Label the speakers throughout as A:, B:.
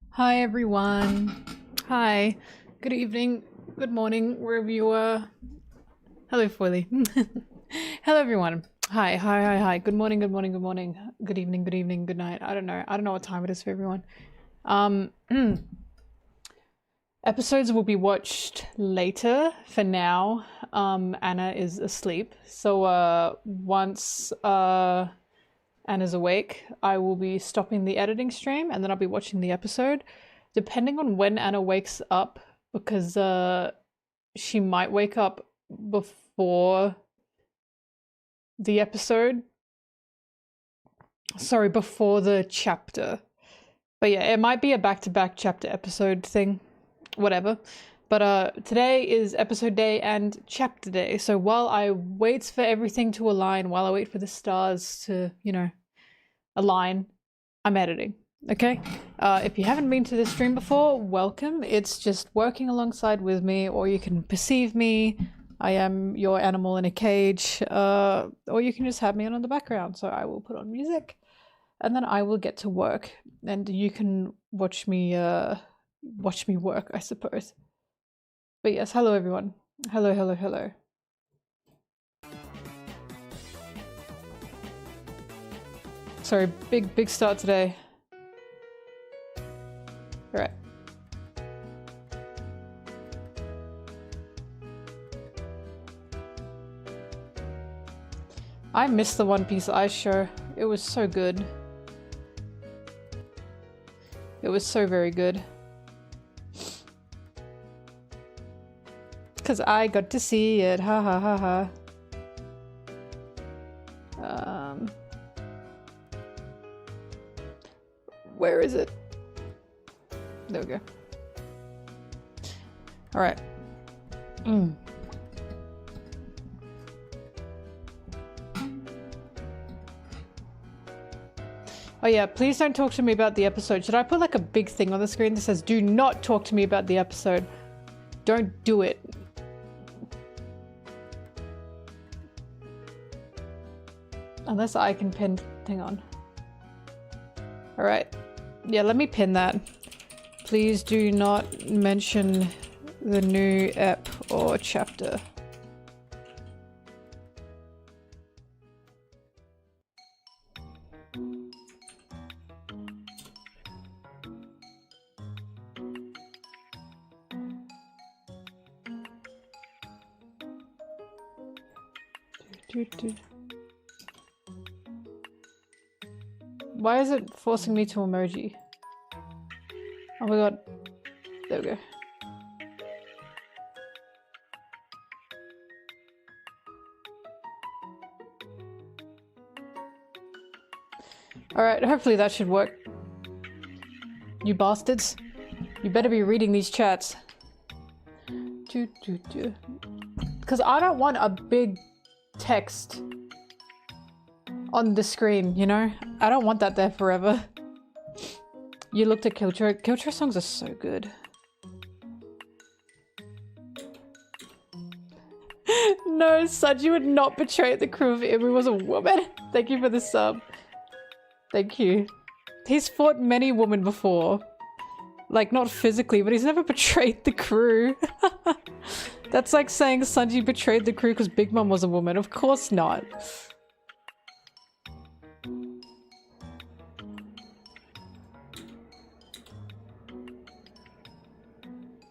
A: Hi everyone. Hi. Good evening. Good morning, wherever you are. Hello, Foily. Hello everyone. Hi. Good morning, good morning, good morning. Good evening, good night. I don't know. I don't know what time it is for everyone. Episodes will be watched later. For now, Anna is asleep. So once Anna's awake, I will be stopping the editing stream and then I'll be watching the episode. Depending on when Anna wakes up, because she might wake up before the episode. Sorry, before the chapter. But yeah, it might be a back-to-back chapter episode thing. Whatever. But today is episode day and chapter day. So while I wait for everything to align, while I wait for the stars to, you know, align, I'm editing. Okay? If you haven't been to this stream before, welcome. It's just working alongside with me, or you can perceive me. I am your animal in a cage. Or you can just have me on the background. So I will put on music and then I will get to work. And you can watch me work, I suppose. But yes, hello everyone. Hello. Sorry, big start today. Alright. I missed the One Piece Ice show. It was so good. It was so very good. Cause I got to see it, ha ha ha ha. Where is it? There we go. Alright. Oh yeah, please don't talk to me about the episode. Should I put like a big thing on the screen that says, do not talk to me about the episode? Don't do it. Unless I can pin thing on. Alright. Yeah, let me pin that. Please do not mention the new ep or chapter. Why is it forcing me to emoji? Oh my god. There we go. Alright, hopefully that should work. You bastards. You better be reading these chats. Because I don't want a big text on the screen, you know? I don't want that there forever. You looked at Killjoy. Killjoy songs are so good. No, Sanji would not betray the crew if Imu was a woman. Thank you for the sub. Thank you. He's fought many women before. Like, not physically, but he's never betrayed the crew. That's like saying Sanji betrayed the crew because Big Mom was a woman. Of course not.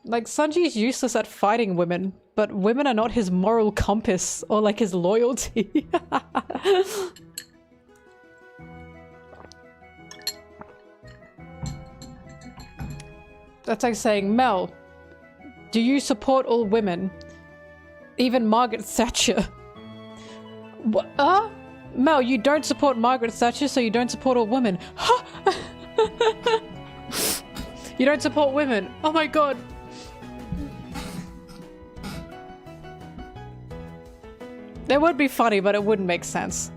A: Like, Sanji's useless at fighting women, but women are not his moral compass or like his loyalty. That's like saying, Mel, do you support all women? Even Margaret Thatcher. What? Mel, you don't support Margaret Thatcher, so you don't support all women. You don't support women. Oh my god. It would be funny, but it wouldn't make sense.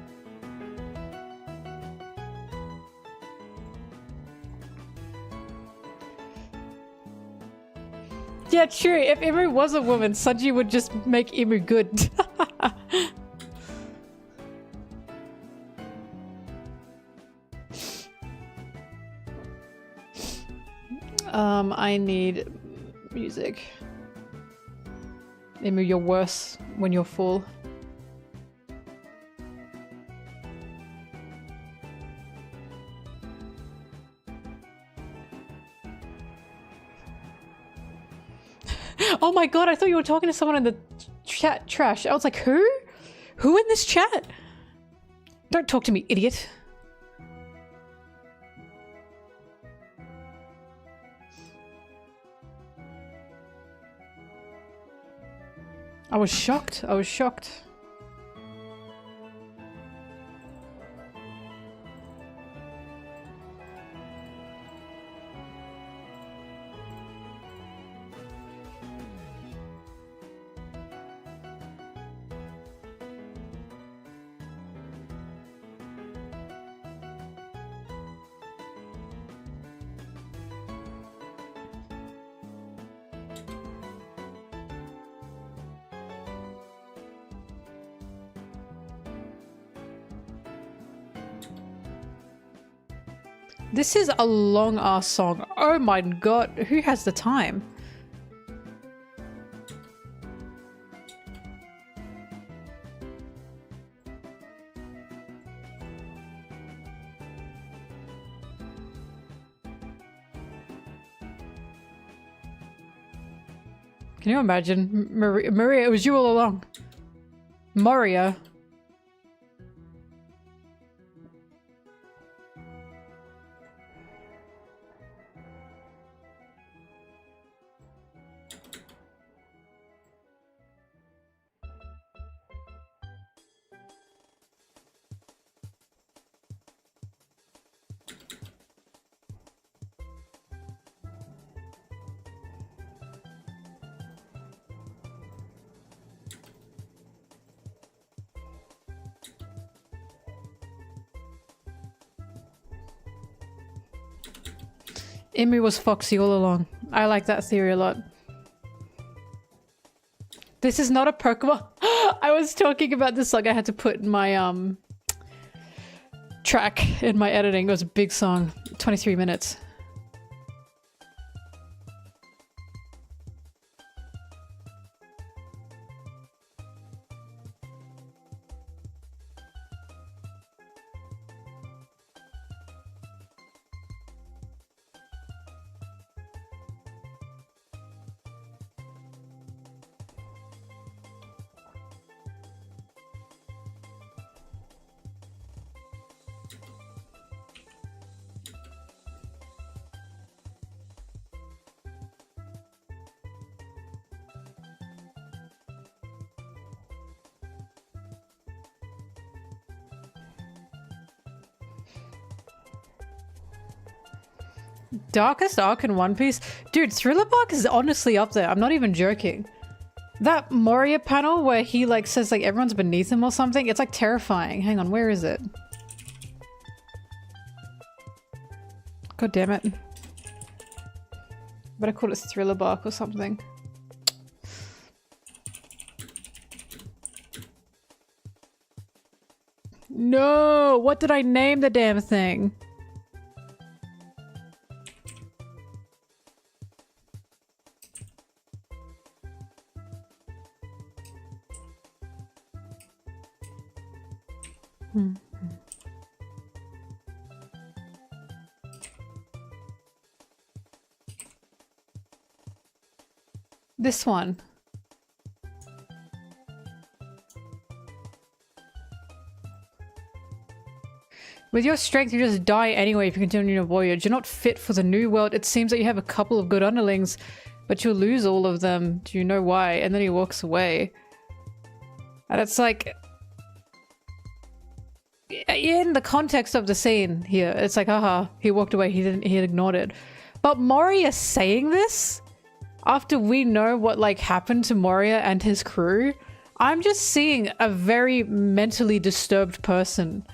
A: Yeah, true. If Imu was a woman, Sanji would just make Imu good. I need music. Emu, you're worse when you're full. Oh my god, I thought you were talking to someone in the chat trash. I was like, who? Who in this chat? Don't talk to me, idiot. I was shocked. I was shocked. This is a long ass song. Oh my god, who has the time? Can you imagine? Maria, it was you all along. Moria. Emu was Foxy all along. I like that theory a lot. This is not a Pokemon. I was talking about this song I had to put in my track in my editing. It was a big song. 23 minutes. Darkest arc in One Piece? Dude, Thriller Bark is honestly up there. I'm not even joking. That Moria panel where he like says like everyone's beneath him or something, it's like terrifying. Hang on, where is it? God damn it. Better call it Thriller Bark or something. No! What did I name the damn thing? This one. With your strength, you just die anyway if you continue your voyage. You're not fit for the new world. It seems that you have a couple of good underlings, but you'll lose all of them. Do you know why? And then he walks away. And it's like... in the context of the scene here, it's like, haha, he walked away, he had ignored it. But Moria saying this? After we know what like happened to Moria and his crew, I'm just seeing a very mentally disturbed person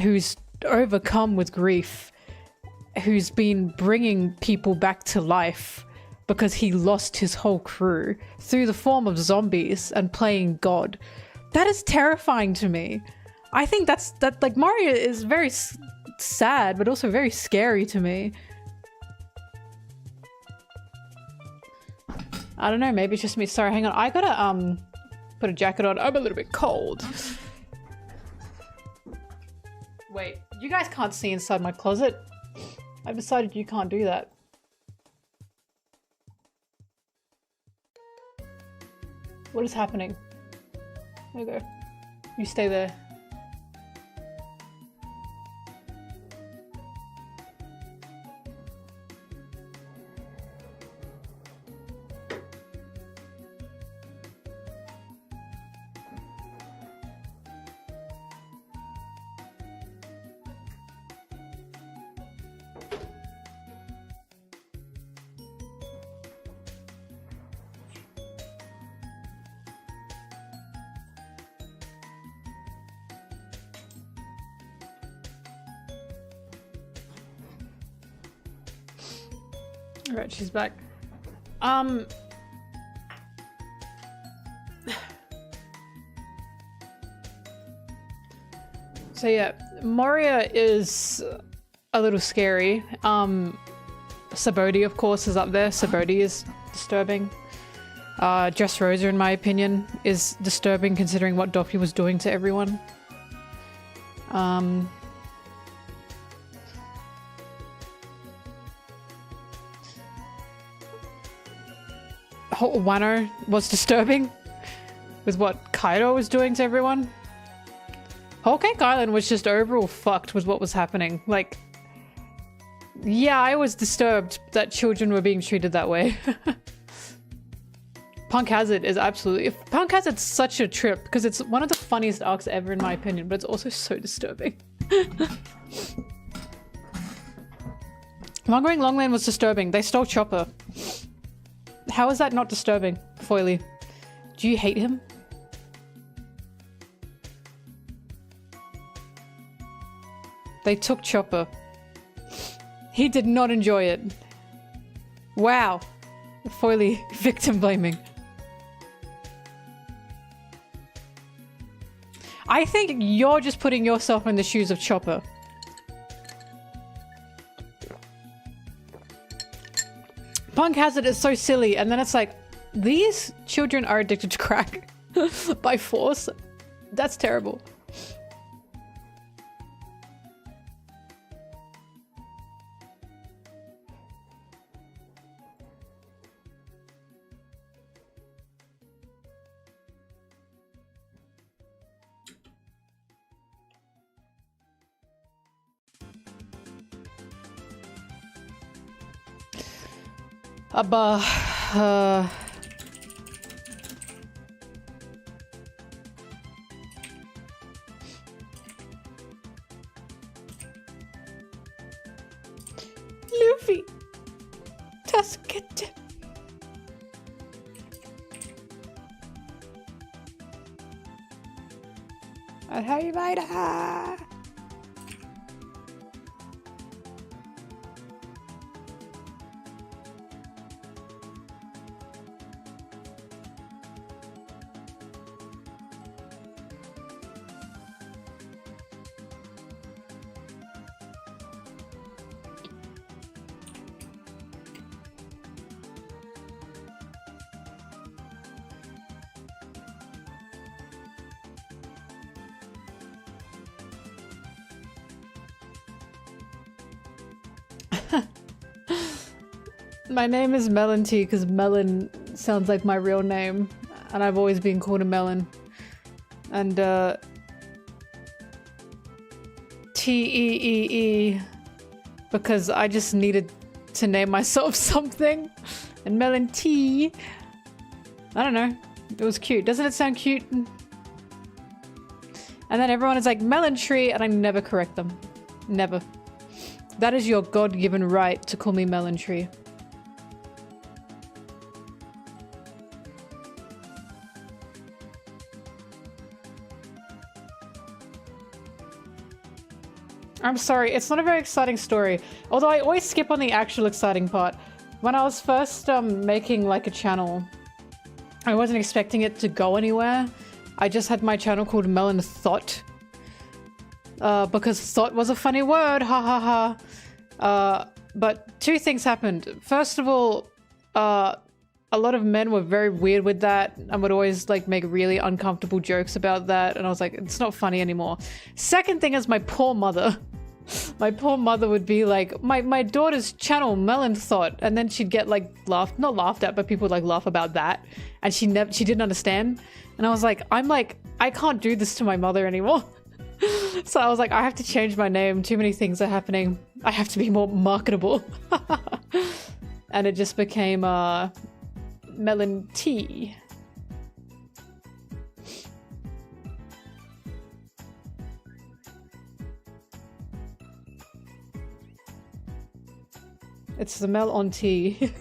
A: who's overcome with grief, who's been bringing people back to life because he lost his whole crew through the form of zombies and playing God. That is terrifying to me. I think that like Moria is very sad, but also very scary to me. I don't know, maybe it's just me. Sorry, hang on. I gotta put a jacket on. I'm a little bit cold. Wait, you guys can't see inside my closet. I've decided you can't do that. What is happening? There you go. You stay there. Alright, she's back. So yeah, Moria is a little scary. Sabodi, of course, is up there. Sabodi is disturbing. Dressrosa, in my opinion, is disturbing considering what Doppy was doing to everyone. Wano was disturbing with what Kaido was doing to everyone. Whole Cake Island was just overall fucked with what was happening. Like, yeah, I was disturbed that children were being treated that way. Punk Hazard is absolutely... Punk Hazard's such a trip because it's one of the funniest arcs ever in my opinion, but it's also so disturbing. Mongering Longland was disturbing. They stole Chopper. How is that not disturbing, Foily? Do you hate him? They took Chopper. He did not enjoy it. Wow. Foily victim blaming. I think you're just putting yourself in the shoes of Chopper. Punk Hazard is so silly, and then it's like, these children are addicted to crack by force. That's terrible. Luffy! Tasket! Alhaibida! My name is Melon Tea because Melon sounds like my real name, and I've always been called a melon. And T-E-E-E because I just needed to name myself something. And Melon Tea, I don't know, it was cute. Doesn't it sound cute? And then everyone is like, Melon Tree, and I never correct them. Never. That is your God-given right to call me Melon Tree. I'm sorry, it's not a very exciting story. Although I always skip on the actual exciting part. When I was first making like a channel, I wasn't expecting it to go anywhere. I just had my channel called Melon Thought. Because thought was a funny word, ha ha ha. But two things happened. First of all, a lot of men were very weird with that and would always like make really uncomfortable jokes about that, and I was like, it's not funny anymore. Second thing is my poor mother. My poor mother would be like, my daughter's channel Melon Thought, and then she'd get like not laughed at, but people would like laugh about that, and she didn't understand. And I was like, I can't do this to my mother anymore. So I was like, I have to change my name. Too many things are happening. I have to be more marketable. And it just became Melon Tea. It's the Mel on tea.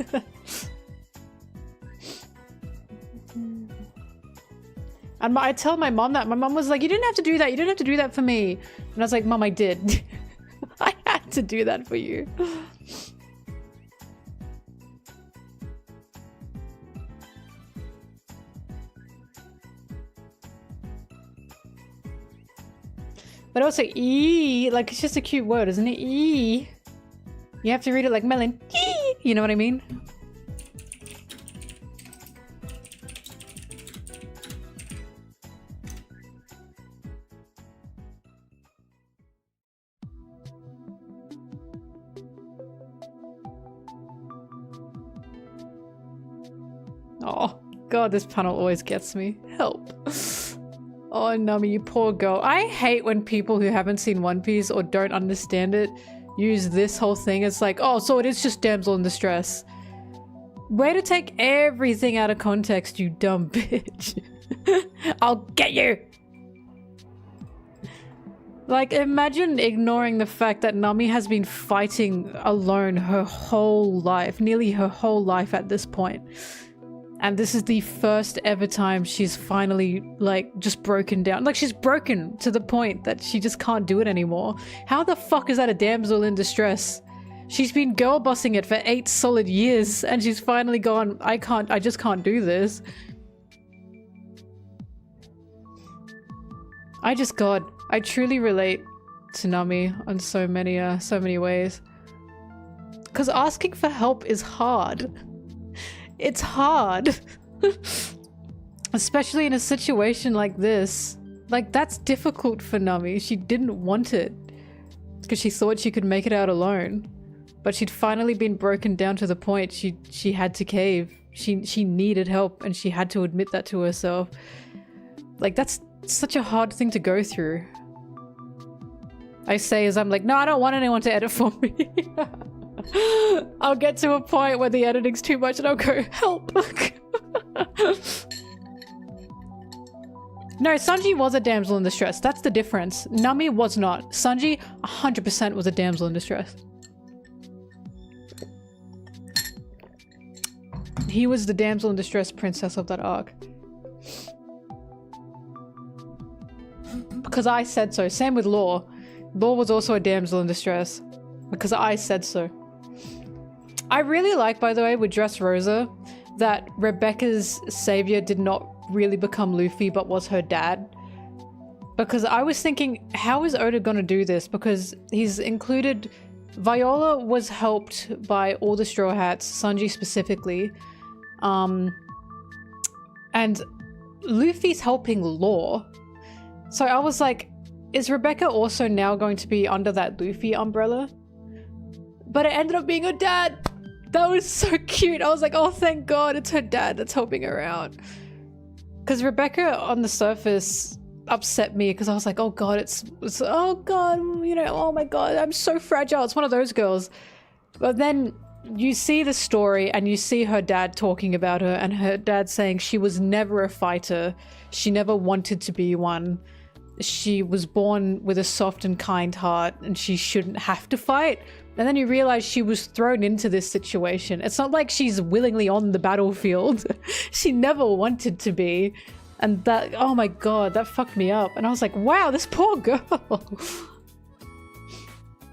A: And I tell my mom that. My mom was like, you didn't have to do that. You didn't have to do that for me. And I was like, Mom, I did. I had to do that for you. But also, like, it's just a cute word, isn't it? You have to read it like melon. You know what I mean? Oh, God, this panel always gets me. Help. Oh, Nami, you poor girl. I hate when people who haven't seen One Piece or don't understand it use this whole thing. It's like, oh, so it is just damsel in distress. Way to take everything out of context, you dumb bitch. I'll get you. Like, imagine ignoring the fact that Nami has been fighting alone her whole life, nearly her whole life at this point. And this is the first ever time she's finally, like, just broken down. Like, she's broken to the point that she just can't do it anymore. How the fuck is that a damsel in distress? She's been girl bossing it for 8 solid years, and she's finally gone, I just can't do this. God, I truly relate to Nami on so many ways. Because asking for help is hard. It's hard. Especially in a situation like this. Like, that's difficult for Nami. She didn't want it. Because she thought she could make it out alone. But she'd finally been broken down to the point she had to cave. She needed help, and she had to admit that to herself. Like, that's such a hard thing to go through. I say as I'm like, no, I don't want anyone to edit for me. I'll get to a point where the editing's too much and I'll go, help. No, Sanji was a damsel in distress. That's the difference. Nami was not. Sanji 100% was a damsel in distress. He was the damsel in distress princess of that arc. Because I said so. Same with Law. Law was also a damsel in distress. Because I said so. I really like, by the way, with Dressrosa, that Rebecca's savior did not really become Luffy, but was her dad. Because I was thinking, how is Oda gonna do this? Because he's included... Viola was helped by all the Straw Hats, Sanji specifically. And Luffy's helping Law. So I was like, is Rebecca also now going to be under that Luffy umbrella? But it ended up being her dad! That was so cute. I was like, oh, thank God, it's her dad that's helping her out. Because Rebecca on the surface upset me because I was like, oh God, it's oh God, you know, oh my God, I'm so fragile. It's one of those girls. But then you see the story and you see her dad talking about her, and her dad saying she was never a fighter. She never wanted to be one. She was born with a soft and kind heart and she shouldn't have to fight. And then you realize she was thrown into this situation. It's not like she's willingly on the battlefield. She never wanted to be. And that, oh my God, that fucked me up. And I was like, wow, this poor girl.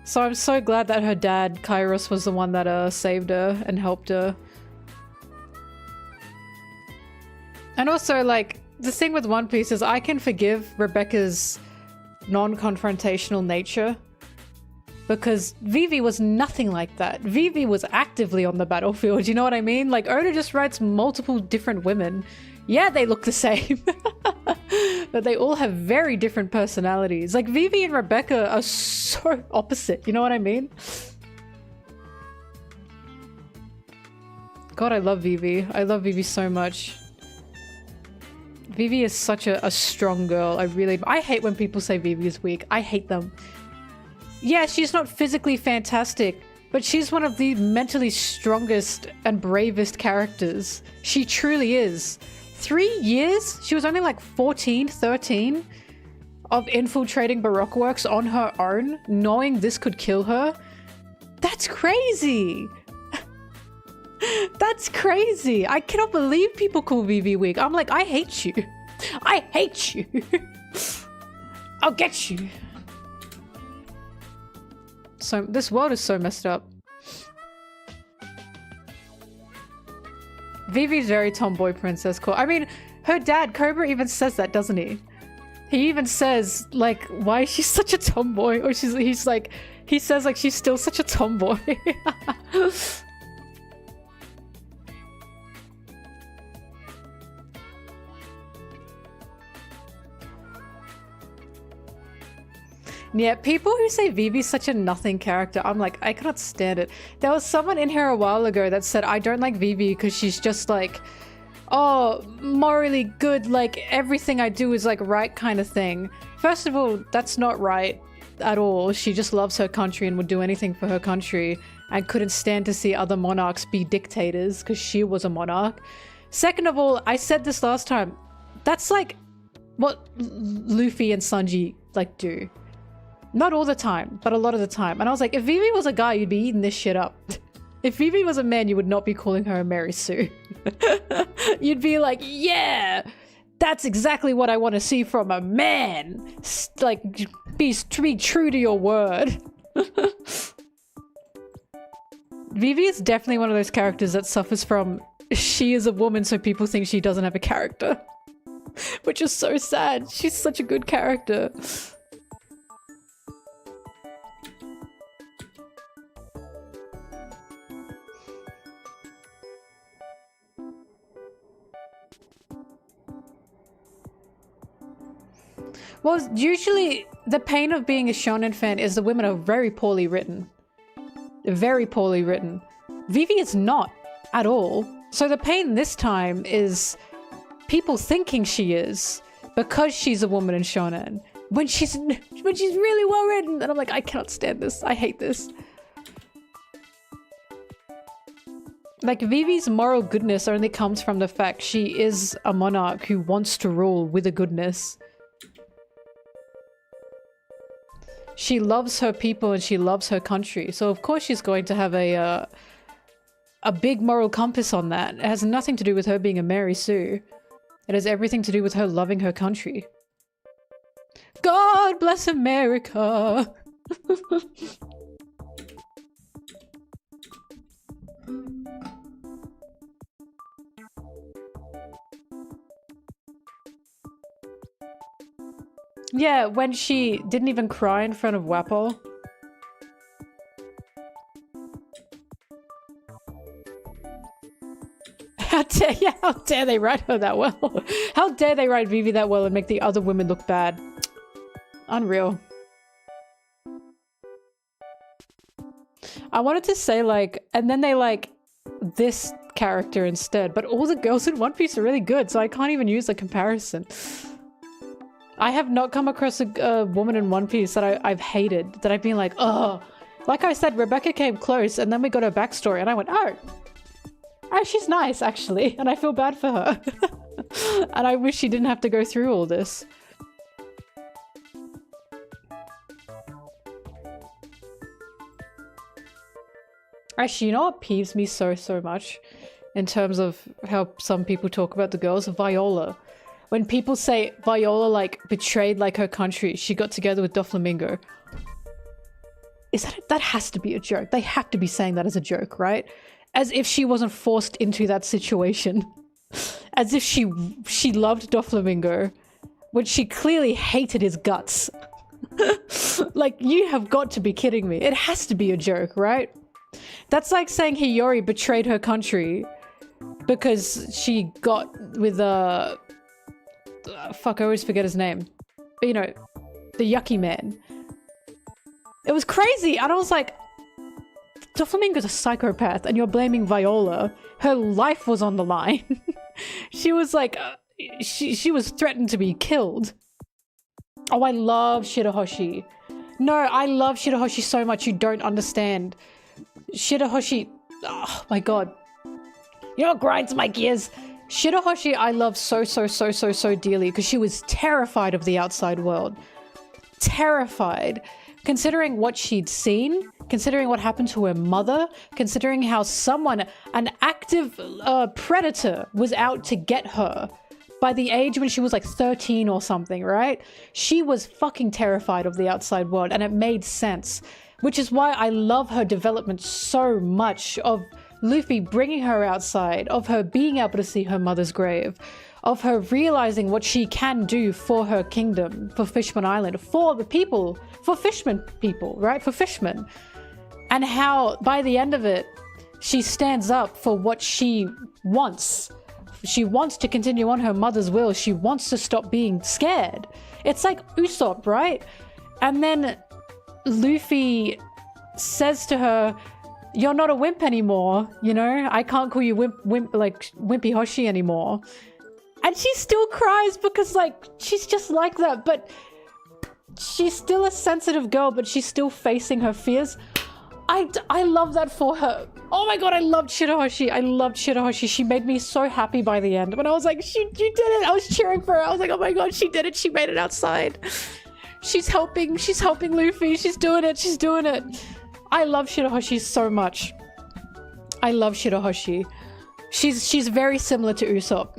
A: So I'm so glad that her dad, Kairos, was the one that saved her and helped her. And also, like, the thing with One Piece is I can forgive Rebecca's non-confrontational nature. Because Vivi was nothing like that. Vivi was actively on the battlefield, you know what I mean? Like, Oda just writes multiple different women. Yeah, they look the same. But they all have very different personalities. Like, Vivi and Rebecca are so opposite, you know what I mean? God, I love Vivi. I love Vivi so much. Vivi is such a strong girl. I hate when people say Vivi is weak. I hate them. Yeah, she's not physically fantastic, but she's one of the mentally strongest and bravest characters. She truly is. 3 years? She was only like 14, 13 of infiltrating Baroque Works on her own, knowing this could kill her. That's crazy. That's crazy. I cannot believe people call Vivi weak. I'm like, I hate you. I hate you. I'll get you. So this world is so messed up. Vivi's very tomboy princess core. I mean, her dad, Cobra, even says that, doesn't he? He even says, like, why is she such a tomboy? Or he says, like, she's still such a tomboy. Yeah, people who say Vivi's such a nothing character, I'm like, I cannot stand it. There was someone in here a while ago that said, I don't like Vivi because she's just like, oh, morally good, like everything I do is like right kind of thing. First of all, that's not right at all. She just loves her country and would do anything for her country and couldn't stand to see other monarchs be dictators because she was a monarch. Second of all, I said this last time, that's like what Luffy and Sanji like do. Not all the time, but a lot of the time. And I was like, if Vivi was a guy, you'd be eating this shit up. If Vivi was a man, you would not be calling her a Mary Sue. You'd be like, yeah, that's exactly what I want to see from a man. Like, be true to your word. Vivi is definitely one of those characters that suffers from, she is a woman, so people think she doesn't have a character. Which is so sad. She's such a good character. Well, usually the pain of being a shonen fan is the women are very poorly written. Very poorly written. Vivi is not at all. So the pain this time is people thinking she is because she's a woman in shonen when she's really well written. And I'm like, I cannot stand this. I hate this. Like, Vivi's moral goodness only comes from the fact she is a monarch who wants to rule with a goodness. She loves her people and she loves her country. So of course she's going to have a big moral compass on that. It has nothing to do with her being a Mary Sue. It has everything to do with her loving her country. God bless America! Yeah, when she didn't even cry in front of Wapol. How dare they write her that well? How dare they write Vivi that well and make the other women look bad? Unreal. I wanted to say like, and then they like this character instead, but all the girls in One Piece are really good, so I can't even use a comparison. I have not come across a woman in One Piece that I've hated, that I've been like, oh. Like I said, Rebecca came close, and then we got her backstory, and I went, oh, she's nice, actually, and I feel bad for her. And I wish she didn't have to go through all this. Actually, you know what peeves me so much? In terms of how some people talk about the girls? Viola. When people say Viola, like, betrayed, like, her country, she got together with Doflamingo. That has to be a joke. They have to be saying that as a joke, right? As if she wasn't forced into that situation. As if she loved Doflamingo, when she clearly hated his guts. Like, you have got to be kidding me. It has to be a joke, right? That's like saying Hiyori betrayed her country because she got with fuck, I always forget his name. But, you know, the yucky man. It was crazy, and I was like, Doflamingo's a psychopath, and you're blaming Viola. Her life was on the line. She was like, she was threatened to be killed. Oh, I love Shirahoshi. No, I love Shirahoshi so much you don't understand. Shirahoshi, oh my god. You know what grinds my gears? Shirahoshi I love so dearly because she was terrified of the outside world. Terrified. Considering what she'd seen, considering what happened to her mother, considering how someone, an active predator was out to get her by the age when she was like 13 or something, right? She was fucking terrified of the outside world, and it made sense. Which is why I love her development so much, of Luffy bringing her outside, of her being able to see her mother's grave, of her realizing what she can do for her kingdom, for Fishman Island, for the people, for fishmen people, right? For fishmen. And how, by the end of it, she stands up for what she wants. She wants to continue on her mother's will. She wants to stop being scared. It's like Usopp, right? And then Luffy says to her, you're not a wimp anymore, you know? I can't call you Wimpy Hoshi anymore. And she still cries because, like, she's just like that, but she's still a sensitive girl, but she's still facing her fears. I love that for her. Oh my god, I loved Shirahoshi. I loved Shirahoshi. She made me so happy by the end. When I was like, you did it. I was cheering for her. I was like, oh my god, she did it. She made it outside. She's helping Luffy. She's doing it. She's doing it. I love Shirahoshi so much. I love Shirahoshi. She's very similar to Usopp.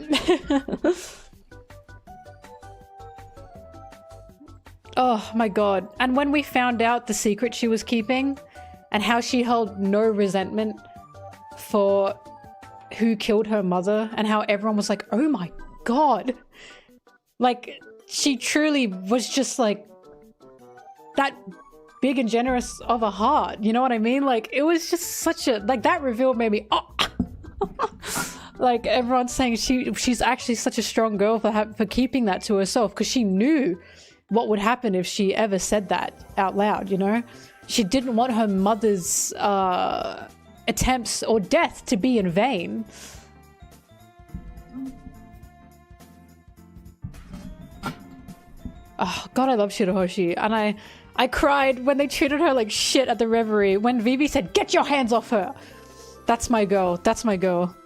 A: Oh my god. And when we found out the secret she was keeping and how she held no resentment for who killed her mother, and how everyone was like, oh my god. Like, she truly was just like that big and generous of a heart. You know what I mean? Like, it was just such a, like, that reveal made me, oh. Like, everyone's saying she's actually such a strong girl for keeping that to herself, because she knew what would happen if she ever said that out loud, you know? She didn't want her mother's attempts or death to be in vain. Oh god, I love Shirahoshi. And I cried when they treated her like shit at the reverie, when Vivi said, get your hands off her. That's my girl. That's my girl.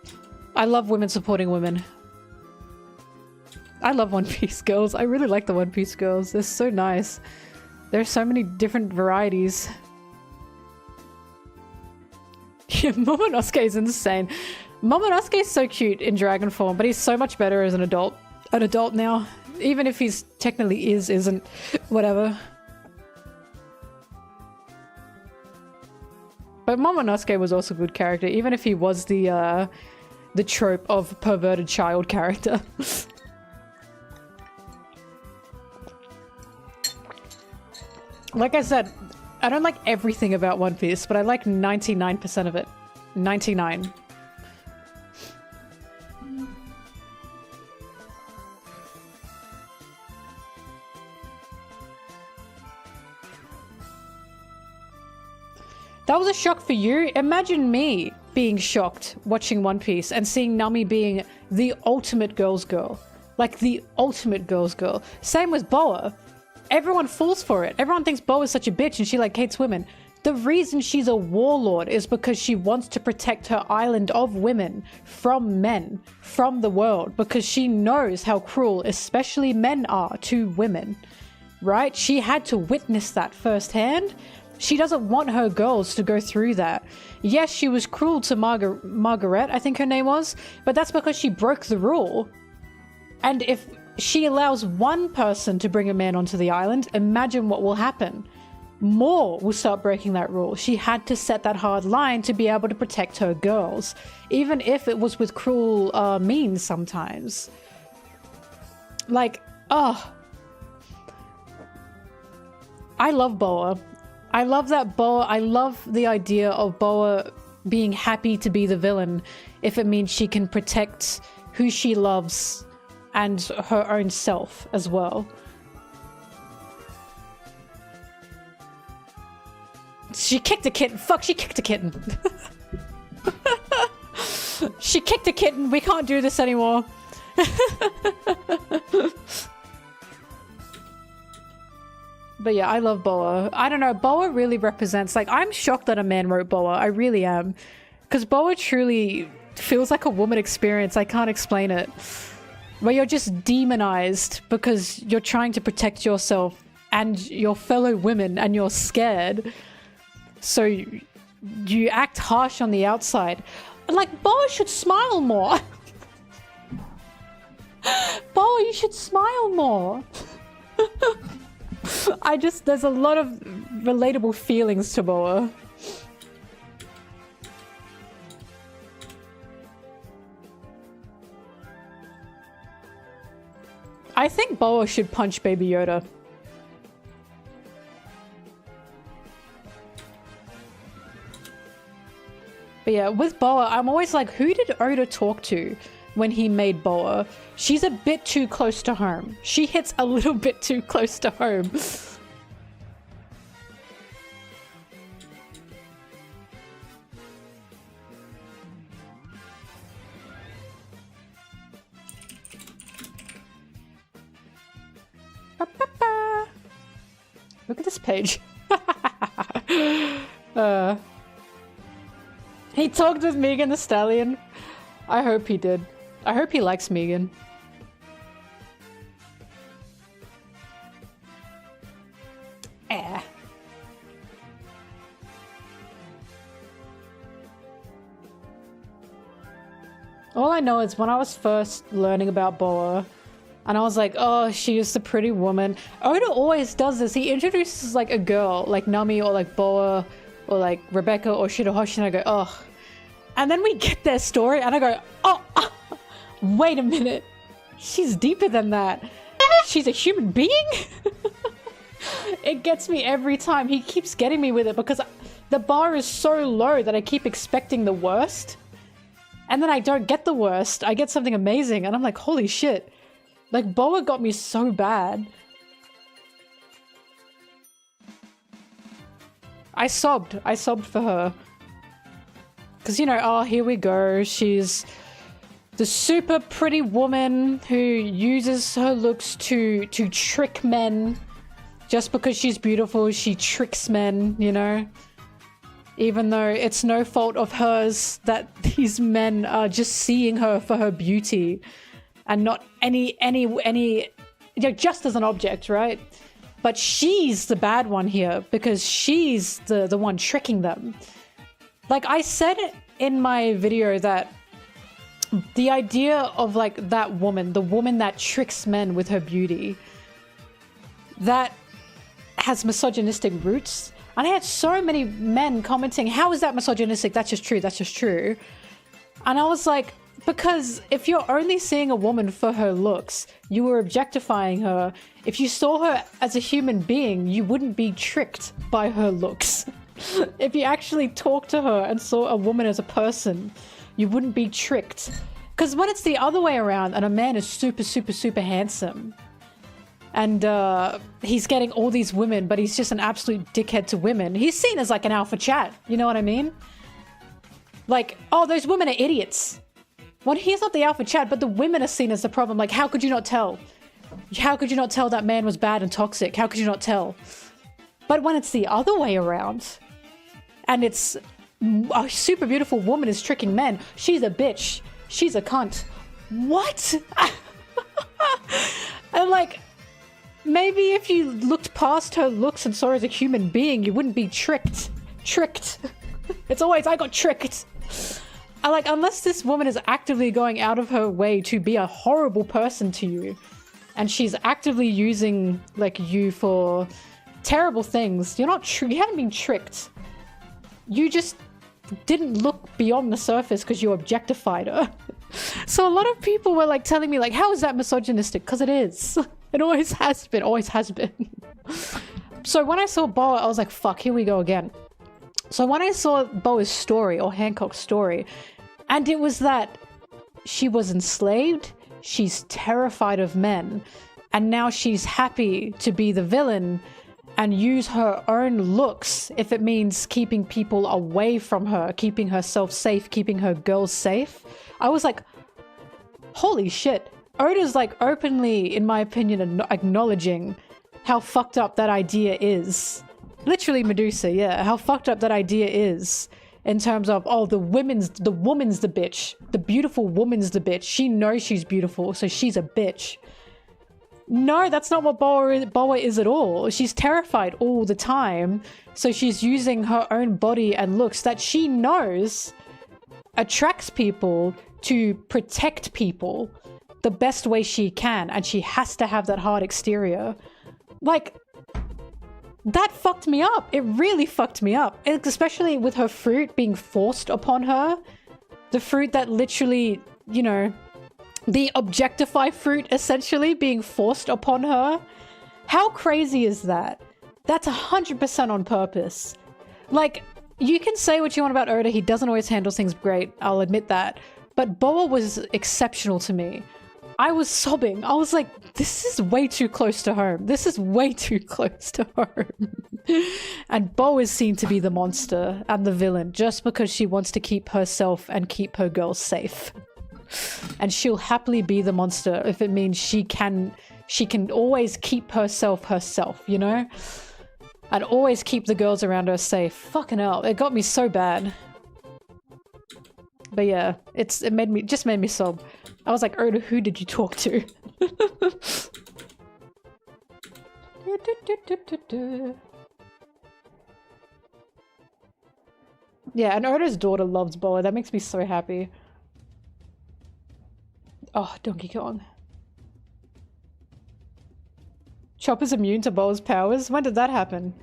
A: I love women supporting women. I love One Piece girls. I really like the One Piece girls. They're so nice. There's so many different varieties. Yeah, Momonosuke is insane. Momonosuke is so cute in dragon form, but he's so much better as an adult. An adult now. Even if he's technically isn't. Whatever. But Momonosuke was also a good character, even if he was the trope of perverted child character. Like I said, I don't like everything about One Piece, but I like 99% of it. 99. That was a shock for you? Imagine me being shocked watching One Piece and seeing Nami being the ultimate girl's girl. Like, the ultimate girl's girl. Same with Boa. Everyone falls for it. Everyone thinks Boa is such a bitch and she like hates women. The reason she's a warlord is because she wants to protect her island of women from men, from the world, because she knows how cruel especially men are to women, right? She had to witness that firsthand. She doesn't want her girls to go through that. Yes, she was cruel to Margaret, I think her name was, but that's because she broke the rule. And if she allows one person to bring a man onto the island, imagine what will happen. More will start breaking that rule. She had to set that hard line to be able to protect her girls, even if it was with cruel means sometimes. Like, oh. I love Boa. I love that Boa. I love the idea of Boa being happy to be the villain if it means she can protect who she loves and her own self as well. She kicked a kitten. Fuck, she kicked a kitten. She kicked a kitten. We can't do this anymore. But yeah, I love Boa. I don't know, Boa really represents, like, I'm shocked that a man wrote Boa. I really am. Because Boa truly feels like a woman experience. I can't explain it. Where you're just demonized because you're trying to protect yourself and your fellow women and you're scared. So you act harsh on the outside. Like, Boa should smile more. Boa, you should smile more. There's a lot of relatable feelings to Boa. I think Boa should punch Baby Yoda. But yeah, with Boa, I'm always like, who did Oda talk to when he made Boa? She's a bit too close to home. She hits a little bit too close to home. Look at this page. He talked with Megan the Stallion. I hope he did. I hope he likes Megan. All I know is when I was first learning about Boa, and I was like, oh, she is the pretty woman. Oda always does this. He introduces like a girl, like Nami or like Boa or like Rebecca or Shirahoshi, and I go, oh. And then we get their story and I go, oh, wait a minute. She's deeper than that. She's a human being? It gets me every time. He keeps getting me with it because the bar is so low that I keep expecting the worst. And then I don't get the worst. I get something amazing and I'm like, holy shit. Like, Boa got me so bad. I sobbed for her. Because, you know, oh, here we go. She's the super pretty woman who uses her looks to trick men. Just because she's beautiful, she tricks men, you know? Even though it's no fault of hers that these men are just seeing her for her beauty. And not any, you know, just as an object, right? But she's the bad one here because she's the one tricking them. Like, I said in my video that the idea of, like, that woman, the woman that tricks men with her beauty, that has misogynistic roots. And I had so many men commenting, how is that misogynistic? That's just true, that's just true. And I was like, because if you're only seeing a woman for her looks, you were objectifying her. If you saw her as a human being, you wouldn't be tricked by her looks. If you actually talked to her and saw a woman as a person, you wouldn't be tricked. Because when it's the other way around and a man is super, super, super handsome and he's getting all these women, but he's just an absolute dickhead to women, he's seen as like an alpha chat. You know what I mean? Like, oh, those women are idiots. Well, he's not the alpha chat, but the women are seen as the problem. Like, how could you not tell? How could you not tell that man was bad and toxic? How could you not tell? But when it's the other way around, and it's a super beautiful woman is tricking men, she's a bitch. She's a cunt. What? And like, maybe if you looked past her looks and saw her as a human being, you wouldn't be tricked. Tricked. It's always, I got tricked. I like, unless this woman is actively going out of her way to be a horrible person to you, and she's actively using, like, you for terrible things, you're not you haven't been tricked. You just didn't look beyond the surface because you objectified her. So a lot of people were like telling me like, how is that misogynistic? Because it is. It always has been, always has been. So when I saw Boa, I was like, fuck, here we go again. So when I saw Boa's story, or Hancock's story, and it was that she was enslaved, she's terrified of men, and now she's happy to be the villain and use her own looks if it means keeping people away from her, keeping herself safe, keeping her girls safe. I was like, holy shit. Oda's like openly, in my opinion, acknowledging how fucked up that idea is. Literally Medusa, yeah, how fucked up that idea is. In terms of, oh, the woman's the bitch. The beautiful woman's the bitch. She knows she's beautiful, so she's a bitch. No, that's not what Boa is at all. She's terrified all the time, so she's using her own body and looks that she knows attracts people to protect people the best way she can, and she has to have that hard exterior. Like, that fucked me up. It really fucked me up. Especially with her fruit being forced upon her. The fruit that literally, you know, the objectify fruit essentially being forced upon her. How crazy is that? That's 100% on purpose. Like, you can say what you want about Oda. He doesn't always handle things great. I'll admit that. But Boa was exceptional to me. I was sobbing. I was like, this is way too close to home. This is way too close to home. And Bo is seen to be the monster and the villain just because she wants to keep herself and keep her girls safe. And she'll happily be the monster if it means she can always keep herself, you know? And always keep the girls around her safe. Fucking hell, it got me so bad. But yeah, it made me sob. I was like, Oda, who did you talk to? Yeah, and Oda's daughter loves Boa. That makes me so happy. Oh, Donkey Kong. Chopper's immune to Boa's powers? When did that happen?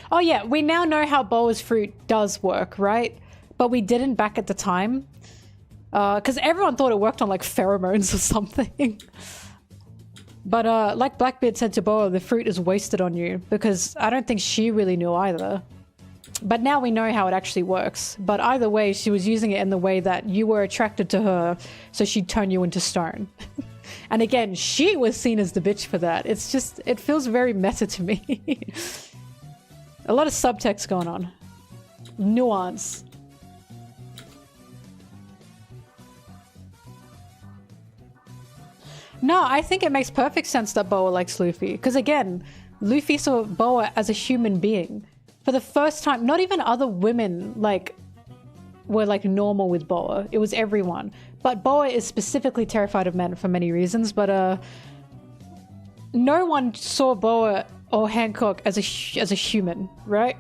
A: Oh yeah, we now know how Boa's fruit does work, right? But we didn't back at the time. Because everyone thought it worked on like pheromones or something. But like Blackbeard said to Boa, the fruit is wasted on you. Because I don't think she really knew either. But now we know how it actually works. But either way, she was using it in the way that you were attracted to her, so she'd turn you into stone. And again, she was seen as the bitch for that. It's just, it feels very meta to me. A lot of subtext going on. Nuance. No, I think it makes perfect sense that Boa likes Luffy. Because again, Luffy saw Boa as a human being. For the first time, not even other women like were like normal with Boa. It was everyone. But Boa is specifically terrified of men for many reasons. But no one saw Boa or Hancock as a human, right?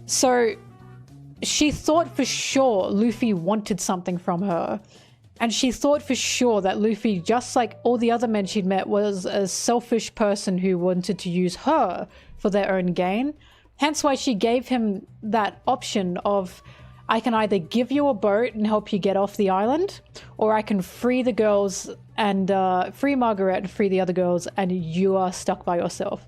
A: So she thought for sure Luffy wanted something from her. And she thought for sure that Luffy, just like all the other men she'd met, was a selfish person who wanted to use her for their own gain. Hence why she gave him that option of, I can either give you a boat and help you get off the island, or I can free the girls and free Margaret and free the other girls, and you are stuck by yourself.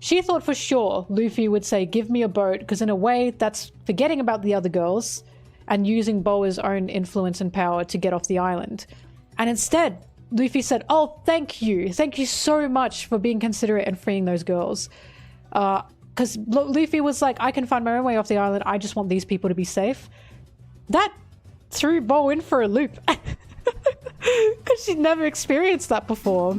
A: She thought for sure Luffy would say, give me a boat, because in a way that's forgetting about the other girls and using Boa's own influence and power to get off the island. And instead, Luffy said, oh, thank you so much for being considerate and freeing those girls. Because Luffy was like, I can find my own way off the island, I just want these people to be safe. That threw Boa in for a loop. Because she'd never experienced that before.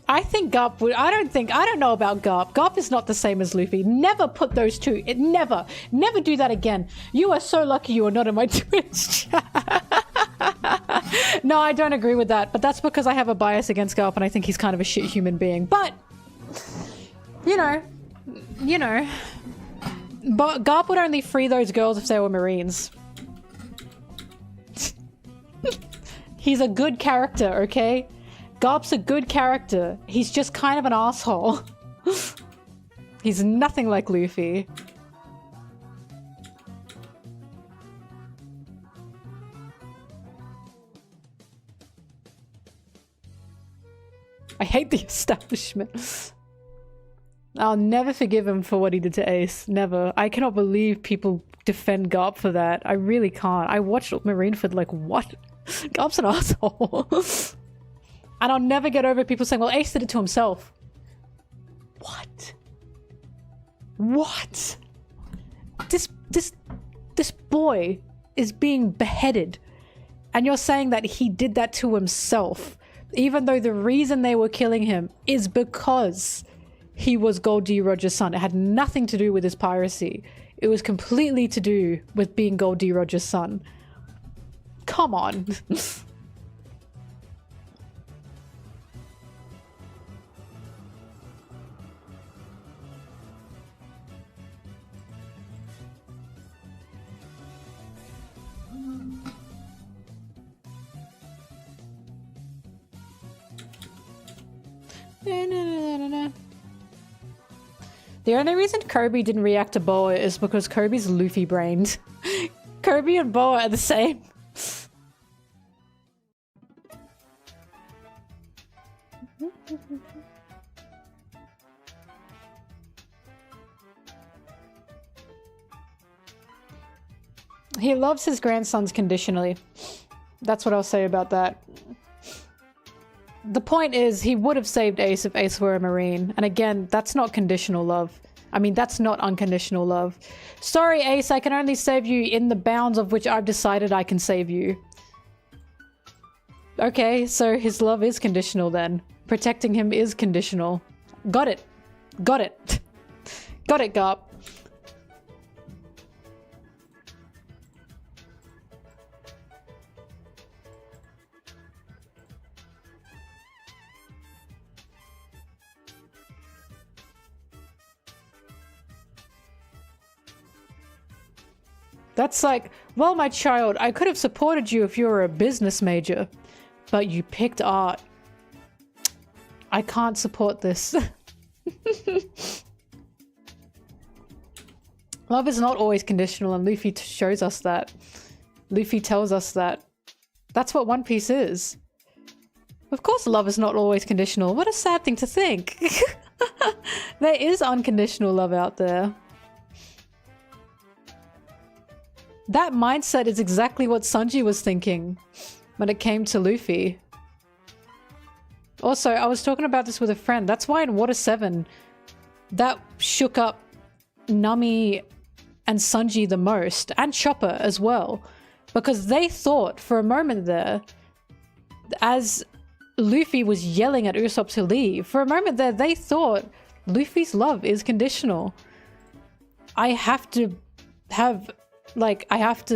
A: I think Garp would, I don't know about Garp. Garp is not the same as Luffy. Never put those two, never do that again. You are so lucky you are not in my Twitch chat. No, I don't agree with that, but that's because I have a bias against Garp and I think he's kind of a shit human being. But, you know, but Garp would only free those girls if they were Marines. He's a good character, okay? Garp's a good character. He's just kind of an asshole. He's nothing like Luffy. I hate the establishment. I'll never forgive him for what he did to Ace. Never. I cannot believe people defend Garp for that. I really can't. I watched Marineford like, what? Garp's an asshole. And I'll never get over people saying, well, Ace did it to himself. What? What? This boy is being beheaded. And you're saying that he did that to himself. Even though the reason they were killing him is because he was Gold D. Roger's son. It had nothing to do with his piracy. It was completely to do with being Gold D. Roger's son. Come on. The only reason Kobe didn't react to Boa is because Kobe's Luffy-brained. Kobe and Boa are the same. He loves his grandsons conditionally. That's what I'll say about that. The point is, he would have saved Ace if Ace were a Marine. And again, that's not conditional love. I mean, that's not unconditional love. Sorry, Ace, I can only save you in the bounds of which I've decided I can save you. Okay, so his love is conditional then. Protecting him is conditional. Got it. Got it. Got it, Garp. That's like, well, my child, I could have supported you if you were a business major, but you picked art. I can't support this. Love is not always conditional, and Luffy shows us that. Luffy tells us that. That's what One Piece is. Of course love is not always conditional. What a sad thing to think. There is unconditional love out there. That mindset is exactly what Sanji was thinking when it came to Luffy. Also, I was talking about this with a friend. That's why in Water 7, that shook up Nami and Sanji the most, and Chopper as well. Because they thought for a moment there, as Luffy was yelling at Usopp to leave, for a moment there they thought Luffy's love is conditional. I have to have... Like, I have to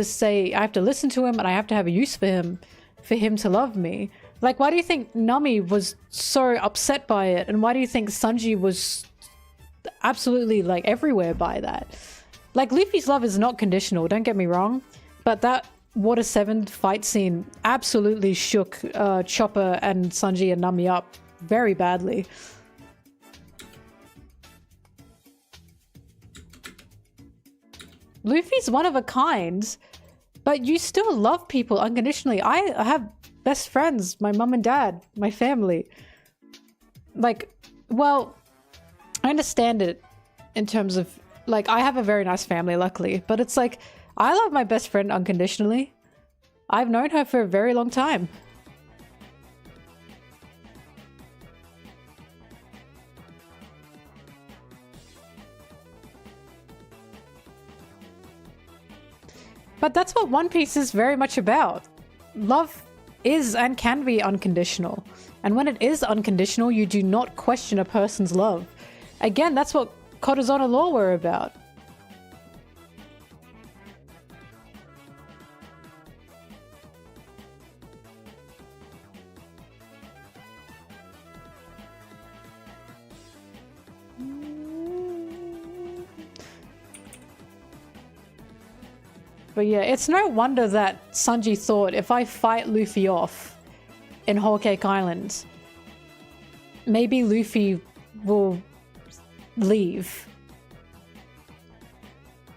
A: listen to him and I have to have a use for him to love me. Like, why do you think Nami was so upset by it? And why do you think Sanji was absolutely, like, everywhere by that? Like, Luffy's love is not conditional, don't get me wrong. But that Water 7 fight scene absolutely shook Chopper and Sanji and Nami up very badly. Luffy's one of a kind, but you still love people unconditionally. I have best friends, my mum and dad, my family. Like, well, I understand it in terms of, like, I have a very nice family, luckily, but it's like, I love my best friend unconditionally. I've known her for a very long time. But that's what One Piece is very much about. Love is and can be unconditional. And when it is unconditional, you do not question a person's love. Again, that's what Corazon and Law were about. But yeah, it's no wonder that Sanji thought, if I fight Luffy off in Whole Cake Island, maybe Luffy will leave.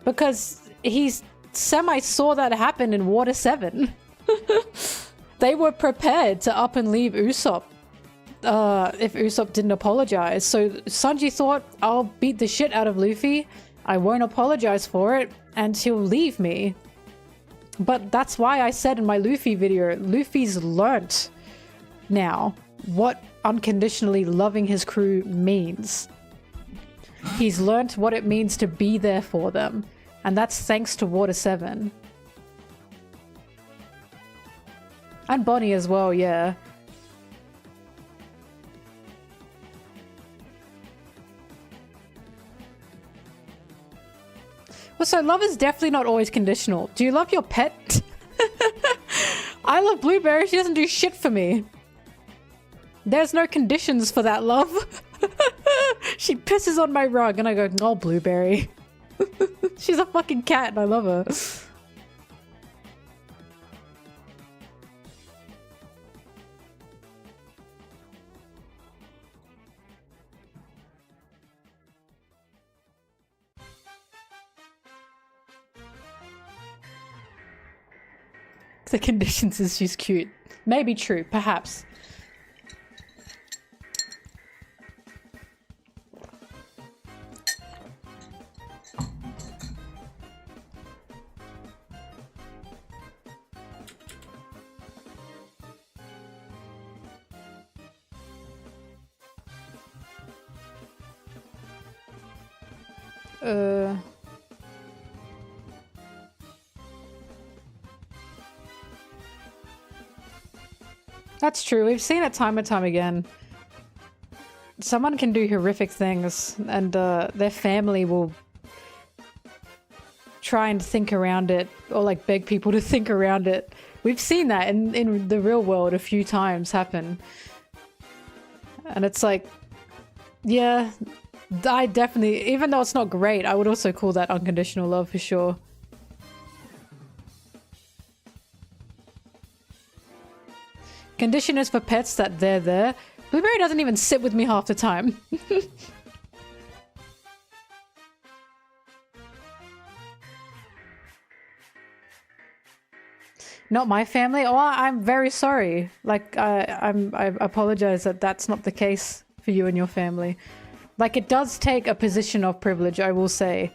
A: Because he's semi-saw that happen in Water 7. They were prepared to up and leave Usopp if Usopp didn't apologize. So Sanji thought, I'll beat the shit out of Luffy, I won't apologize for it, and he'll leave me. But that's why I said in my Luffy video, Luffy's learnt now what unconditionally loving his crew means. He's learnt what it means to be there for them. And that's thanks to Water 7. And Bonnie as well, yeah. Also, love is definitely not always conditional. Do you love your pet? I love Blueberry, she doesn't do shit for me. There's no conditions for that love. She pisses on my rug and I go, oh, Blueberry. She's a fucking cat and I love her. The conditions is she's cute. Maybe true, perhaps. That's true. We've seen it time and time again. Someone can do horrific things and their family will try and think around it or like beg people to think around it. We've seen that in the real world a few times happen. And it's like, yeah, I definitely, even though it's not great, I would also call that unconditional love for sure. Condition is for pets that they're there. Blueberry doesn't even sit with me half the time. Not my family? Oh, I'm very sorry. Like, I apologize that that's not the case for you and your family. Like, it does take a position of privilege, I will say,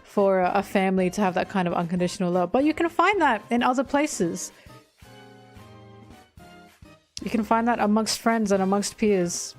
A: for a family to have that kind of unconditional love. But you can find that in other places. You can find that amongst friends and amongst peers.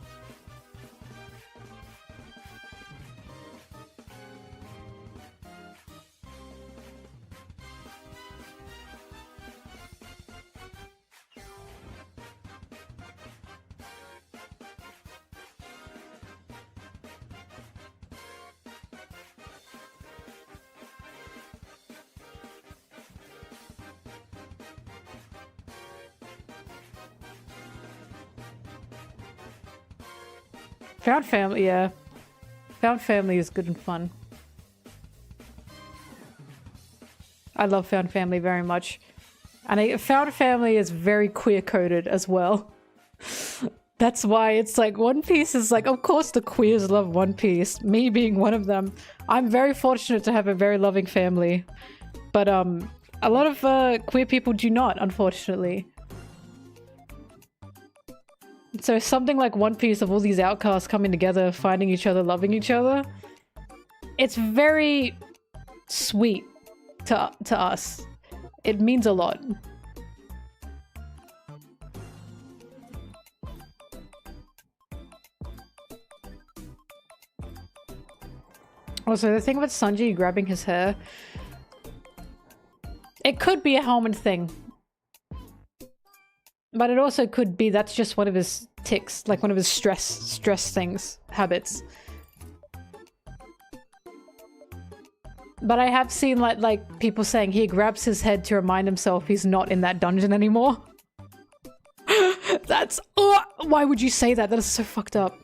A: Found family, yeah. Found family is good and fun. I love found family very much. And found family is very queer-coded as well. That's why it's like One Piece is like, of course the queers love One Piece, me being one of them. I'm very fortunate to have a very loving family. But a lot of queer people do not, unfortunately. So something like One Piece of all these outcasts coming together, finding each other, loving each other, it's very sweet to us. It means a lot. Also, the thing with Sanji grabbing his hair, it could be a helmet thing. But it also could be that's just one of his tics, like one of his stress things, habits. But I have seen like people saying he grabs his head to remind himself he's not in that dungeon anymore. That's, oh, why would you say that? That is so fucked up.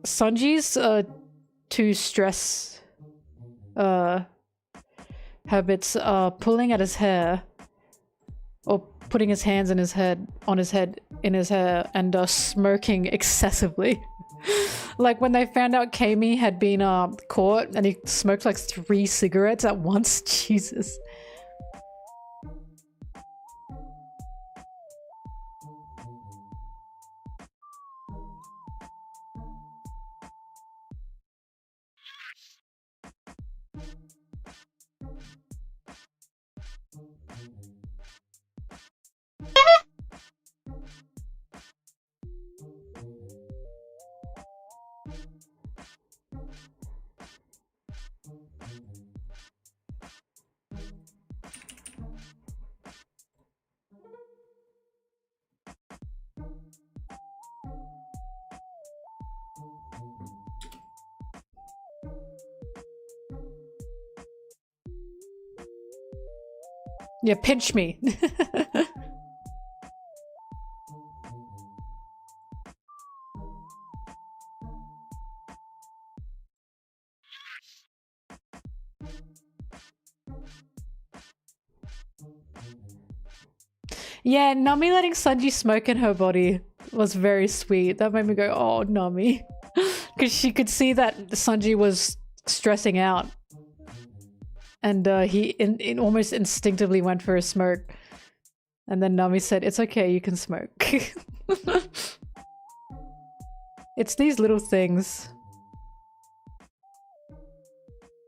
A: Sanji's two stress habits are pulling at his hair, or putting his hands in his head, on his head, in his hair, and smirking excessively. Like when they found out Kami had been caught and he smoked like 3 cigarettes at once. Jesus. Yeah, pinch me. Yeah, Nami letting Sanji smoke in her body was very sweet. That made me go, oh, Nami. Because she could see that Sanji was stressing out. And he almost instinctively went for a smoke. And then Nami said, it's okay, you can smoke. It's these little things.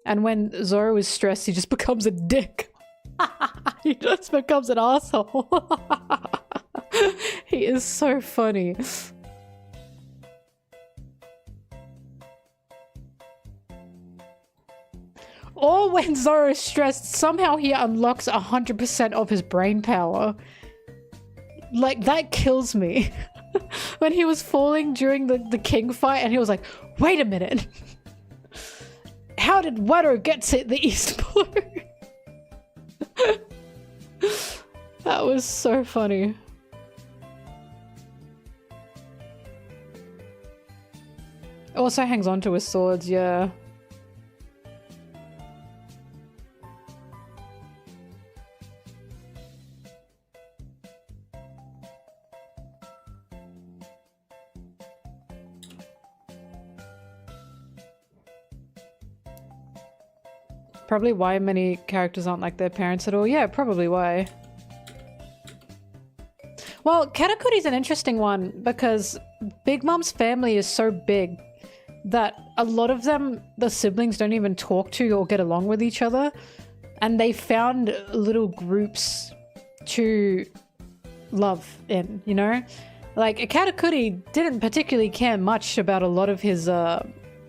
A: And when Zoro is stressed, he just becomes a dick. He just becomes an asshole. He is so funny. Or when Zoro is stressed, somehow he unlocks 100% of his brain power. Like, that kills me. When he was falling during the king fight and he was like, wait a minute. How did Wado get to the East Blue? That was so funny. Also hangs on to his swords, yeah. Probably why many characters aren't like their parents at all. Yeah, probably why. Well, Katakuri's an interesting one because Big Mom's family is so big that a lot of them, the siblings, don't even talk to or get along with each other. And they found little groups to love in, you know? Like, Katakuri didn't particularly care much about a lot of his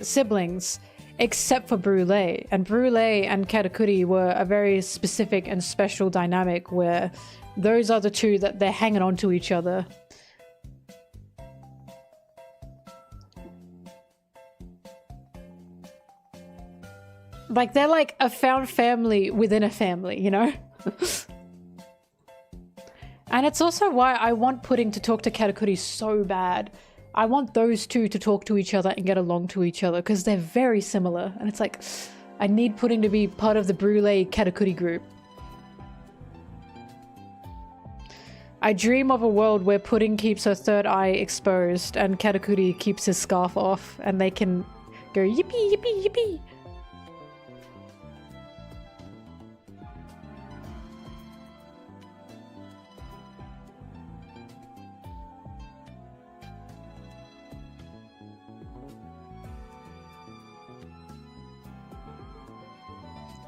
A: siblings, except for Brûlé. And Brûlé and Katakuri were a very specific and special dynamic where those are the two that they're hanging on to each other. Like, they're like a found family within a family, you know? And it's also why I want Pudding to talk to Katakuri so bad. I want those two to talk to each other and get along to each other because they're very similar. And it's like, I need Pudding to be part of the Brûlé Katakuri group. I dream of a world where Pudding keeps her third eye exposed and Katakuri keeps his scarf off and they can go yippee, yippee, yippee.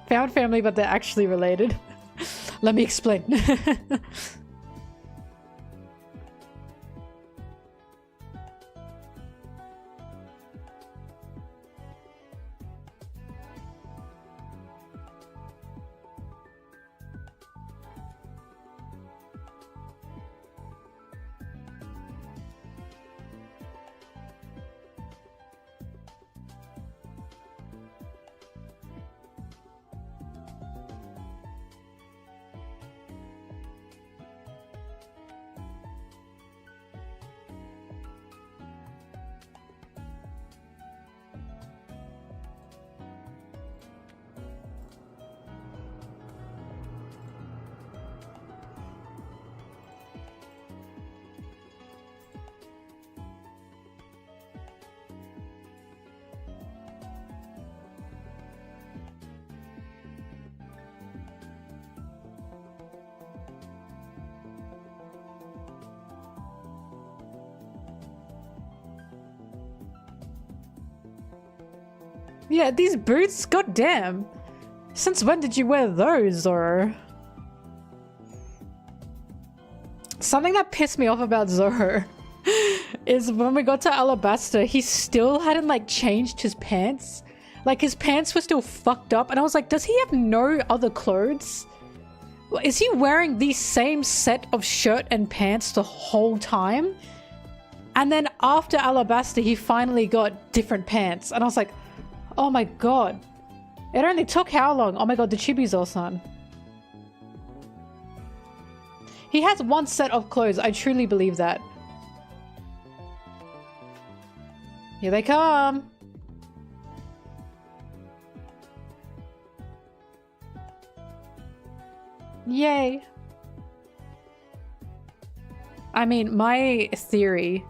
A: Found family, but they're actually related. Let me explain. Yeah, these boots? Goddamn. Since when did you wear those, Zoro? Something that pissed me off about Zoro is when we got to Alabasta, he still hadn't like changed his pants. Like his pants were still fucked up and I was like, does he have no other clothes? Is he wearing the same set of shirt and pants the whole time? And then after Alabasta, he finally got different pants. And I was like, oh my god. It only took how long? Oh my god, the Chibizo-san. He has one set of clothes. I truly believe that. Here they come. Yay. I mean, my theory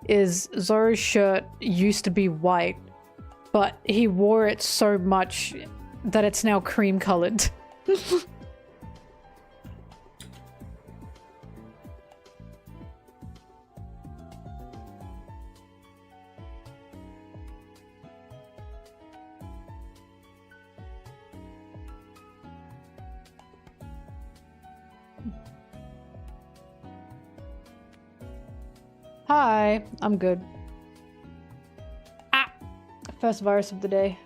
A: is Zoro's shirt used to be white, but he wore it so much that it's now cream colored. Hi, I'm good. Ah! First virus of the day.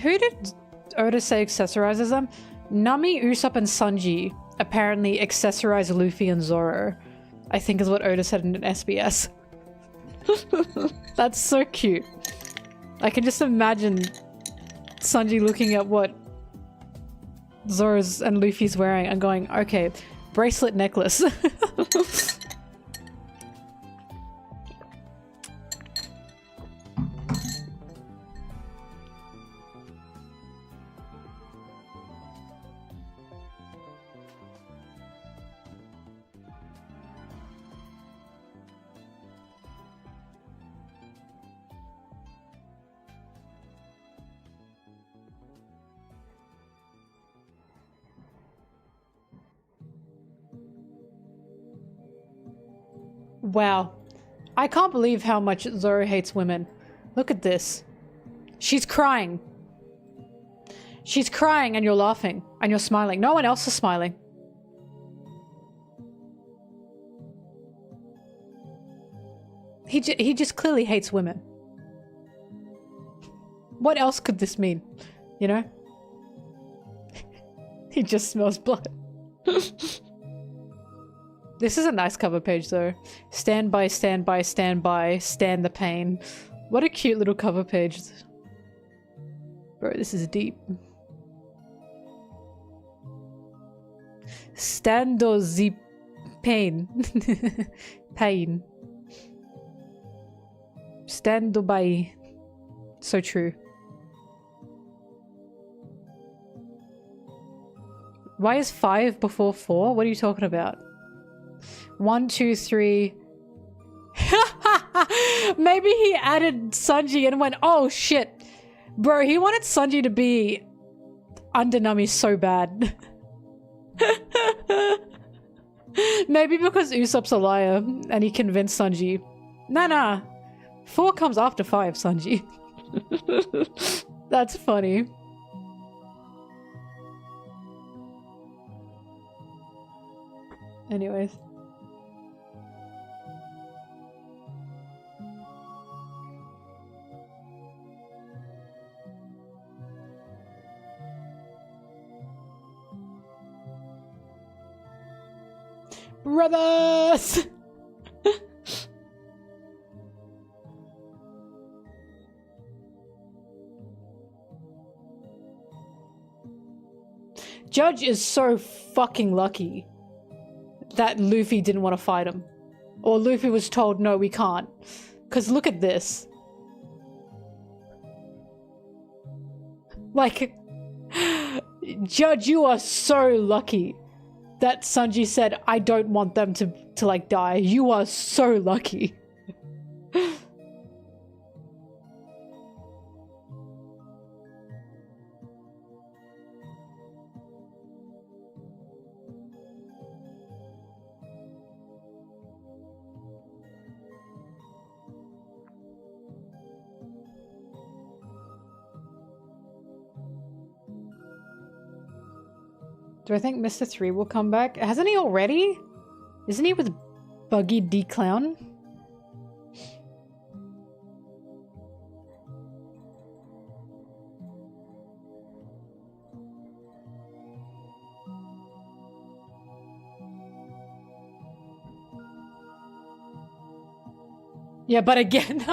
A: Who did Oda say accessorizes them? Nami, Usopp, and Sanji apparently accessorize Luffy and Zoro. I think is what Oda said in an SBS. That's so cute. I can just imagine Sanji looking at what Zoro's and Luffy's wearing and going, okay, bracelet necklace. Wow. I can't believe how much Zoro hates women. Look at this. She's crying. She's crying and you're laughing. And you're smiling. No one else is smiling. He just clearly hates women. What else could this mean? You know? He just smells blood. This is a nice cover page though. Stand by, stand by, stand by, stand the pain. What a cute little cover page. Bro, this is deep. Stando the pain. Pain. Stando by. So true. Why is 5 before 4? What are you talking about? 1, 2, 3. Maybe he added Sanji and went, oh shit. Bro, he wanted Sanji to be under Nami so bad. Maybe because Usopp's a liar and he convinced Sanji. Nah. 4 comes after 5, Sanji. That's funny. Anyways. Brothers! Judge is so fucking lucky that Luffy didn't want to fight him. Or Luffy was told, no, we can't. Because look at this. Like, Judge, you are so lucky that Sanji said, I don't want them to like die. You are so lucky. Do I think Mr. 3 will come back? Hasn't he already? Isn't he with Buggy D Clown? Yeah, but again,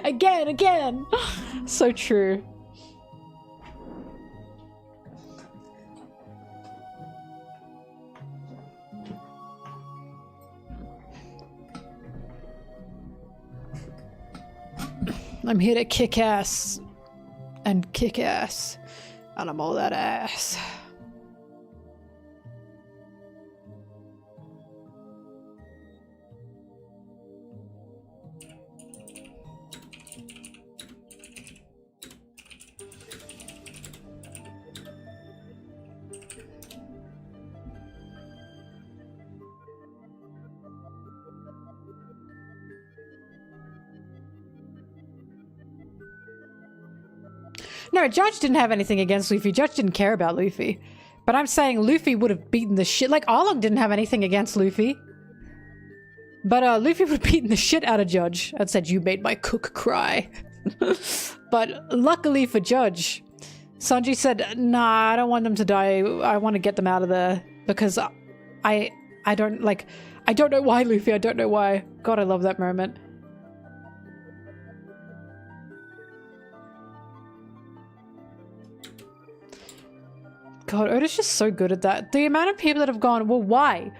A: again. So true. I'm here to kick ass and kick ass, and I'm all that ass. No, Judge didn't have anything against Luffy. Judge didn't care about Luffy. But I'm saying Luffy would have beaten the shit. Like, Arlong didn't have anything against Luffy. But Luffy would have beaten the shit out of Judge and said, "You made my cook cry." But luckily for Judge, Sanji said, "Nah, I don't want them to die. I want to get them out of there. Because I don't, like, I don't know why, Luffy. I don't know why." God, I love that moment. God, Oda's just so good at that. The amount of people that have gone, well, why?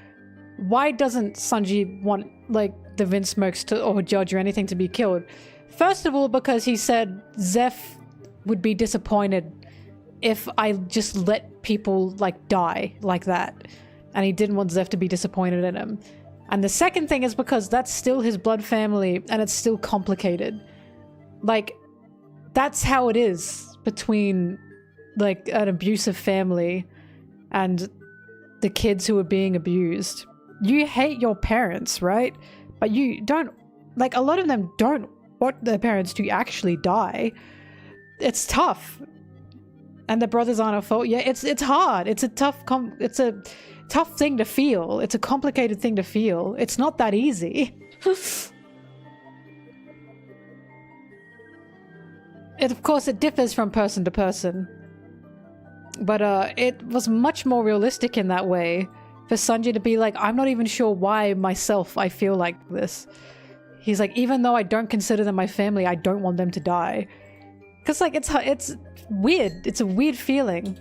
A: Why doesn't Sanji want, like, the Vinsmokes to, or Judge or anything to be killed? First of all, because he said Zeph would be disappointed if I just let people, like, die like that. And he didn't want Zeph to be disappointed in him. And the second thing is because that's still his blood family and it's still complicated. Like, that's how it is between, like, an abusive family and the kids who are being abused. You hate your parents, right? But you don't, like, a lot of them don't want their parents to actually die. It's tough. And the brothers aren't at fault. Yeah, it's hard. It's a tough thing to feel. It's a complicated thing to feel. It's not that easy. Of course, it differs from person to person. But it was much more realistic in that way for Sanji to be like, I'm not even sure why myself I feel like this. He's like, even though I don't consider them my family, I don't want them to die. Because, like, it's weird. It's a weird feeling.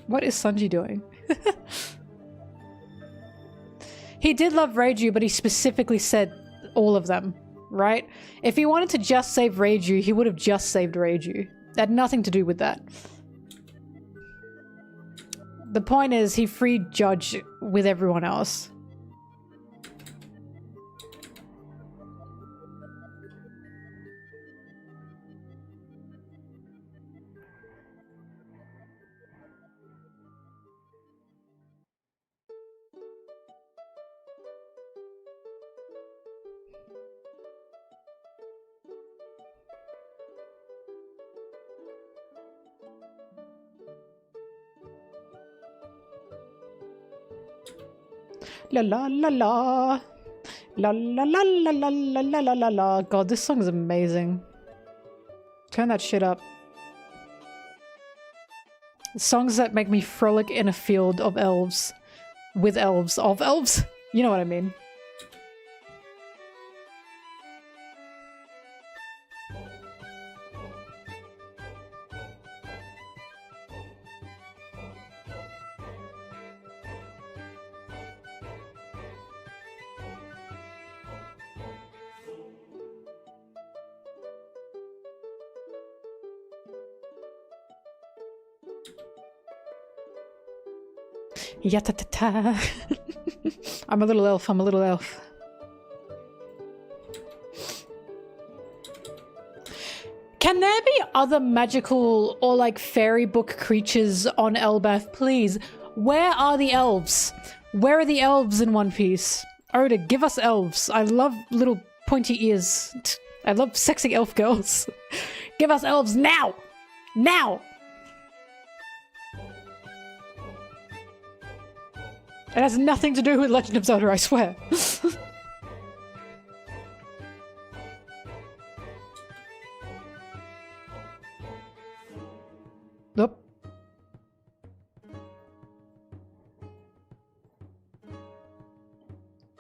A: What is Sanji doing? He did love Reiju, but he specifically said all of them, right? If he wanted to just save Reiju, he would have just saved Reiju. It had nothing to do with that. The point is, he freed Judge with everyone else. La la la la. La la la la la la la la la la. God, this song is amazing. Turn that shit up. Songs that make me frolic in a field of elves. With elves. Of elves? You know what I mean. Yatatata. I'm a little elf, I'm a little elf. Can there be other magical or like fairy book creatures on Elbaf, please? Where are the elves? Where are the elves in One Piece? Oda, give us elves. I love little pointy ears. I love sexy elf girls. Give us elves now! Now! It has nothing to do with Legend of Zelda, I swear. Nope.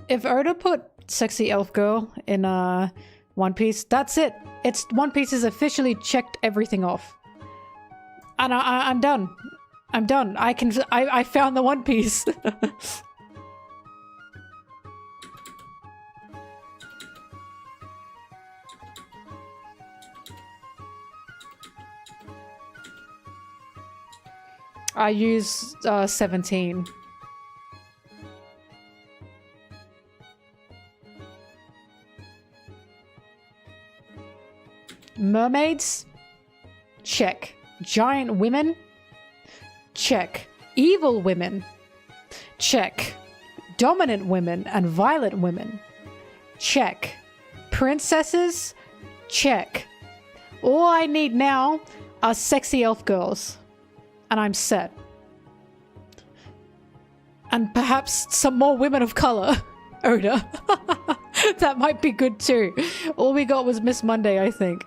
A: If Oda put sexy elf girl in One Piece, that's it. It's One Piece has officially checked everything off. And I'm done. I'm done. I found the One Piece. I use 17. Mermaids? Check. Giant women? Check. Evil women? Check. Dominant women and violent women? Check. Princesses? Check. All I need now are sexy elf girls. And I'm set. And perhaps some more women of color. Oda. That might be good too. All we got was Miss Monday, I think.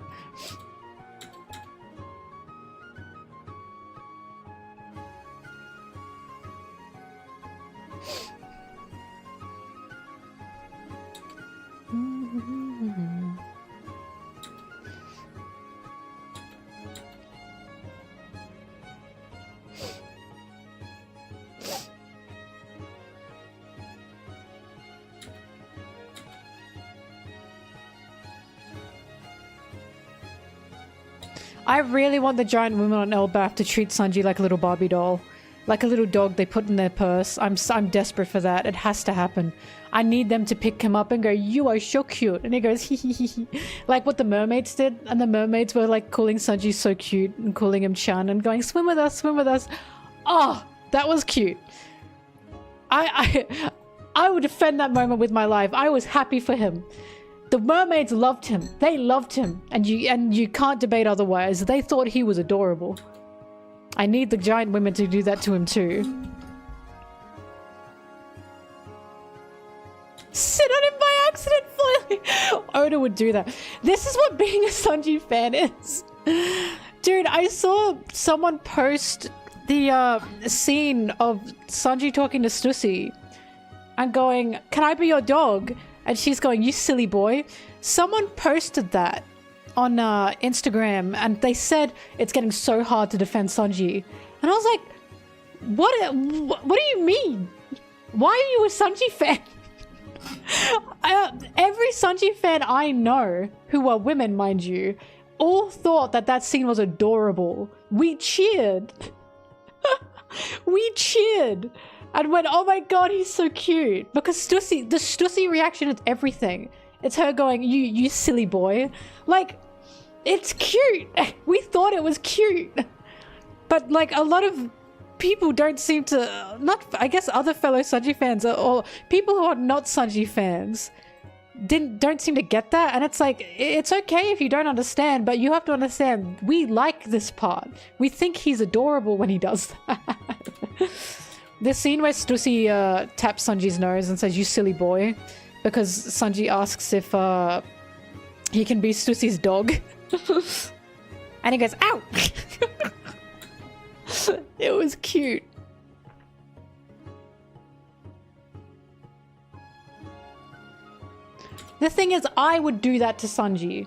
A: I really want the giant women on Elbaf to treat Sanji like a little Barbie doll. Like a little dog they put in their purse. I'm desperate for that. It has to happen. I need them to pick him up and go, "You are so cute." And he goes, "Hee hee hee hee." Like what the mermaids did. And the mermaids were like calling Sanji so cute and calling him Chan and going, "Swim with us, swim with us." Oh, that was cute. I would defend that moment with my life. I was happy for him. The mermaids loved him. They loved him. And you can't debate otherwise. They thought he was adorable. I need the giant women to do that to him too. Sit on him by accident, finally. Oda would do that. This is what being a Sanji fan is. Dude, I saw someone post the scene of Sanji talking to Stussy and going, "Can I be your dog?" And she's going, "You silly boy." Someone posted that on Instagram and they said it's getting so hard to defend Sanji. And I was like, what do you mean? Why are you a Sanji fan? Every Sanji fan I know, who are women mind you, all thought that that scene was adorable. We cheered. We cheered. And went, "Oh my god, he's so cute." Because Stussy, the Stussy reaction is everything. It's her going, you silly boy. Like, it's cute. We thought it was cute. But like a lot of people don't seem to, not, I guess other fellow Sanji fans or people who are not Sanji fans don't seem to get that. And it's like, it's okay if you don't understand, but you have to understand, we like this part. We think he's adorable when he does that. This scene where Stussy taps Sanji's nose and says, "You silly boy," because Sanji asks if he can be Stussy's dog. And he goes, "Ow!" It was cute. The thing is, I would do that to Sanji.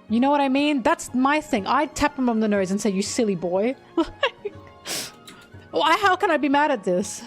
A: You know what I mean? That's my thing. I'd tap him on the nose and say, "You silly boy." How can I be mad at this?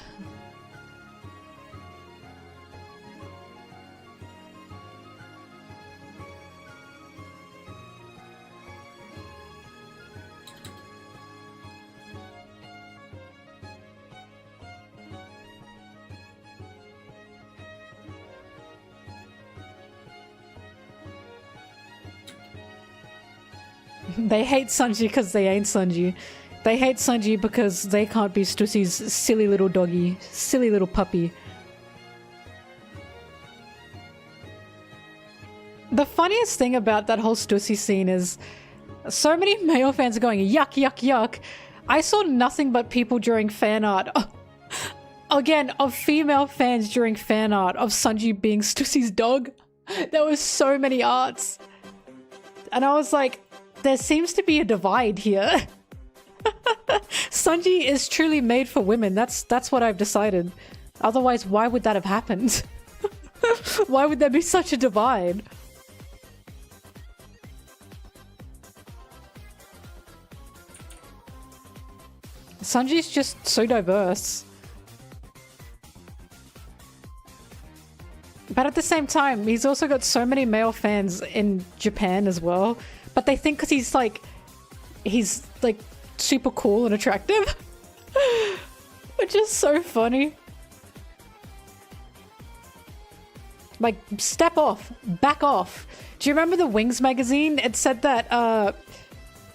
A: They hate Sanji because they ain't Sanji. They hate Sanji because they can't be Stussy's silly little doggy, silly little puppy. The funniest thing about that whole Stussy scene is so many male fans are going, yuck, yuck, yuck. I saw nothing but people during fan art. Again, of female fans during fan art of Sanji being Stussy's dog. There was so many arts. And I was like, there seems to be a divide here. Sanji is truly made for women. That's what I've decided. Otherwise, why would that have happened? Why would there be such a divide? Sanji's just so diverse. But at the same time, he's also got so many male fans in Japan as well. But they think because he's like super cool and attractive. Which is so funny. Like, step off. Back off. Do you remember the Wings magazine? It said that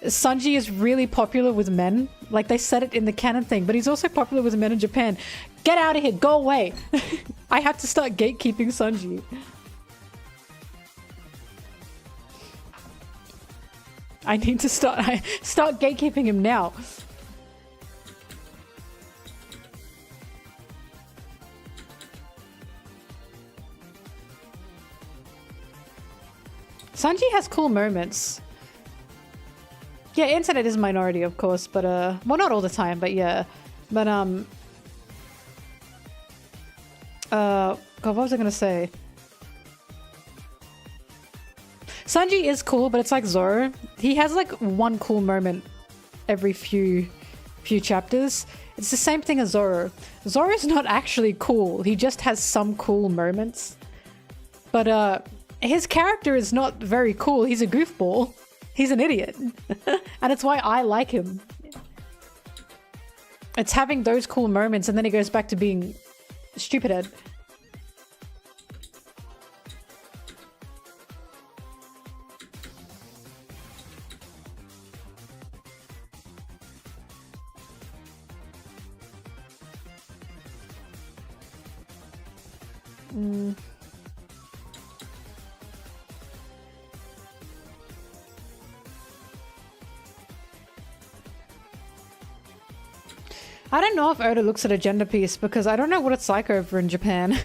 A: Sanji is really popular with men. Like, they said it in the canon thing, but he's also popular with men in Japan. Get out of here. Go away. I have to start gatekeeping Sanji. I need to start gatekeeping him now. Sanji has cool moments. Yeah, internet is a minority, of course, but well, not all the time, but yeah. But God, what was I gonna say? Sanji is cool, but it's like Zoro. He has like one cool moment every few chapters. It's the same thing as Zoro. Zoro's not actually cool. He just has some cool moments. But his character is not very cool. He's a goofball. He's an idiot. And it's why I like him. It's having those cool moments and then he goes back to being stupid. I don't know if Oda looks at a gender piece because I don't know what it's like over in Japan.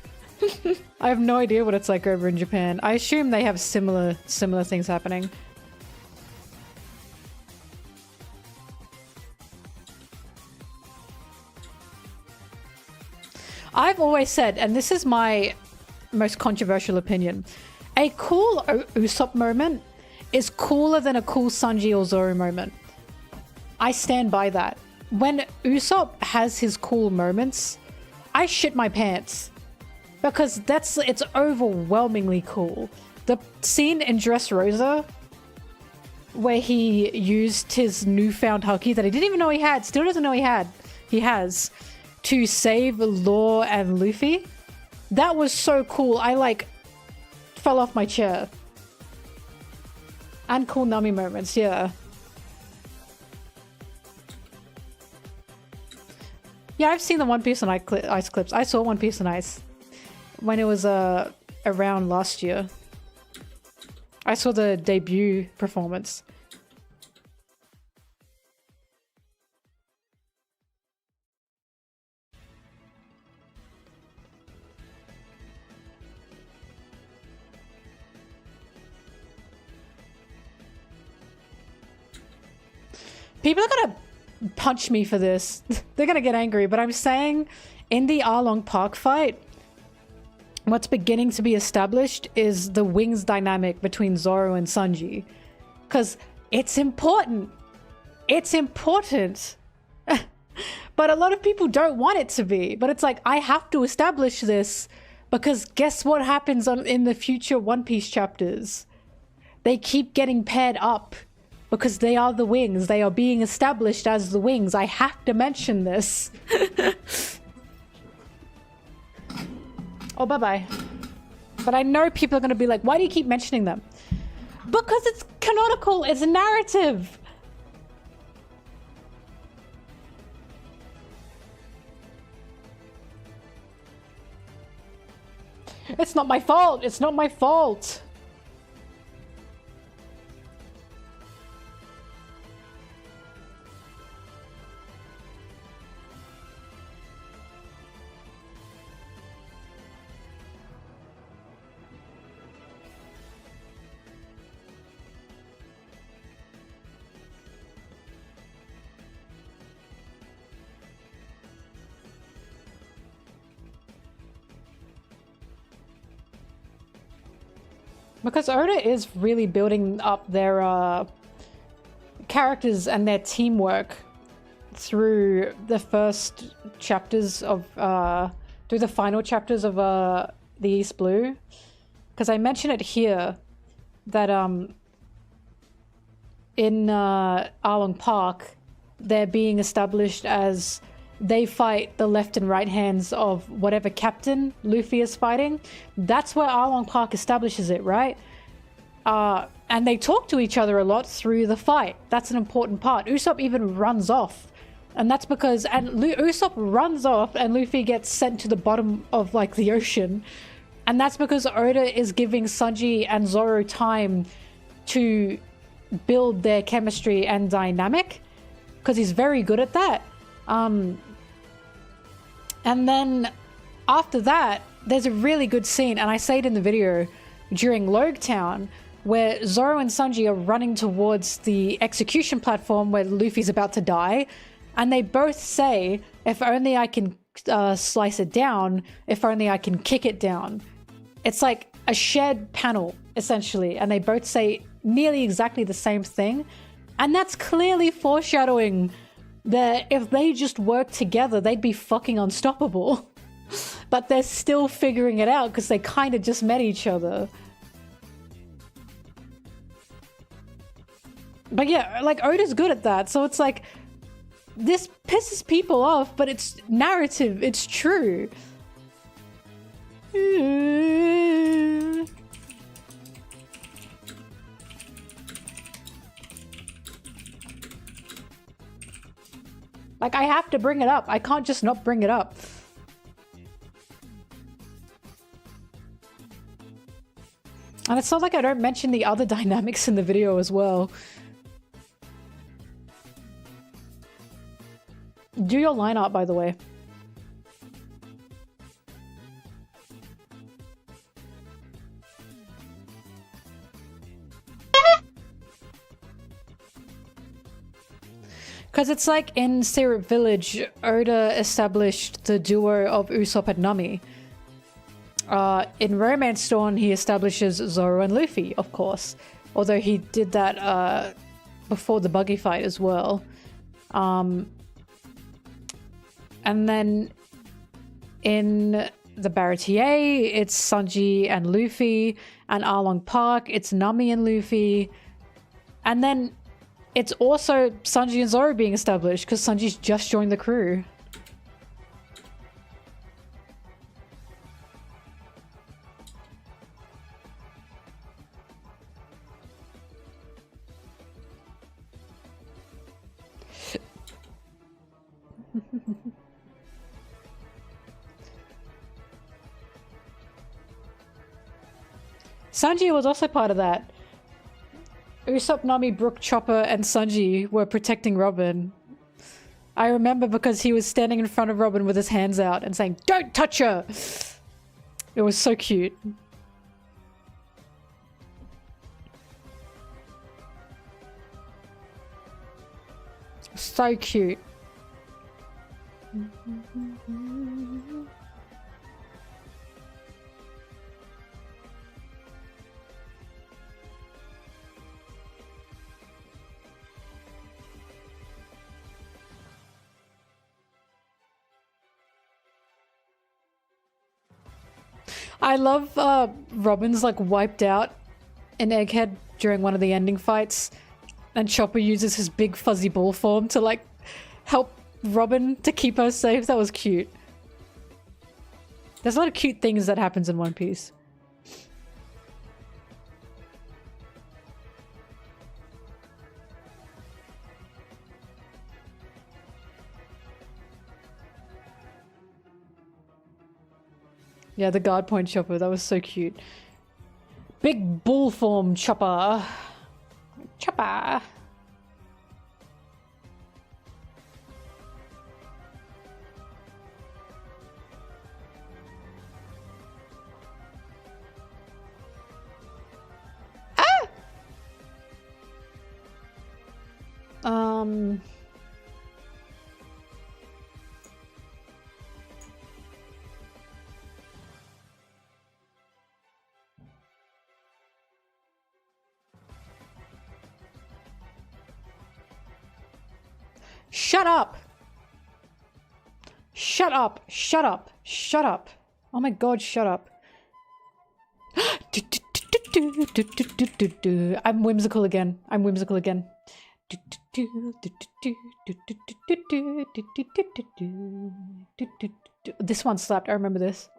A: I have no idea what it's like over in Japan. I assume they have similar things happening. I've always said, and this is my most controversial opinion, a cool Usopp moment is cooler than a cool Sanji or Zoro moment. I stand by that. When Usopp has his cool moments, I shit my pants. Because it's overwhelmingly cool. The scene in Dressrosa, where he used his newfound haki that he didn't even know he had, still doesn't know he has, to save Law and Luffy. That was so cool. I like fell off my chair. And cool Nami moments, yeah. Yeah, I've seen the One Piece on Ice clips. I saw One Piece on Ice when it was around last year. I saw the debut performance. People are gonna punch me for this. They're gonna get angry, but I'm saying in the Arlong Park fight, what's beginning to be established is the wings dynamic between Zoro and Sanji. Because it's important. It's important. But a lot of people don't want it to be. But it's like, I have to establish this because guess what happens in the future One Piece chapters? They keep getting paired up. Because they are the wings. They are being established as the wings. I have to mention this. Oh, bye-bye. But I know people are going to be like, why do you keep mentioning them? Because it's canonical. It's a narrative. It's not my fault. It's not my fault. Because Oda is really building up their characters and their teamwork through the first chapters of through the final chapters of the East Blue. Because I mention it here that in Arlong Park they're being established as they fight the left and right hands of whatever captain Luffy is fighting. That's where Arlong Park establishes it, right? And they talk to each other a lot through the fight. That's an important part. Usopp even runs off. And that's because... And Usopp runs off and Luffy gets sent to the bottom of, like, the ocean. And that's because Oda is giving Sanji and Zoro time to build their chemistry and dynamic. Because he's very good at that. And then after that, there's a really good scene, and I say it in the video, during Logetown, where Zoro and Sanji are running towards the execution platform where Luffy's about to die, and they both say, if only I can slice it down, if only I can kick it down. It's like a shared panel, essentially, and they both say nearly exactly the same thing, and that's clearly foreshadowing that if they just worked together, they'd be fucking unstoppable. But they're still figuring it out because they kind of just met each other. But yeah, like, Oda's good at that, so it's like, this pisses people off, but it's narrative, it's true. Like, I have to bring it up. I can't just not bring it up. And it's not like I don't mention the other dynamics in the video as well. Do your line art, by the way. Because it's like in Syrup Village, Oda established the duo of Usopp and Nami. In Romance Dawn, he establishes Zoro and Luffy, of course. Although he did that before the buggy fight as well. And then in the Baratier, it's Sanji and Luffy. And Arlong Park, it's Nami and Luffy. And then it's also Sanji and Zoro being established because Sanji's just joined the crew. Sanji was also part of that. Usopp, Nami, Brook, Chopper, and Sanji were protecting Robin. I remember because he was standing in front of Robin with his hands out and saying, "Don't touch her!" It was so cute. So cute. I love Robin's like wiped out in Egghead during one of the ending fights, and Chopper uses his big fuzzy ball form to like help Robin to keep her safe. That was cute. There's a lot of cute things that happens in One Piece. Yeah, the guard point Chopper, that was so cute. Big bull form Chopper. Chopper. Ah! Shut up! Shut up! Shut up! Shut up! Oh my god, shut up. I'm whimsical again. I'm whimsical again. This one slapped. I remember this.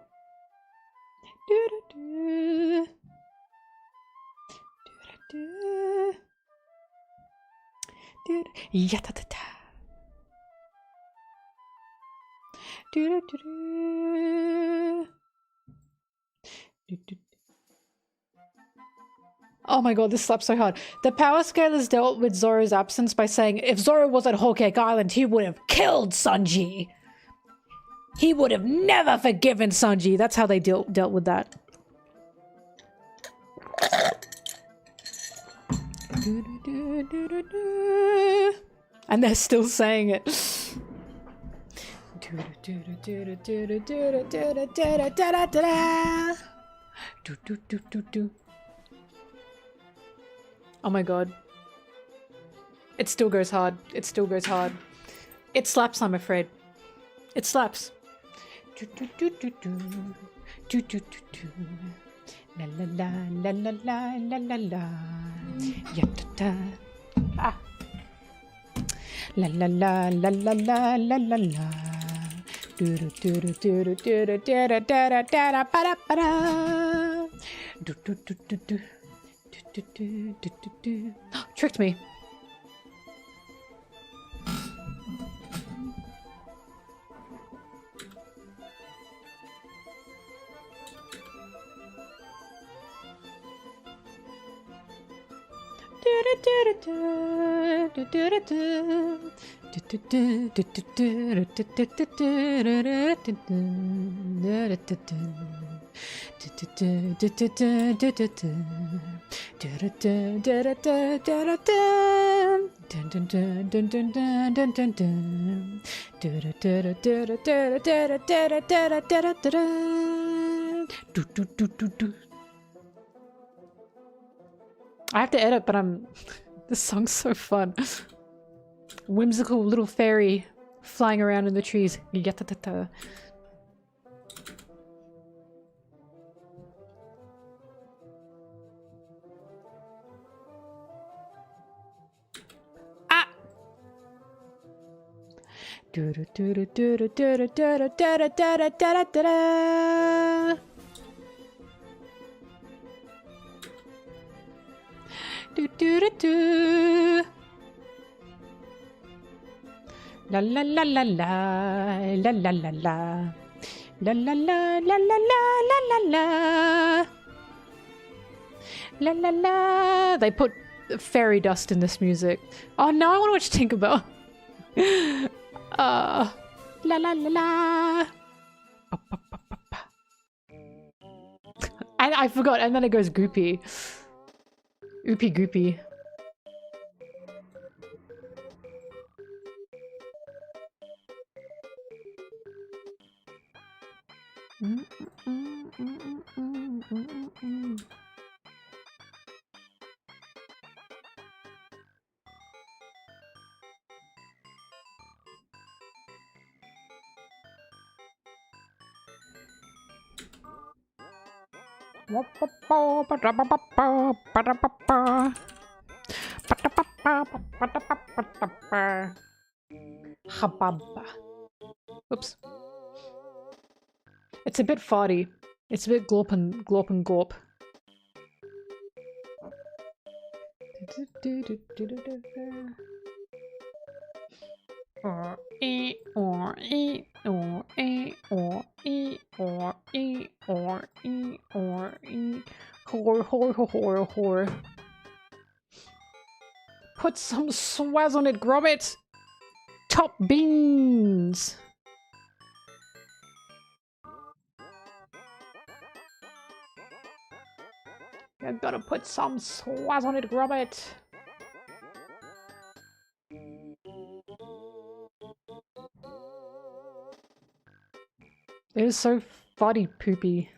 A: Oh my god, this slaps so hard. The power scalers dealt with Zoro's absence by saying if Zoro was at Whole Cake Island, he would have killed Sanji. He would have never forgiven Sanji. That's how they dealt with that. And they're still saying it. Oh my god. It still goes hard. It still goes hard. It slaps, I'm afraid. It slaps. La la la la la la la la la. Yatata. Ah. La la la la la la la la la. Do do do do do do do do do do do do para para. Do do do do do. Do do do do do. Tricked me. I have to edit, but this song's so fun. Whimsical little fairy flying around in the trees. Yatatata. Ah! Do do do do. La la la la la la la la la la la la la la la la la la la la. They put fairy dust in this music. Oh no, I want to watch Tinkerbell. La la la la. I forgot, and then it goes goopy. Oopy goopy. Hababa. Oops. It's a bit farty. It's a bit glop and gorp. Or e or e or e or e or e or e or e. Whore. Put some swaz on it, Gromit. Top beans. You gotta put some swaz on it, Gromit. It is so fuddy poopy.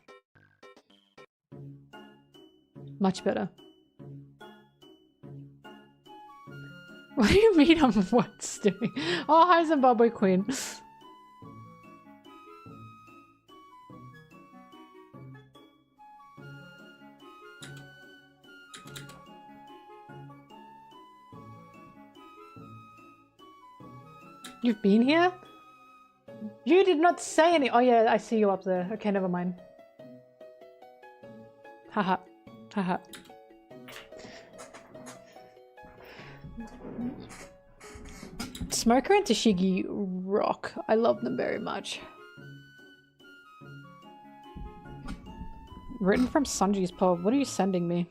A: Much better. What do you mean I'm what's doing? Oh, hi Zimbabwe Queen. You've been here? You did not say any- Oh yeah, I see you up there. Okay, never mind. Haha. Haha. Smoker and Tashigi rock. I love them very much. Written from Sanji's pub. What are you sending me?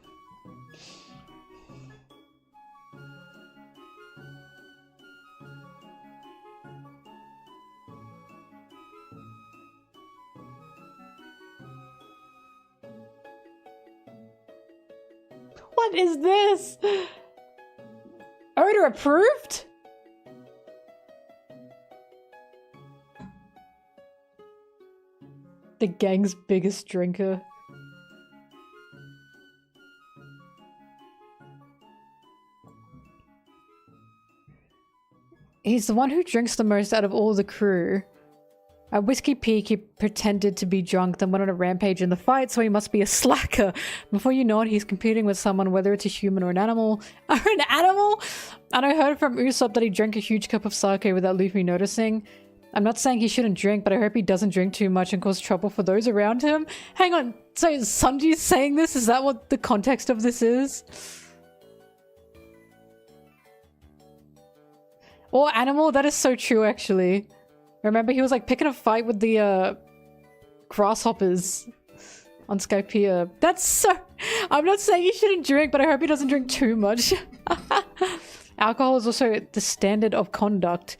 A: What is this? Odor approved? The gang's biggest drinker. He's the one who drinks the most out of all the crew. At Whiskey Peak, he pretended to be drunk, then went on a rampage in the fight, so he must be a slacker. Before you know it, he's competing with someone, whether it's a human or an animal. Or an animal? And I heard from Usopp that he drank a huge cup of sake without Luffy noticing. I'm not saying he shouldn't drink, but I hope he doesn't drink too much and cause trouble for those around him. Hang on, so Sanji's saying this? Is that what the context of this is? Or animal? That is so true, actually. Remember, he was like picking a fight with the grasshoppers on Skypiea. That's so... I'm not saying he shouldn't drink, but I hope he doesn't drink too much. Alcohol is also the standard of conduct.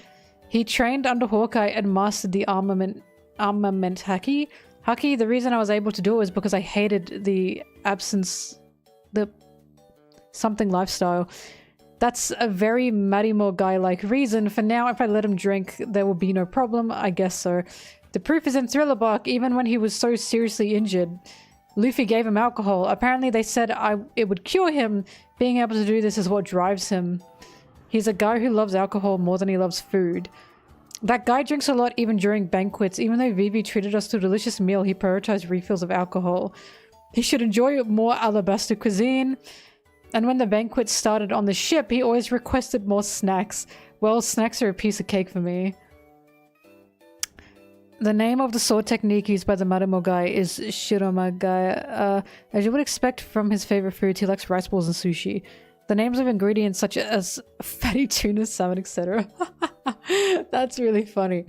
A: He trained under Hawkeye and mastered the armament haki. Haki, the reason I was able to do it was because I hated the something lifestyle. That's a very Marimo guy-like reason. For now, if I let him drink, there will be no problem. I guess so. The proof is in Thriller Bark. Even when he was so seriously injured, Luffy gave him alcohol. Apparently, they said it would cure him. Being able to do this is what drives him. He's a guy who loves alcohol more than he loves food. That guy drinks a lot even during banquets. Even though Vivi treated us to a delicious meal, he prioritized refills of alcohol. He should enjoy more alabaster cuisine. And when the banquet started on the ship, he always requested more snacks. Well, snacks are a piece of cake for me. The name of the sword technique used by the Marimo guy is Shiromagai. As you would expect from his favorite foods, he likes rice balls and sushi. The names of ingredients such as fatty tuna, salmon, etc. That's really funny.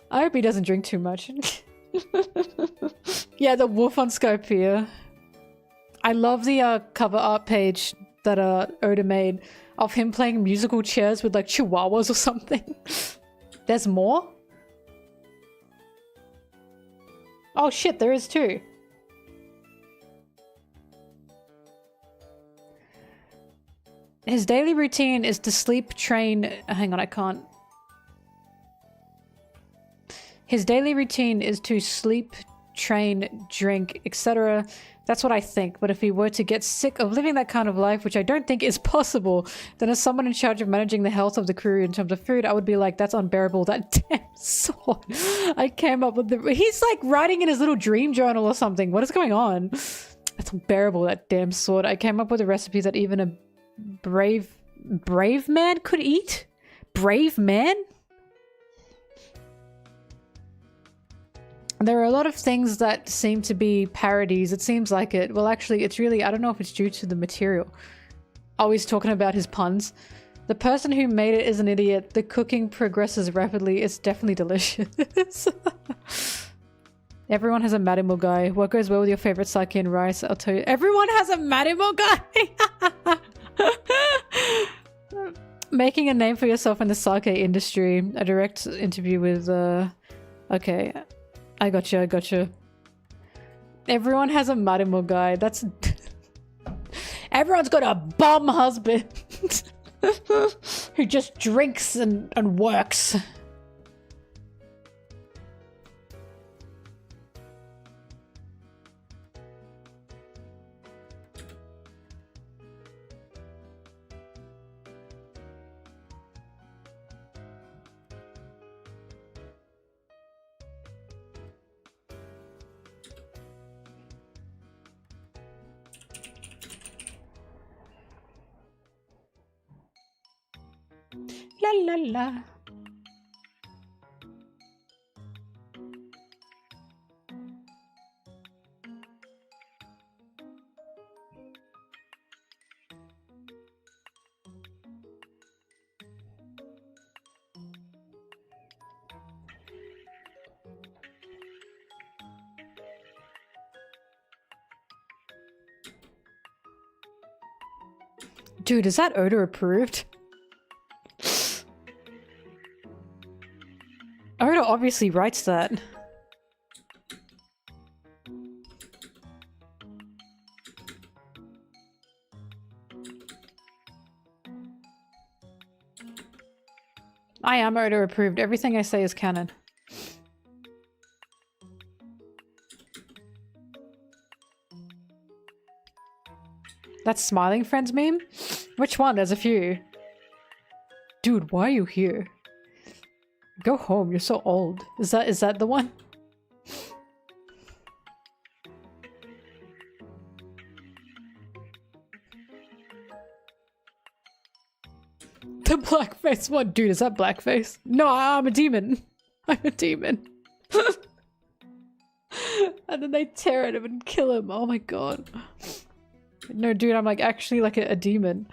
A: I hope he doesn't drink too much. Yeah, the wolf on Skypiea. I love the cover art page that Oda made of him playing musical chairs with like chihuahuas or something. There's more? Oh shit, there is too. His daily routine is to sleep, train... Hang on, I can't. His daily routine is to sleep, train, drink, etc. That's what I think, but if he were to get sick of living that kind of life, which I don't think is possible, then as someone in charge of managing the health of the crew in terms of food, I would be like, that's unbearable, that damn sword. I came up with the... He's like writing in his little dream journal or something. What is going on? That's unbearable, that damn sword. I came up with a recipe that even a brave man could eat? Brave man? There are a lot of things that seem to be parodies. It seems like it. Well, actually, it's really... I don't know if it's due to the material. Oh, he's talking about his puns. The person who made it is an idiot. The cooking progresses rapidly. It's definitely delicious. Everyone has a Marimo guy. What goes well with your favorite sake and rice? I'll tell you. Everyone has a Marimo guy! Making a name for yourself in the sake industry. A direct interview with... Okay. I gotcha. Everyone has a Marimo guy. That's... Everyone's got a bum husband who just drinks and works. la la la. Dude, is that Oda approved? Oda obviously writes that. I am Oda approved. Everything I say is canon. That smiling friends meme? Which one? There's a few. Dude, why are you here? Go home, you're so old. Is that the one? The blackface one? Dude, is that blackface? No, I'm a demon. I'm a demon. And then they tear at him and kill him. Oh my god. No, dude, I'm like actually like a demon.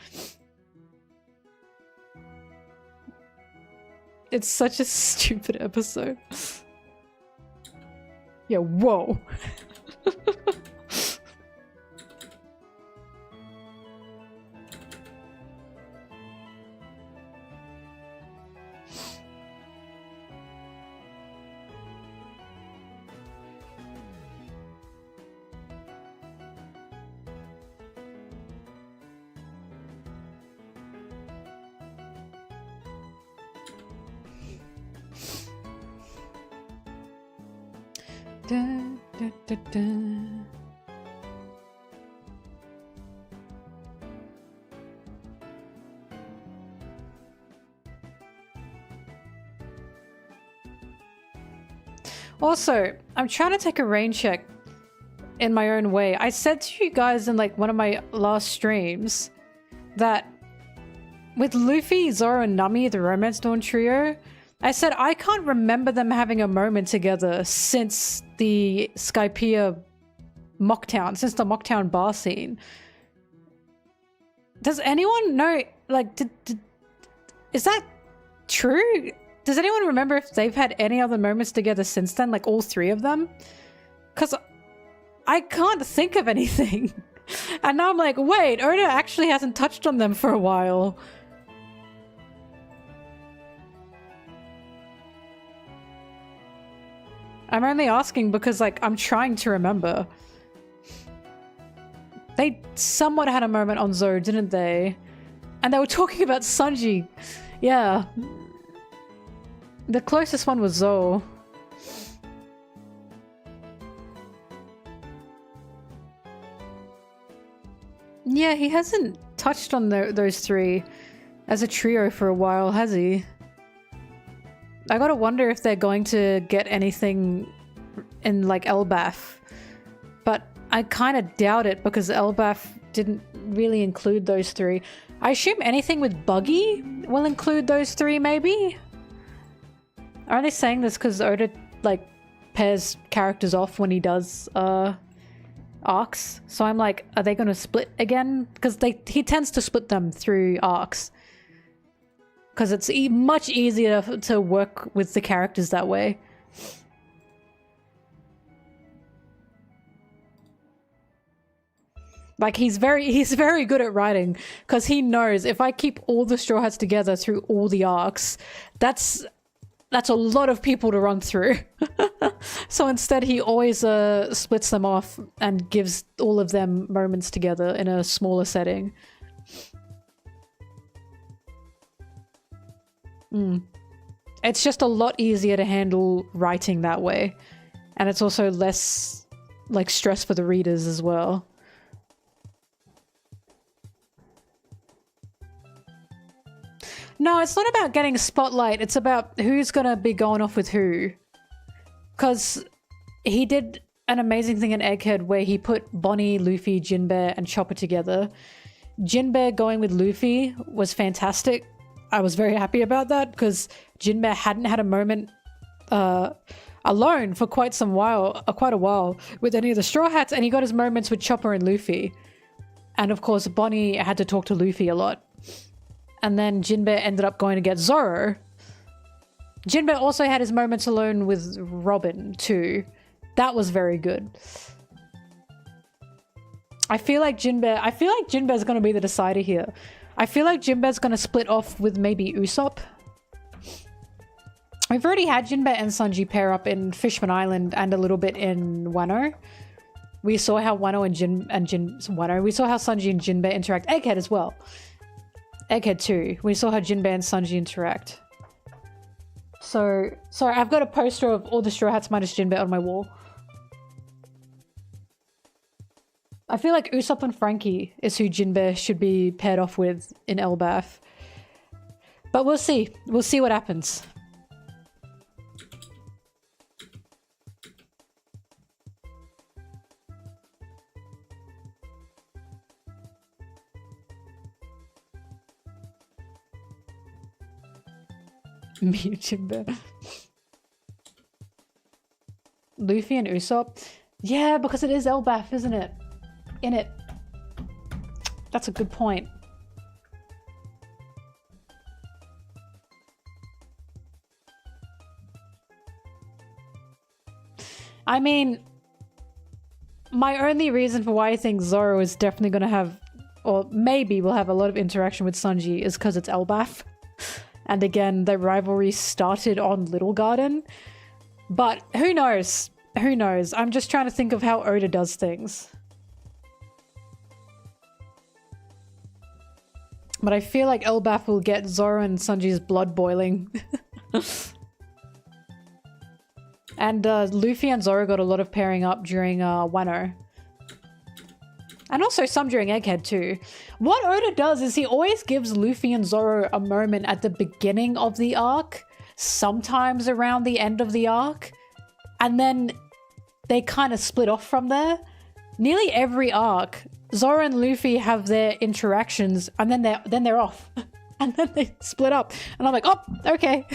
A: It's such a stupid episode. Yeah, whoa. Da, da, da, da. Also, I'm trying to take a rain check in my own way. I said to you guys in like one of my last streams that with Luffy, Zoro, and Nami, the Romance Dawn trio, I said I can't remember them having a moment together since the Skypiea Mocktown, since the Mocktown bar scene. Does anyone know, like, is that true? Does anyone remember if they've had any other moments together since then, like all three of them? Because I can't think of anything. And now I'm like, wait, Oda actually hasn't touched on them for a while. I'm only asking because, like, I'm trying to remember. They somewhat had a moment on Zoro, didn't they? And they were talking about Sanji. Yeah. The closest one was Zoro. Yeah, he hasn't touched on those three as a trio for a while, has he? I gotta wonder if they're going to get anything in, like, Elbaf. But I kind of doubt it because Elbaf didn't really include those three. I assume anything with Buggy will include those three, maybe? Are they saying this because Oda, like, pairs characters off when he does, arcs? So I'm like, are they gonna split again? Because he tends to split them through arcs. Because it's much easier to work with the characters that way. Like, he's very good at writing, because he knows if I keep all the Straw Hats together through all the arcs, that's a lot of people to run through. So instead he always splits them off and gives all of them moments together in a smaller setting. It's just a lot easier to handle writing that way. And it's also less, like, stress for the readers as well. No, it's not about getting a spotlight. It's about who's gonna be going off with who. Because he did an amazing thing in Egghead where he put Bonnie, Luffy, Jinbei, and Chopper together. Jinbei going with Luffy was fantastic. I was very happy about that because Jinbei hadn't had a moment alone for quite a while with any of the Straw Hats, and he got his moments with Chopper and Luffy. And of course, Bonnie had to talk to Luffy a lot. And then Jinbei ended up going to get Zoro. Jinbei also had his moments alone with Robin too. That was very good. I feel like Jinbei's gonna be the decider here. I feel like Jinbei's gonna split off with maybe Usopp. We've already had Jinbei and Sanji pair up in Fishman Island and a little bit in Wano. We saw how Wano we saw how Sanji and Jinbei interact. Egghead as well. Egghead too. We saw how Jinbei and Sanji interact. So, sorry, I've got a poster of all the Straw Hats minus Jinbei on my wall. I feel like Usopp and Frankie is who Jinbei should be paired off with in Elbaf. But we'll see. We'll see what happens. Me, Jinbei. Luffy and Usopp? Yeah, because it is Elbaf, isn't it? In it. That's a good point. I mean, my only reason for why I think Zoro is definitely going to have, or maybe will have a lot of interaction with Sanji is because it's Elbaf. And again, the rivalry started on Little Garden. But who knows? Who knows? I'm just trying to think of how Oda does things. But I feel like Elbaf will get Zoro and Sanji's blood boiling. And Luffy and Zoro got a lot of pairing up during Wano. And also some during Egghead too. What Oda does is he always gives Luffy and Zoro a moment at the beginning of the arc, sometimes around the end of the arc, and then they kind of split off from there. Nearly every arc, Zoro and Luffy have their interactions and then they're off. And then they split up. And I'm like, oh, okay.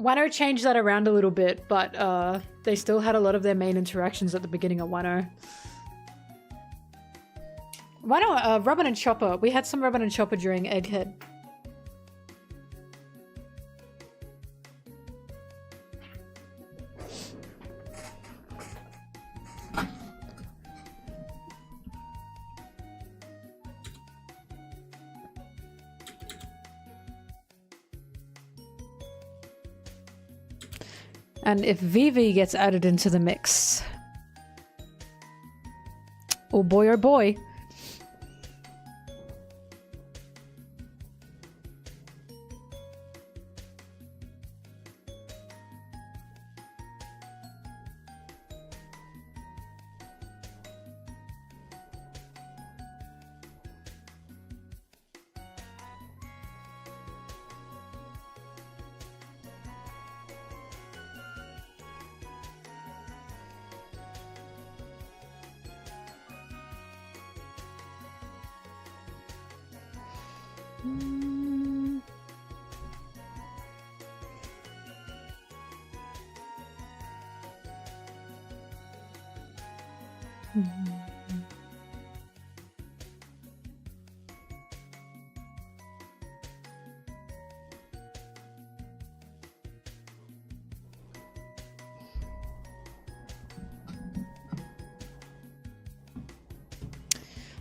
A: Wano changed that around a little bit, but they still had a lot of their main interactions at the beginning of Wano. Robin and Chopper. We had some Robin and Chopper during Egghead. And if Vivi gets added into the mix, oh boy, oh boy.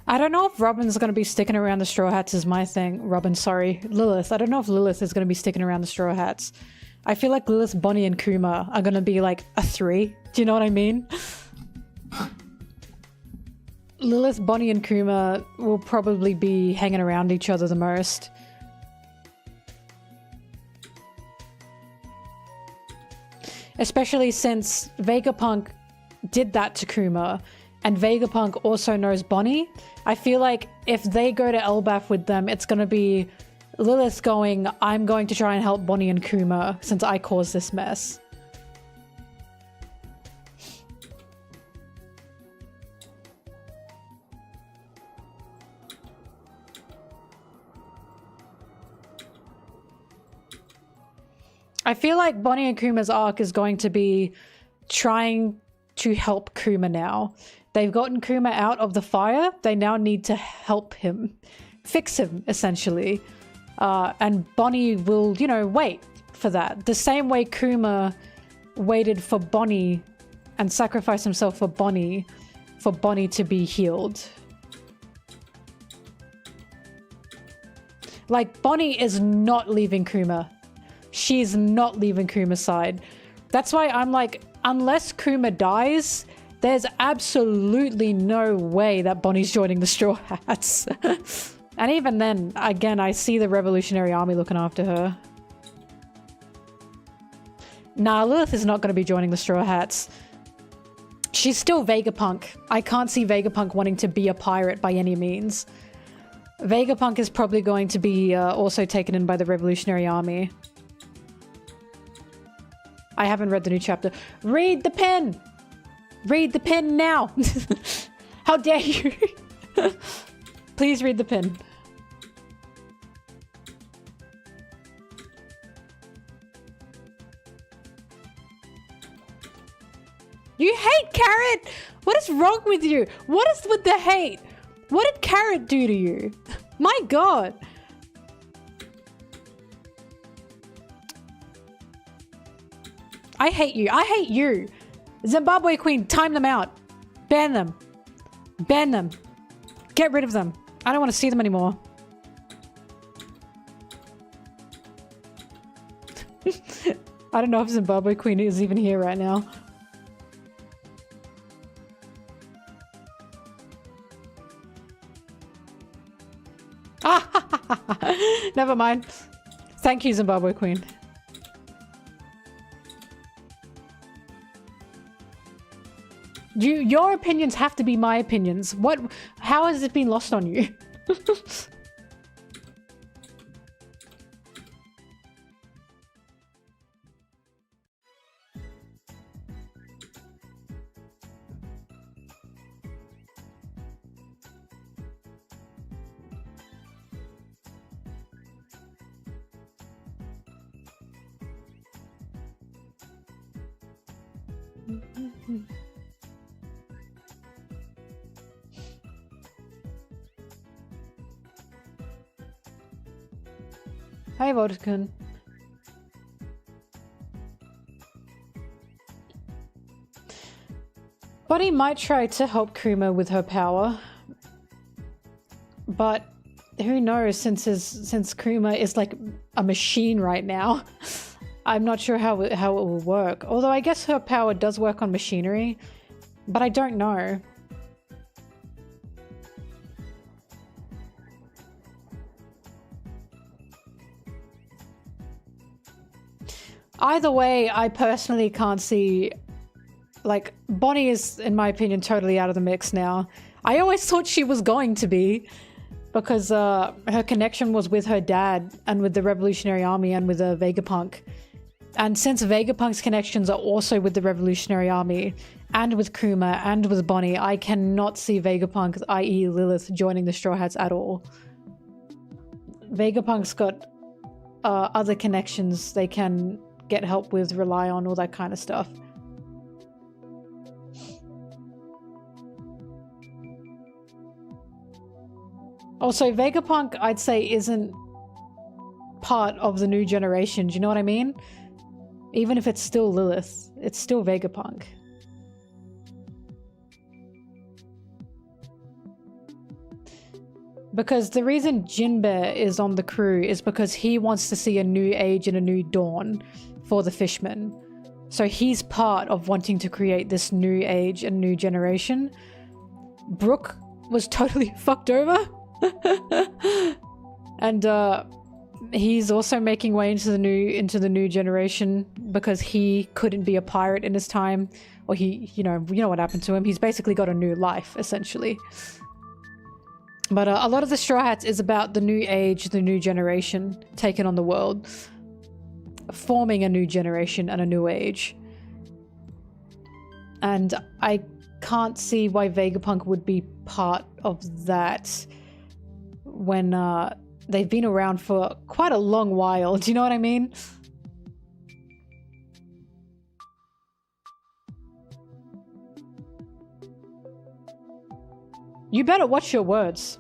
A: I don't know if Robin's going to be sticking around the Straw Hats is my thing. Lilith. I don't know if Lilith is going to be sticking around the Straw Hats. I feel like Lilith, Bonnie, and Kuma are going to be like a 3. Do you know what I mean? Lilith, Bonnie, and Kuma will probably be hanging around each other the most. Especially since Vegapunk did that to Kuma, and Vegapunk also knows Bonnie. I feel like if they go to Elbaf with them, it's going to be Lilith going, I'm going to try and help Bonnie and Kuma since I caused this mess. I feel like Bonnie and Kuma's arc is going to be trying to help Kuma now. They've gotten Kuma out of the fire. They now need to help him. Fix him, essentially. And Bonnie will, you know, wait for that. The same way Kuma waited for Bonnie and sacrificed himself for Bonnie to be healed. Like, Bonnie is not leaving Kuma. She's not leaving Kuma's side. That's why I'm like, unless Kuma dies, there's absolutely no way that Bonnie's joining the Straw Hats. And even then, again, I see the Revolutionary Army looking after her. Nah, Lilith is not going to be joining the Straw Hats. She's still Vegapunk. I can't see Vegapunk wanting to be a pirate by any means. Vegapunk is probably going to be also taken in by the Revolutionary Army. I haven't read the new chapter. Read the pen! Read the pen now! How dare you! Please read the pen. You hate Carrot! What is wrong with you? What is with the hate? What did Carrot do to you? My god! I hate you. I hate you. Zimbabwe Queen, time them out. Ban them. Ban them. Get rid of them. I don't want to see them anymore. I don't know if Zimbabwe Queen is even here right now. Never mind. Thank you, Zimbabwe Queen. Your opinions have to be my opinions. What? How has it been lost on you? Hi, Vodkun. Bonnie might try to help Kuma with her power, but who knows, since Kuma is like a machine right now. I'm not sure how it will work. Although I guess her power does work on machinery, but I don't know. Either way, I personally can't see... Like, Bonnie is, in my opinion, totally out of the mix now. I always thought she was going to be, because her connection was with her dad and with the Revolutionary Army and with Vegapunk. And since Vegapunk's connections are also with the Revolutionary Army and with Kuma and with Bonnie, I cannot see Vegapunk, i.e. Lilith, joining the Straw Hats at all. Vegapunk's got other connections they can get help with, rely on, all that kind of stuff. Also, Vegapunk, I'd say, isn't part of the new generation. Do you know what I mean? Even if it's still Lilith, it's still Vegapunk. Because the reason Jinbe is on the crew is because he wants to see a new age and a new dawn for the fishmen. So he's part of wanting to create this new age and new generation. Brook was totally fucked over. And he's also making way into the new generation because he couldn't be a pirate in his time, or he, you know what happened to him. He's basically got a new life, essentially. But a lot of the Straw Hats is about the new age, the new generation taking on the world, forming a new generation and a new age. And I can't see why Vegapunk would be part of that when they've been around for quite a long while. Do you know what I mean? You better watch your words.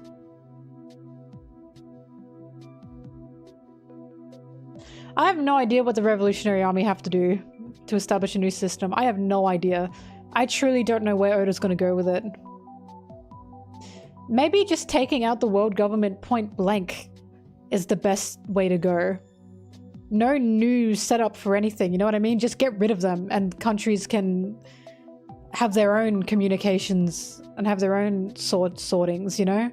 A: I have no idea what the Revolutionary Army have to do to establish a new system. I have no idea. I truly don't know where Oda's gonna go with it. Maybe just taking out the world government point blank is the best way to go. No new setup for anything, you know what I mean? Just get rid of them and countries can have their own communications and have their own sortings, you know?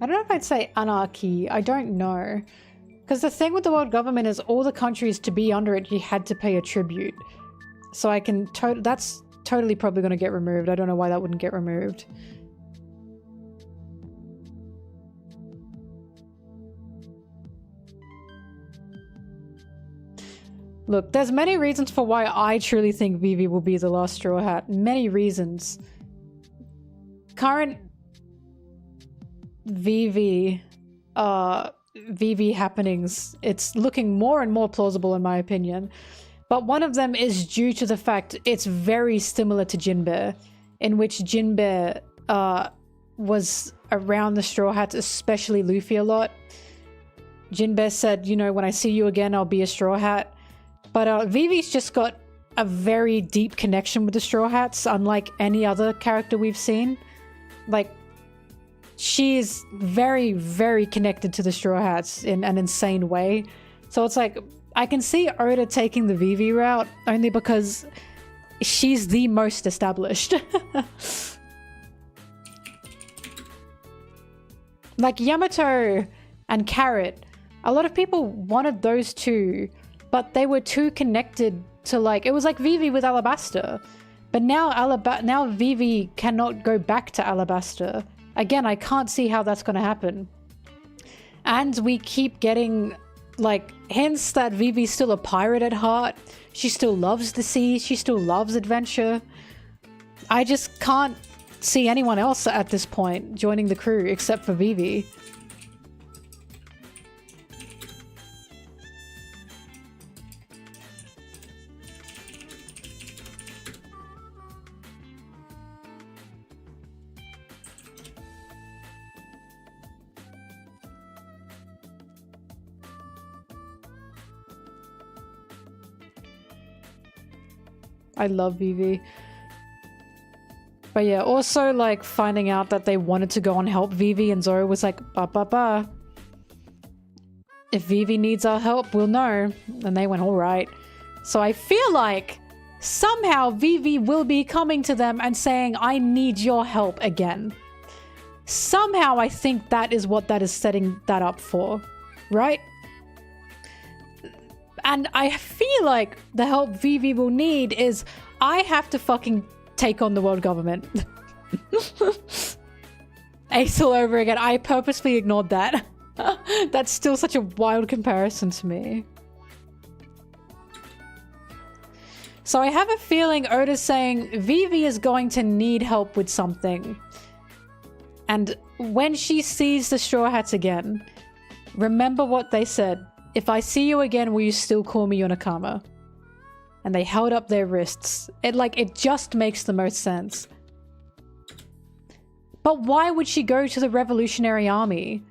A: I don't know if I'd say anarchy. I don't know. Because the thing with the world government is all the countries to be under it, you had to pay a tribute. So I can that's totally probably going to get removed. I don't know why that wouldn't get removed. Look, there's many reasons for why I truly think Vivi will be the last Straw Hat. Many reasons. Current Vivi happenings, it's looking more and more plausible in my opinion. But one of them is due to the fact it's very similar to Jinbe, in which Jinbe was around the Straw Hats, especially Luffy a lot. Jinbe said, you know, when I see you again, I'll be a Straw Hat. But Vivi's just got a very deep connection with the Straw Hats, unlike any other character we've seen. Like, she's very, very connected to the Straw Hats in an insane way. So it's like, I can see Oda taking the Vivi route only because she's the most established. Like Yamato and Carrot, a lot of people wanted those two, but they were too connected to, like, it was like Vivi with Alabasta. But now Vivi cannot go back to Alabasta. Again, I can't see how that's going to happen. And we keep getting, like, hints that Vivi's still a pirate at heart. She still loves the sea. She still loves adventure. I just can't see anyone else at this point joining the crew except for Vivi. I love Vivi. But yeah, also like finding out that they wanted to go and help Vivi and Zoro was like, ba. If Vivi needs our help, we'll know. And they went, all right. So I feel like somehow Vivi will be coming to them and saying, I need your help again. Somehow I think that is what that is setting that up for, right? And I feel like the help Vivi will need is I have to fucking take on the world government. Ace all over again. I purposely ignored that. That's still such a wild comparison to me. So I have a feeling Oda's saying Vivi is going to need help with something. And when she sees the Straw Hats again, remember what they said. If I see you again, will you still call me Yonakama? And they held up their wrists. It just makes the most sense. But why would she go to the Revolutionary Army?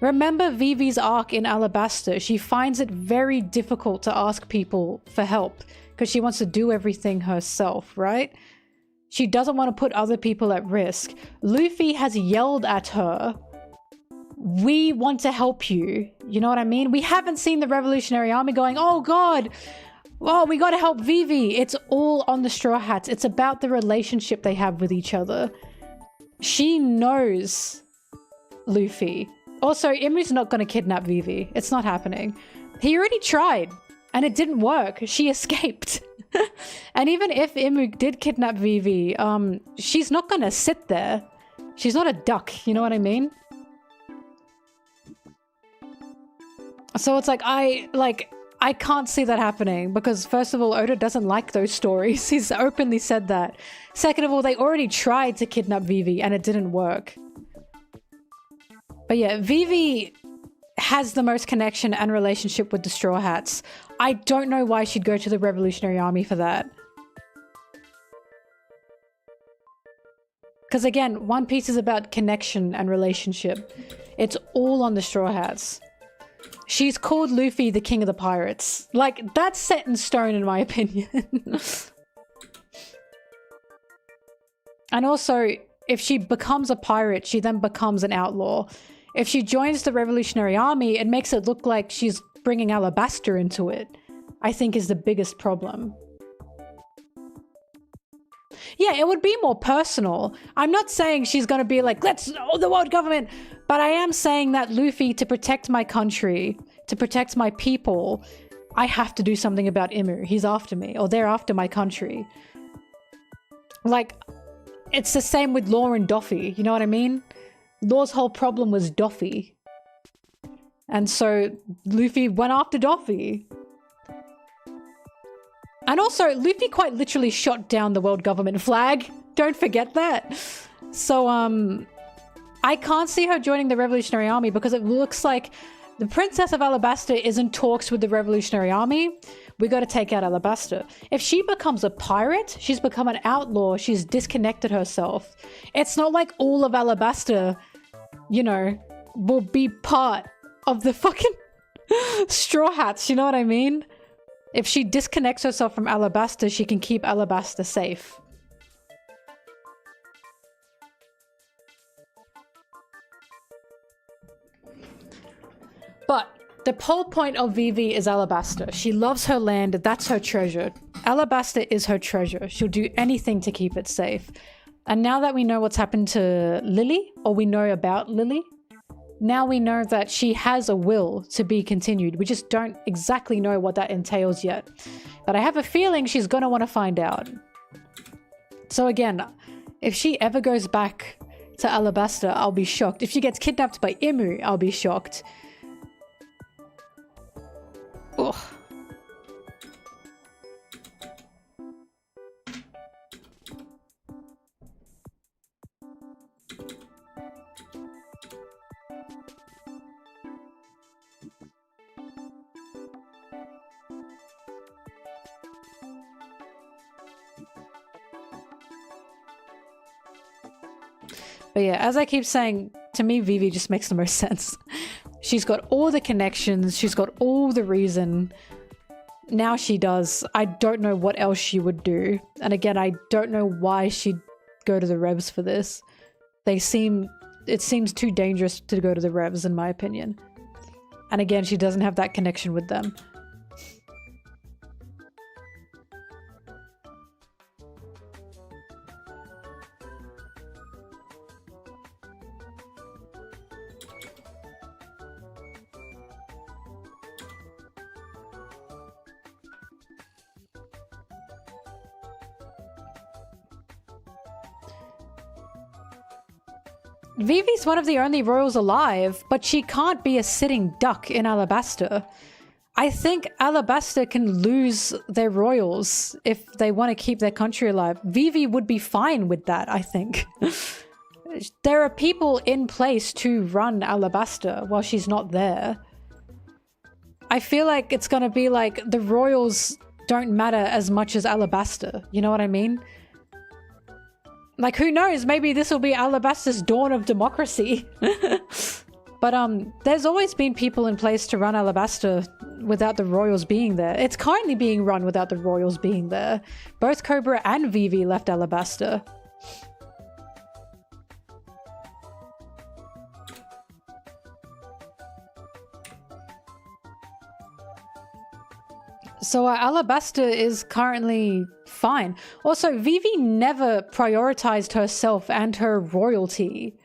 A: Remember Vivi's arc in Alabasta. She finds it very difficult to ask people for help because she wants to do everything herself, right? She doesn't want to put other people at risk. Luffy has yelled at her, we want to help you. You know what I mean? We haven't seen the Revolutionary Army going, oh god, oh, we gotta help Vivi. It's all on the Straw Hats. It's about the relationship they have with each other. She knows Luffy. Also, Imu's not gonna kidnap Vivi. It's not happening. He already tried, and it didn't work. She escaped. And even if Imu did kidnap Vivi, she's not gonna sit there. She's not a duck, you know what I mean? So it's like, I can't see that happening because first of all, Oda doesn't like those stories. He's openly said that. Second of all, they already tried to kidnap Vivi and it didn't work. But yeah, Vivi has the most connection and relationship with the Straw Hats. I don't know why she'd go to the Revolutionary Army for that. Because again, One Piece is about connection and relationship. It's all on the Straw Hats. She's called Luffy the King of the Pirates. Like, that's set in stone in my opinion. And also, if she becomes a pirate, she then becomes an outlaw. If she joins the Revolutionary Army, it makes it look like she's bringing Alabasta into it, I think is the biggest problem. Yeah, it would be more personal. I'm not saying she's gonna be like, let's the world government, but I am saying that Luffy, to protect my country, to protect my people, I have to do something about Imu. He's after me, or they're after my country. Like, it's the same with Law and Doffy, you know what I mean? Law's whole problem was Doffy. And so Luffy went after Doffy. And also, Luffy quite literally shot down the world government flag. Don't forget that. So, I can't see her joining the Revolutionary Army because it looks like the Princess of Alabasta is in talks with the Revolutionary Army. We got to take out Alabasta. If she becomes a pirate, she's become an outlaw, she's disconnected herself. It's not like all of Alabasta, you know, will be part of the fucking Straw Hats, you know what I mean? If she disconnects herself from Alabasta, she can keep Alabasta safe. But the whole point of Vivi is Alabasta. She loves her land, that's her treasure. Alabasta is her treasure. She'll do anything to keep it safe. And now that we know what's happened to Lily, or we know about Lily, now we know that she has a will to be continued. We just don't exactly know what that entails yet. But I have a feeling she's gonna want to find out. So again, if she ever goes back to Alabasta, I'll be shocked. If she gets kidnapped by Imu, I'll be shocked. Ugh. But yeah, as I keep saying, to me, Vivi just makes the most sense. She's got all the connections, she's got all the reason. Now she does. I don't know what else she would do. And again, I don't know why she'd go to the Revs for this. It seems too dangerous to go to the Revs, in my opinion. And again, she doesn't have that connection with them. Vivi's one of the only royals alive, but she can't be a sitting duck in Alabasta. I think Alabasta can lose their royals if they want to keep their country alive. Vivi would be fine with that, I think. There are people in place to run Alabasta while she's not there. I feel like it's gonna be like the royals don't matter as much as Alabasta. You know what I mean? Like, who knows? Maybe this will be Alabasta's dawn of democracy. But there's always been people in place to run Alabasta without the royals being there. It's currently being run without the royals being there. Both Cobra and Vivi left Alabasta. So Alabasta is currently fine. Also, Vivi never prioritized herself and her royalty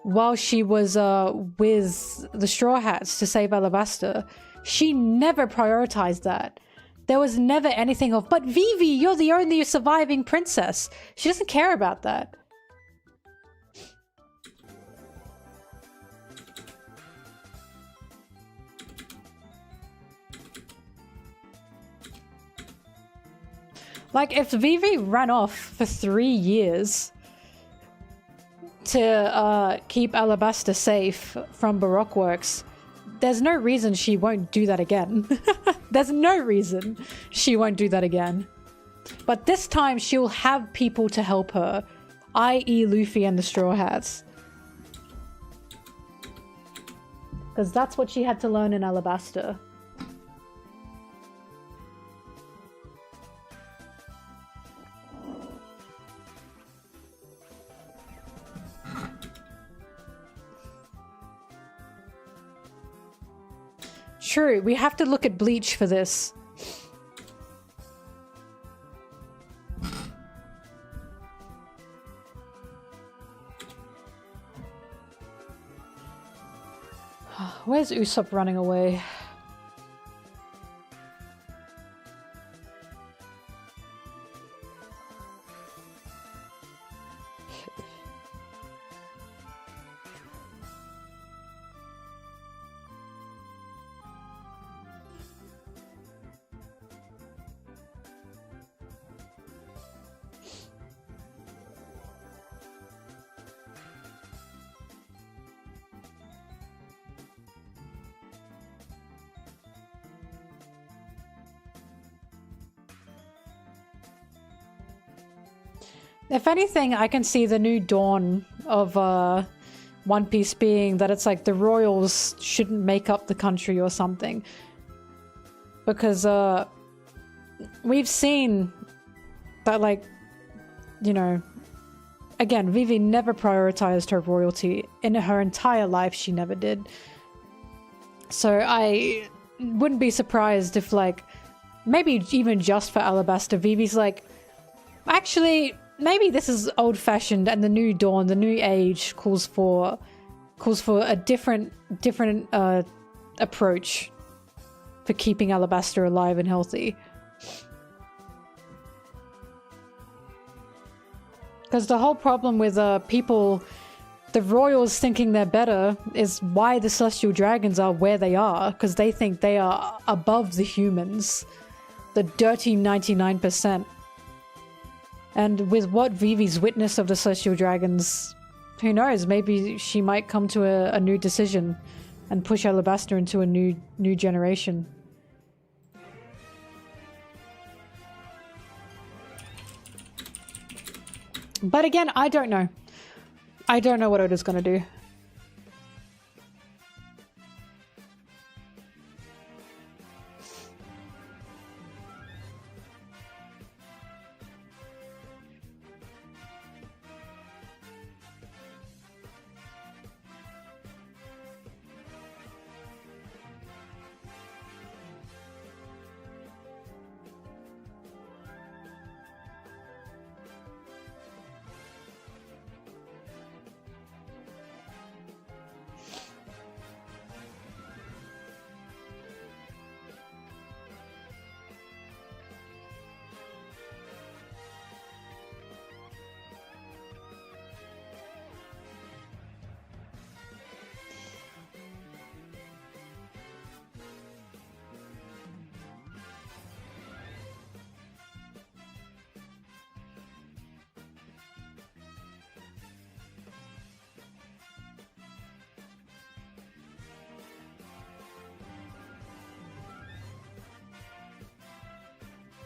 A: while she was with the Straw Hats to save Alabasta. She never prioritized that. There was never anything of, but Vivi, you're the only surviving princess. She doesn't care about that. Like, if Vivi ran off for 3 years, to keep Alabaster safe from Baroque works, there's no reason she won't do that again. There's no reason she won't do that again. But this time she'll have people to help her, i.e. Luffy and the Straw Hats. Because that's what she had to learn in Alabaster. True, we have to look at Bleach for this. Where's Usopp running away? If anything, I can see the new dawn of One Piece being that it's like the royals shouldn't make up the country or something. Because we've seen that, like, you know, again, Vivi never prioritized her royalty. In her entire life, she never did. So I wouldn't be surprised if, like, maybe even just for Alabaster, Vivi's like, actually, maybe this is old-fashioned and the new dawn, the new age calls for a different approach for keeping Alabaster alive and healthy. Because the whole problem with people, the royals thinking they're better, is why the Celestial Dragons are where they are, because they think they are above the humans, the dirty 99%. And with what Vivi's witness of the Celestial Dragons, who knows, maybe she might come to a new decision and push Alabaster into a new generation. But again, I don't know. I don't know what Oda's gonna do.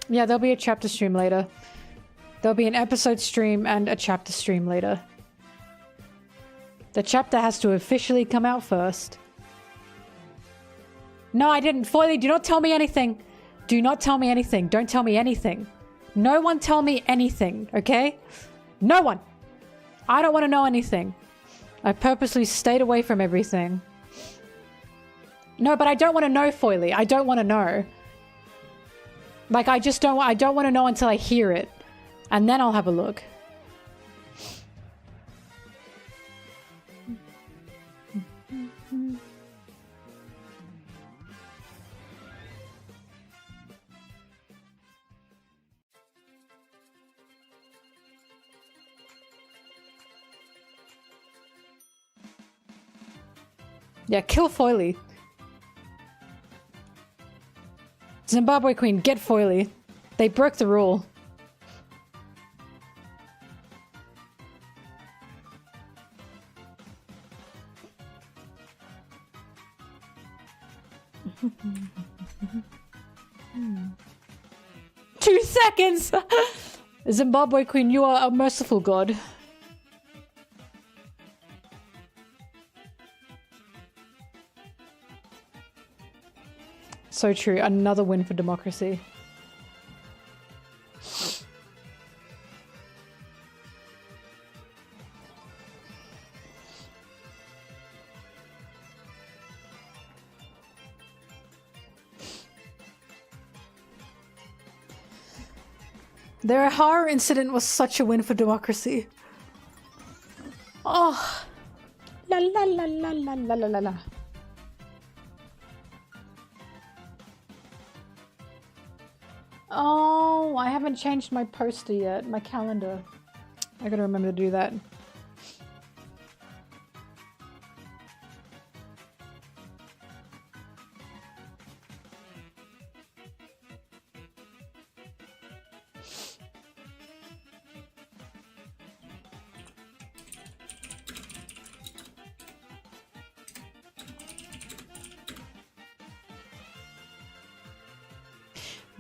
A: Yeah, there'll be a chapter stream later. There'll be an episode stream and a chapter stream later. The chapter has to officially come out first. No, I didn't. Foily, do not tell me anything. Do not tell me anything. Don't tell me anything. No one tell me anything, okay? No one. I don't want to know anything. I purposely stayed away from everything. No, but I don't want to know, Foily. I don't want to know. Like, I don't want to know until I hear it. And then I'll have a look. Yeah, kill Foily. Zimbabwe Queen, get Foily. They broke the rule. 2 seconds! Zimbabwe Queen, you are a merciful god. So true. Another win for democracy. Their horror incident was such a win for democracy. Oh. La la la la la la la la la. Oh, I haven't changed my poster yet, my calendar. I gotta remember to do that.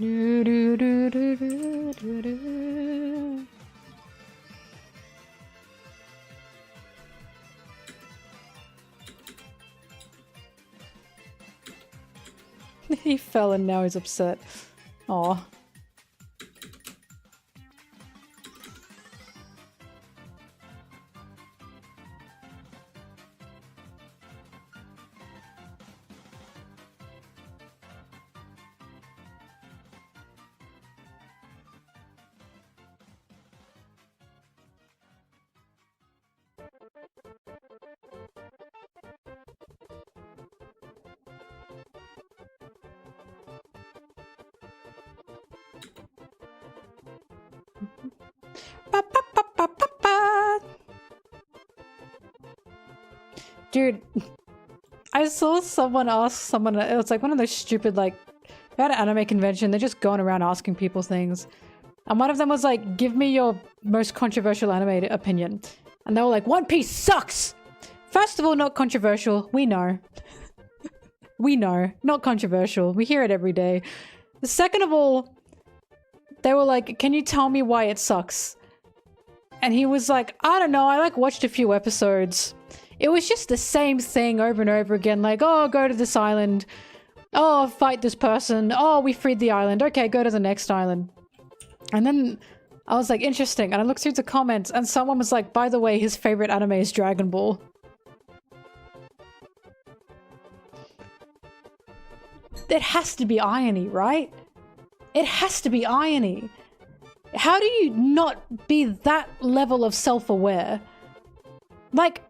A: Do, do, do, do, do, do, do. He fell and now he's upset. Aw. Dude, I saw someone ask someone, it was like one of those stupid, like, at an anime convention, they're just going around asking people things. And one of them was like, give me your most controversial anime opinion. And they were like, One Piece sucks! First of all, not controversial. We know. We know. Not controversial. We hear it every day. Second of all, they were like, can you tell me why it sucks? And he was like, I don't know, I like watched a few episodes. It was just the same thing over and over again, like, oh, go to this island. Oh, fight this person. Oh, we freed the island. Okay, go to the next island. And then I was like, interesting. And I looked through the comments and someone was like, by the way, his favorite anime is Dragon Ball. It has to be irony, right? It has to be irony. How do you not be that level of self-aware? Like,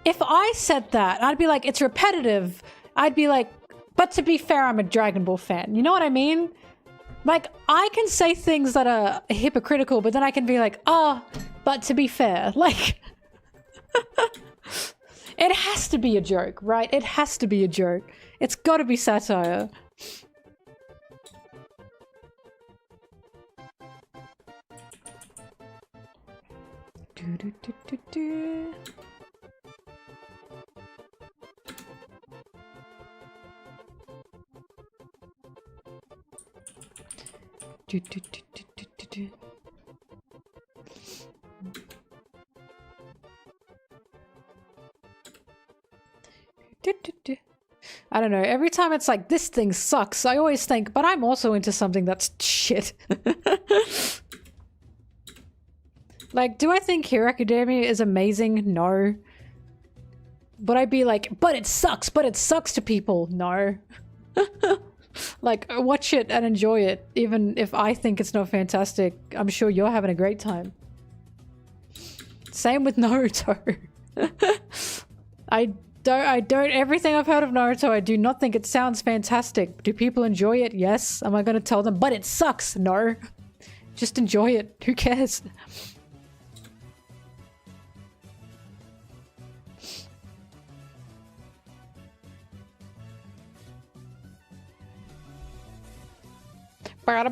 A: if I said that, I'd be like, it's repetitive. I'd be like, but to be fair, I'm a Dragon Ball fan. You know what I mean? Like, I can say things that are hypocritical, but then I can be like, oh, but to be fair. Like, it has to be a joke, right? It has to be a joke. It's gotta be satire. Do, do, do, do, do. Do, do, do, do, do, do, do. Do, do, do. I don't know, every time it's like, this thing sucks, I always think, but I'm also into something that's shit. Like, do I think Hero Academia is amazing? No. Would I be like, but it sucks to people? No. Like, watch it and enjoy it, even if I think it's not fantastic. I'm sure you're having a great time. Same with Naruto. I don't, everything I've heard of Naruto, I do not think it sounds fantastic. Do people enjoy it? Yes. Am I gonna tell them, but it sucks? No. Just enjoy it. Who cares? I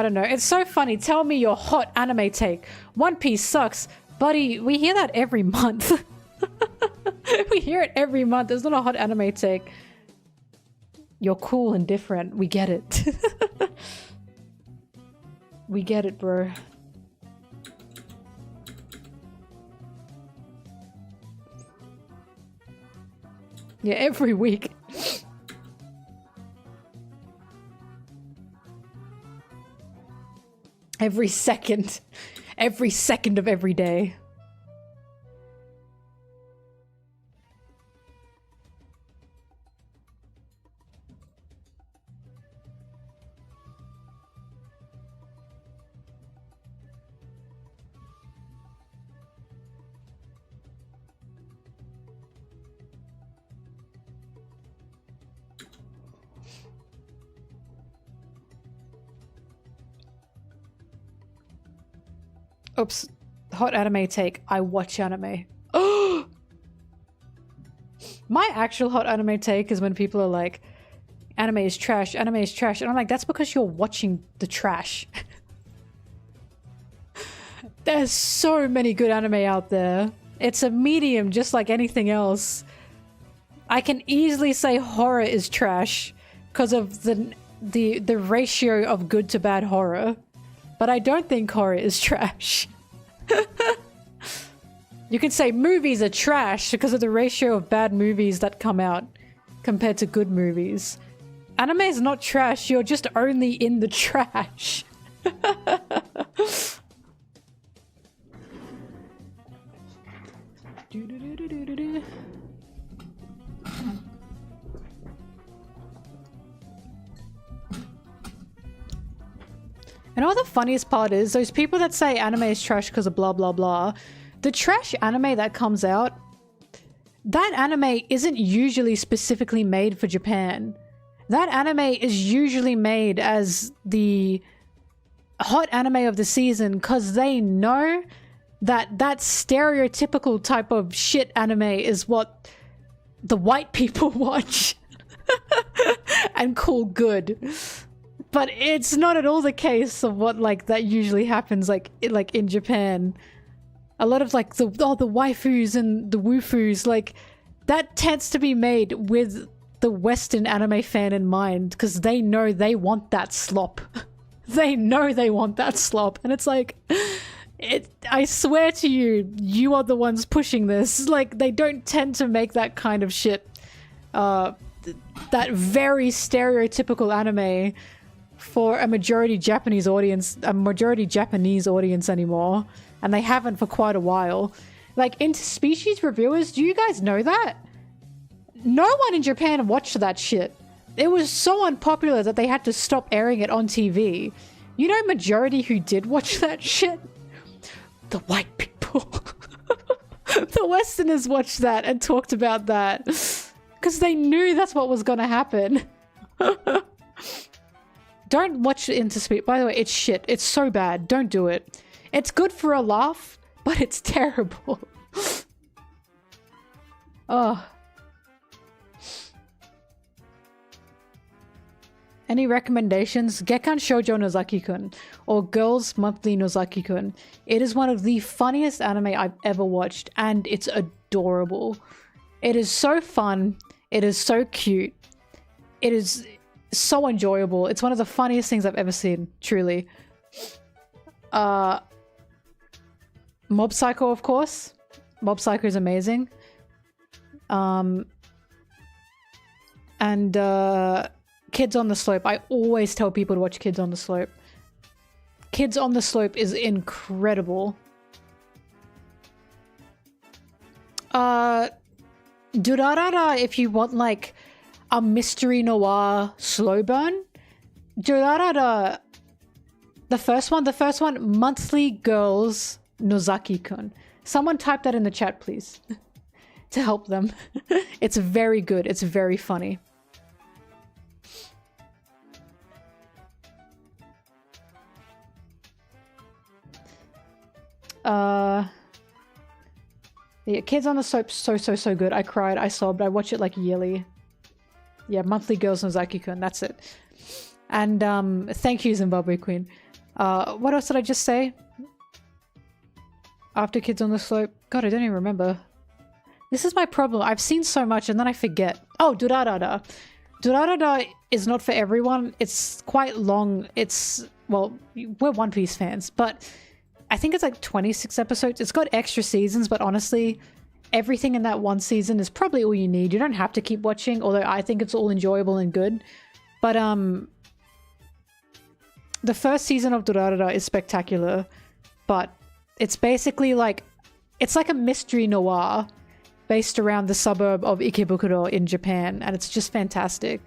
A: don't know. It's so funny. Tell me your hot anime take. One Piece sucks. Buddy, we hear that every month. We hear it every month. There's not a hot anime take. You're cool and different. We get it. We get it, bro. Yeah, every week. Every second. Every second of every day. Oops. Hot anime take. I watch anime. Oh! My actual hot anime take is when people are like, anime is trash, anime is trash. And I'm like, that's because you're watching the trash. There's so many good anime out there. It's a medium just like anything else. I can easily say horror is trash because of the ratio of good to bad horror. But I don't think horror is trash. You can say movies are trash because of the ratio of bad movies that come out compared to good movies. Anime is not trash, you're just only in the trash. And all the funniest part is, those people that say anime is trash because of blah blah blah, the trash anime that comes out, that anime isn't usually specifically made for Japan. That anime is usually made as the hot anime of the season because they know that that stereotypical type of shit anime is what the white people watch and call good. But it's not at all the case of what like that usually happens like in Japan. A lot of like the waifus and the woofus, like that tends to be made with the Western anime fan in mind because they know they want that slop. They know they want that slop, and it's like, I swear to you, you are the ones pushing this. Like they don't tend to make that kind of shit. That very stereotypical anime for a majority Japanese audience anymore, and they haven't for quite a while. Like interspecies reviewers, do you guys know that? No one in Japan watched that shit. It was so unpopular that they had to stop airing it on TV. You know majority who did watch that shit? The white people. The Westerners watched that and talked about that because they knew that's what was gonna happen. Don't watch Interspecies. By the way, it's shit. It's so bad. Don't do it. It's good for a laugh, but it's terrible. Oh. Any recommendations? Gekkan Shoujo Nozaki-kun or Girls Monthly Nozaki-kun. It is one of the funniest anime I've ever watched, and it's adorable. It is so fun. It is so cute. It is so enjoyable. It's one of the funniest things I've ever seen, truly. Mob Psycho, of course. Mob Psycho is amazing. Kids on the Slope. I always tell people to watch Kids on the Slope. Kids on the Slope is incredible. Durarara, if you want like a mystery noir slow burn. Durarara, the first one, Monthly Girls Nozaki-kun. Someone type that in the chat, please, to help them. It's very good. It's very funny. Yeah, Kids on the Slope, so good. I cried, I sobbed, I watch it like yearly. Yeah, Monthly Girls Nozaki-kun, that's it. And thank you, Zimbabwe Queen. What else did I just say? After Kids on the Slope? God, I don't even remember. This is my problem. I've seen so much and then I forget. Oh, Durarara. Durarara is not for everyone. It's quite long. It's, well, we're One Piece fans, but I think it's like 26 episodes. It's got extra seasons, but honestly, everything in that one season is probably all you need. You don't have to keep watching, although I think it's all enjoyable and good. But the first season of Durarara is spectacular, but it's basically like, it's like a mystery noir based around the suburb of Ikebukuro in Japan, and it's just fantastic.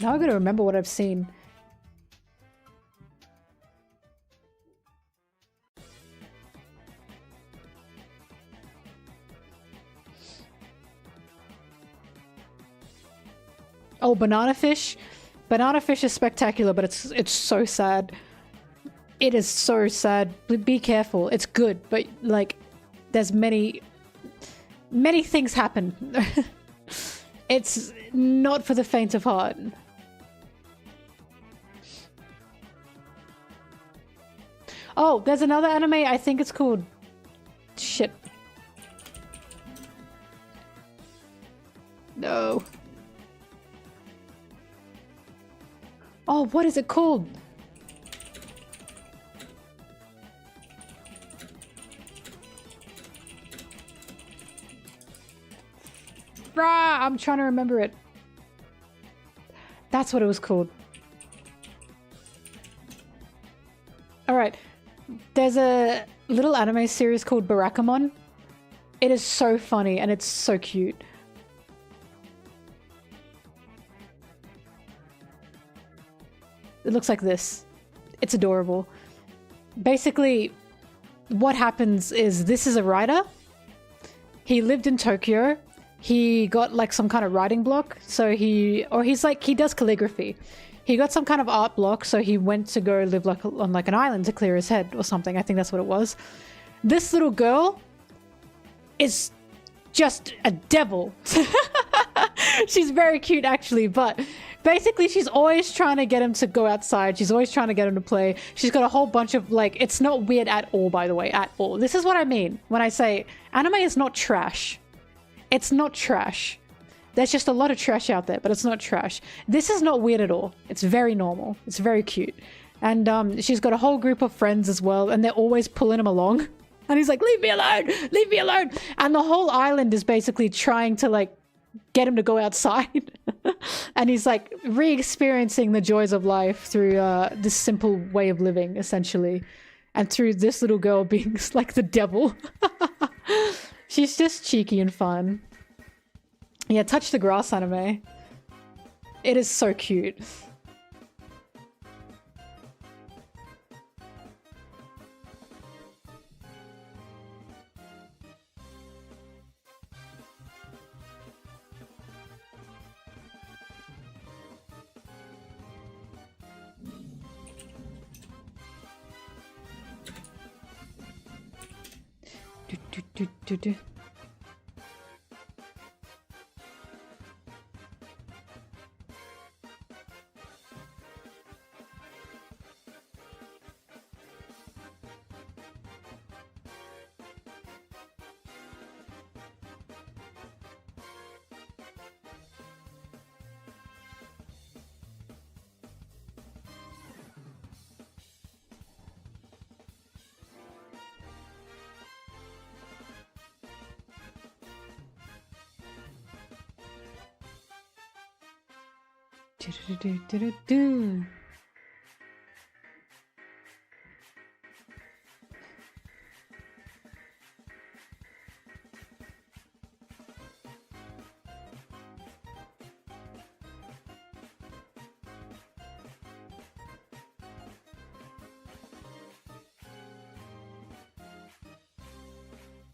A: Now I gotta remember what I've seen. Oh, Banana Fish. Banana Fish is spectacular, but it's so sad. It is so sad. Be careful. It's good, but like, there's many things happen. It's not for the faint of heart. Oh, there's another anime. I think it's called... Shit. No. Oh, what is it called? Rah! I'm trying to remember it. That's what it was called. Alright. There's a little anime series called Barakamon. It is so funny and it's so cute. It looks like this. It's adorable. Basically, what happens is this is a writer. He lived in Tokyo. He got like some kind of writing block. So he does calligraphy. He got some kind of art block. So he went to go live like on like an island to clear his head or something. I think that's what it was. This little girl is just a devil. She's very cute actually, but basically she's always trying to get him to go outside. She's always trying to get him to play. She's got a whole bunch of like, it's not weird at all, by the way, at all. This is what I mean when I say anime is not trash. It's not trash. There's just a lot of trash out there, but it's not trash. This is not weird at all. It's very normal. It's very cute. And she's got a whole group of friends as well, and they're always pulling him along. And he's like, leave me alone! Leave me alone! And the whole island is basically trying to like get him to go outside. And he's like re-experiencing the joys of life through this simple way of living, essentially. And through this little girl being like the devil. She's just cheeky and fun. Yeah, Touch the Grass anime. It is so cute. Do. Do.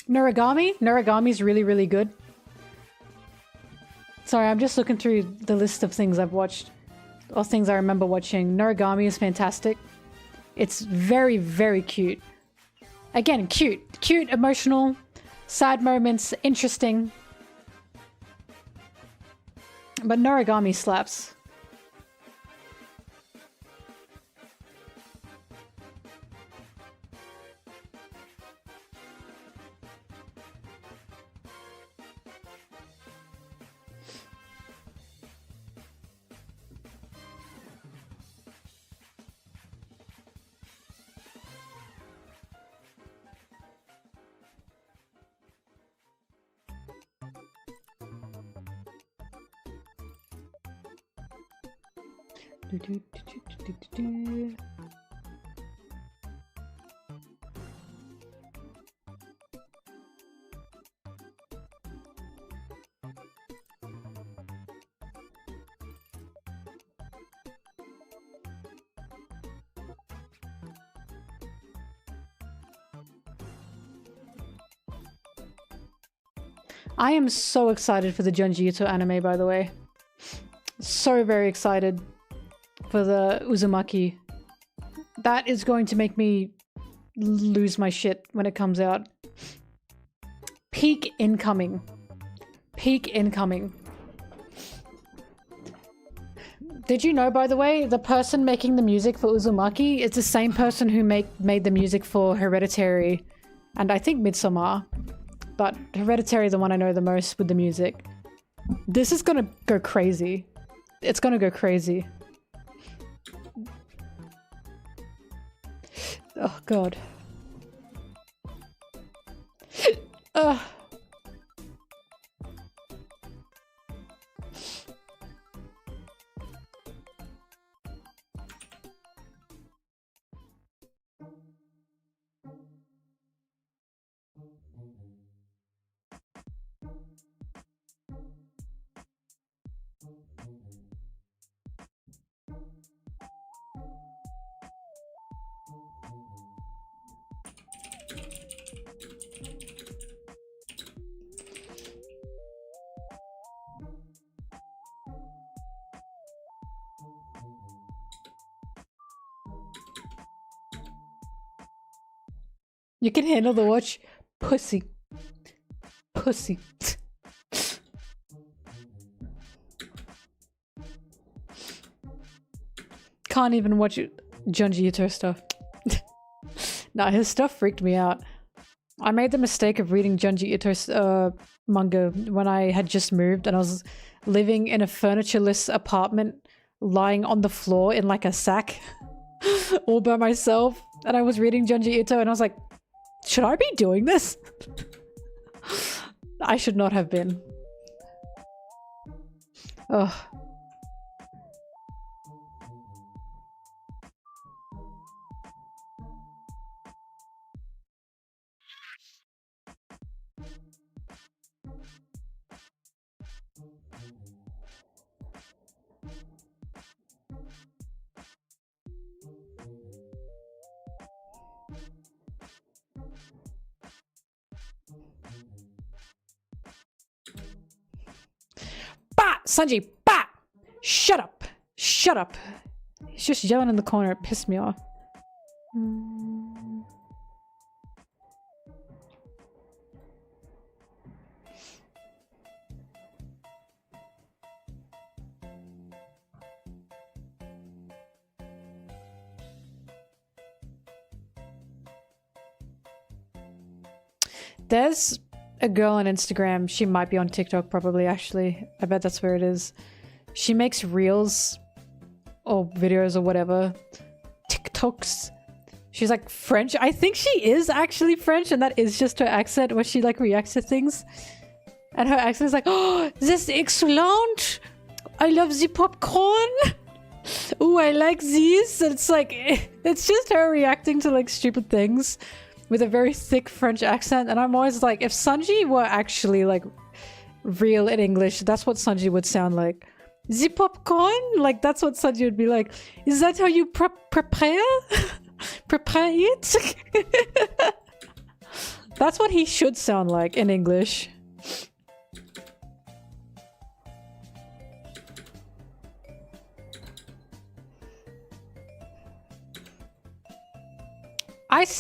A: Naragami's really, really good. Sorry, I'm just looking through the list of things I've watched, or things I remember watching. Naragami is fantastic. It's very, very cute. Again, cute. Cute, emotional, sad moments, interesting. But Noragami slaps. I am so excited for the Junji Ito anime, by the way. So very excited for the Uzumaki. That is going to make me lose my shit when it comes out. Peak incoming. Peak incoming. Did you know, by the way, the person making the music for Uzumaki is the same person who made the music for Hereditary and I think Midsommar. But Hereditary is the one I know the most with the music. This is gonna go crazy. It's gonna go crazy. Oh god. Ugh. You can handle the watch? Pussy. Pussy. Can't even watch Junji Ito stuff. Nah, his stuff freaked me out. I made the mistake of reading Junji Ito's manga when I had just moved and I was living in a furnitureless apartment lying on the floor in like a sack all by myself, and I was reading Junji Ito and I was like, should I be doing this? I should not have been. Ugh. Sanji, bah! Shut up! Shut up! He's just yelling in the corner. It pissed me off. There's a girl on Instagram. She might be on TikTok probably, actually. I bet that's where it is. She makes reels or videos or whatever. TikToks. She's like French. I think she is actually French and that is just her accent where she like reacts to things. And her accent is like, oh, this excellent. I love the popcorn. Ooh, I like these. And it's like, it's just her reacting to like stupid things with a very thick French accent. And I'm always like, if Sanji were actually like real in English, that's what Sanji would sound like. The popcorn? Like, that's what Sanji would be like. Is that how you prepare? Prepare it? That's what he should sound like in English.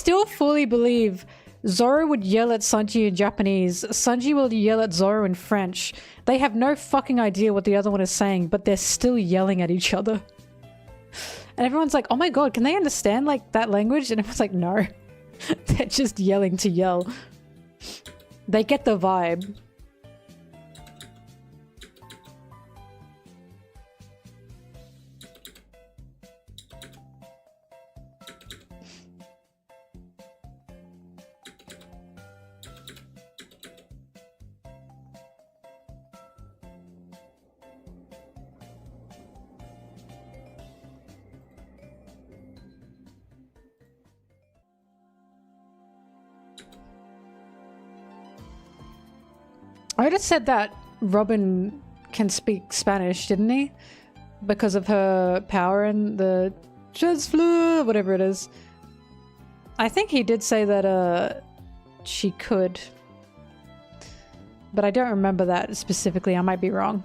A: still fully believe Zoro would yell at Sanji in Japanese. Sanji will yell at Zoro in French. They have no fucking idea what the other one is saying, but they're still yelling at each other. And everyone's like, oh my god, can they understand like that language? And everyone's like, no. They're just yelling to yell. They get the vibe. I just said that Robin can speak Spanish, didn't he? Because of her power and the transfer, whatever it is. I think he did say that she could. But I don't remember that specifically. I might be wrong.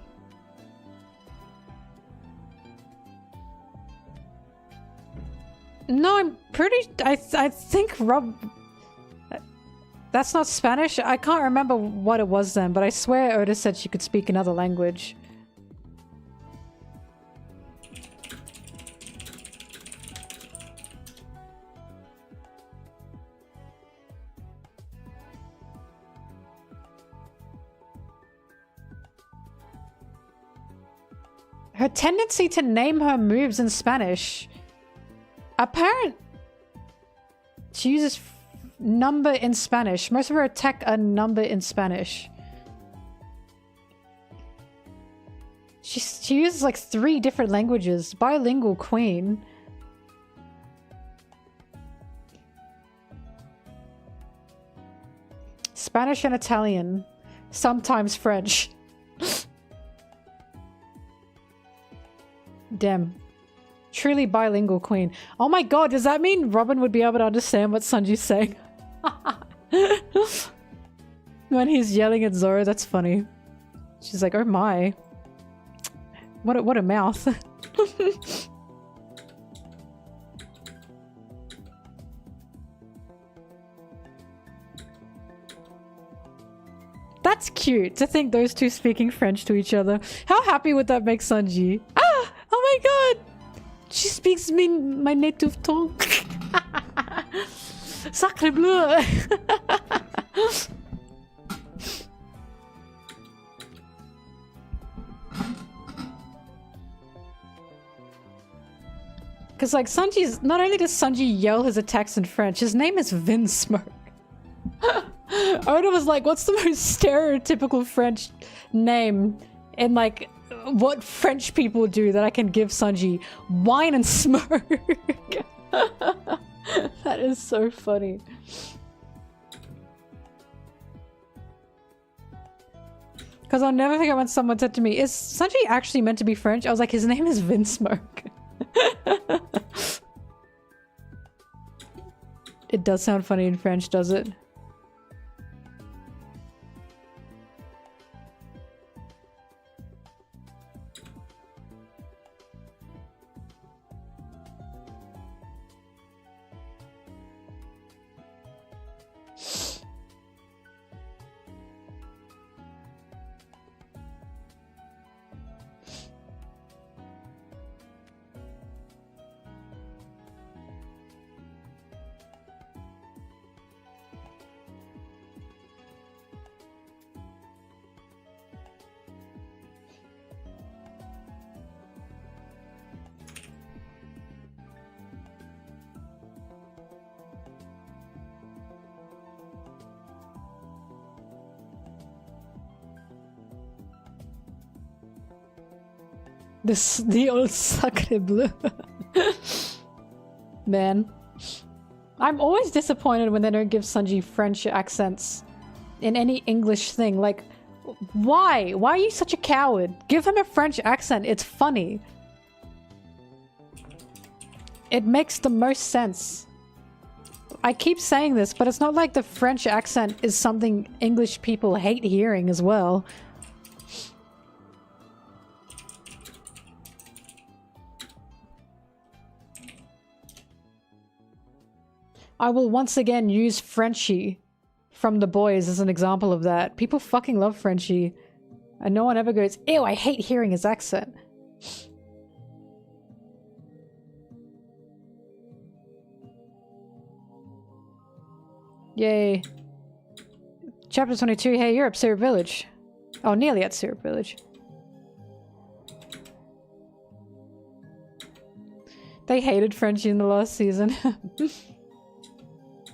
A: No, I'm pretty... I think That's not Spanish? I can't remember what it was then, but I swear Otis said she could speak another language. Her tendency to name her moves in Spanish. She uses number in Spanish. Most of her attack are number in Spanish. She uses like 3 different languages. Bilingual queen. Spanish and Italian. Sometimes French. Damn. Truly bilingual queen. Oh my god, does that mean Robin would be able to understand what Sanji's saying? When he's yelling at Zoro, that's funny. She's like, oh my. What a mouth. That's cute to think those two speaking French to each other. How happy would that make Sanji? Ah! Oh my god! She speaks my native tongue. Sacre bleu! Because like Sanji's... Not only does Sanji yell his attacks in French, his name is Vinsmoke. Oda was like, what's the most stereotypical French name in like what French people do that I can give Sanji? Wine and smoke. That is so funny. Because I'll never forget when someone said to me, is Sanji actually meant to be French? I was like, his name is Vinsmoke. It does sound funny in French, does it? The old sacre bleu. Man. I'm always disappointed when they don't give Sanji French accents in any English thing. Like, why? Why are you such a coward? Give him a French accent. It's funny. It makes the most sense. I keep saying this, but it's not like the French accent is something English people hate hearing as well. I will once again use Frenchie from The Boys as an example of that. People fucking love Frenchie. And no one ever goes, ew, I hate hearing his accent. Yay. Chapter 22, hey, you're at Syrup Village. Oh, nearly at Syrup Village. They hated Frenchie in the last season.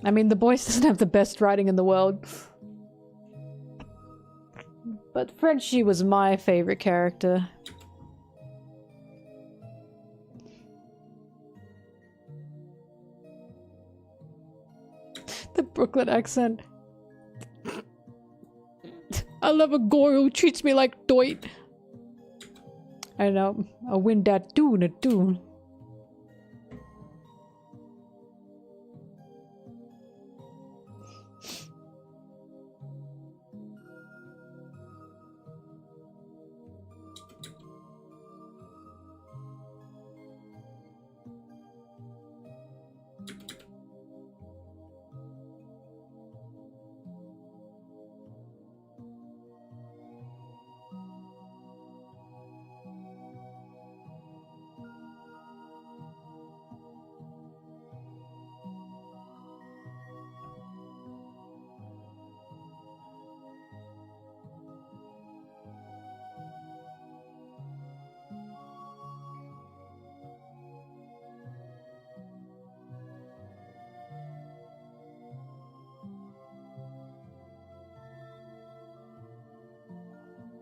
A: I mean, The Boys doesn't have the best writing in the world. But Frenchie was my favorite character. The Brooklyn accent. I love a girl who treats me like doit. I know. I win that too.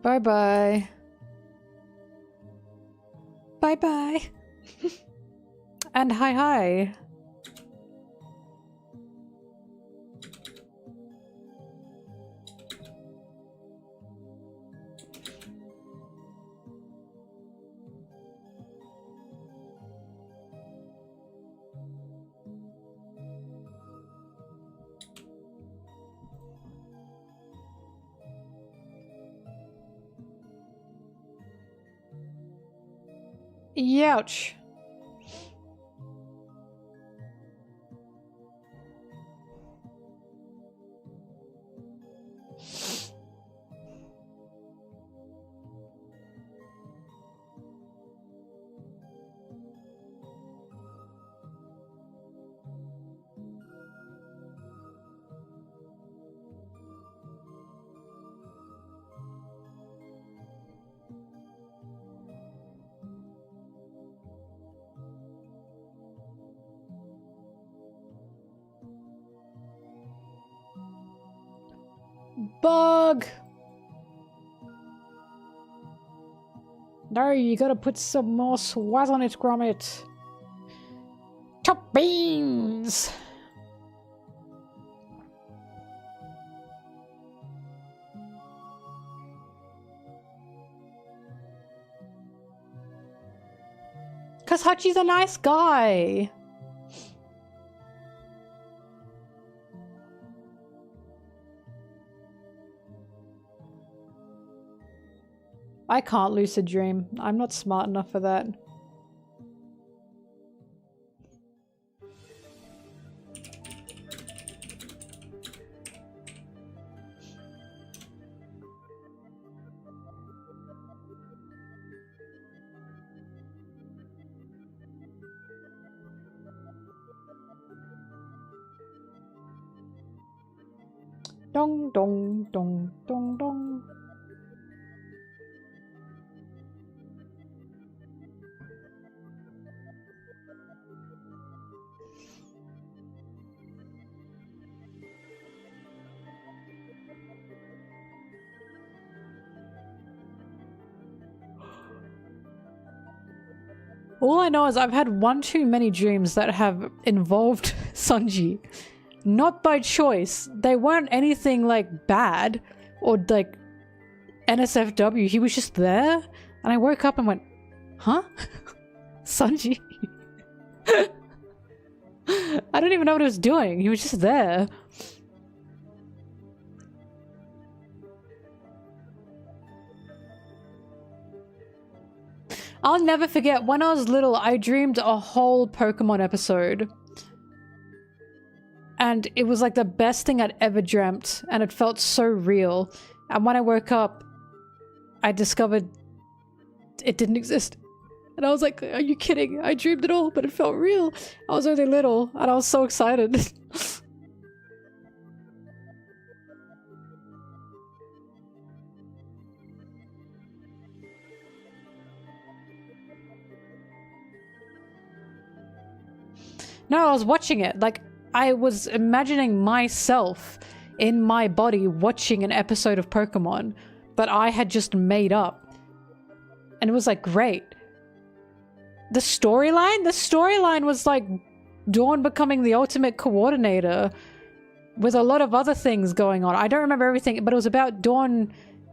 A: Bye-bye. Bye-bye. And hi. Youch. Bug! No, you gotta put some more swaz on it, Gromit. Top beans! Cause Hachi's a nice guy. I can't lucid dream. I'm not smart enough for that. Dong dong dong dong dong. All I know is I've had one too many dreams that have involved Sanji. Not by choice. They weren't anything like bad or like NSFW. He was just there and I woke up and went, huh? Sanji? I don't even know what he was doing. He was just there. I'll never forget, when I was little, I dreamed a whole Pokemon episode. And it was like the best thing I'd ever dreamt, and it felt so real. And when I woke up, I discovered it didn't exist. And I was like, are you kidding? I dreamed it all, but it felt real. I was only little, and I was so excited. No, I was watching it. Like, I was imagining myself in my body watching an episode of Pokemon that I had just made up. And it was like, great. The storyline? The storyline was like Dawn becoming the ultimate coordinator with a lot of other things going on. I don't remember everything, but it was about Dawn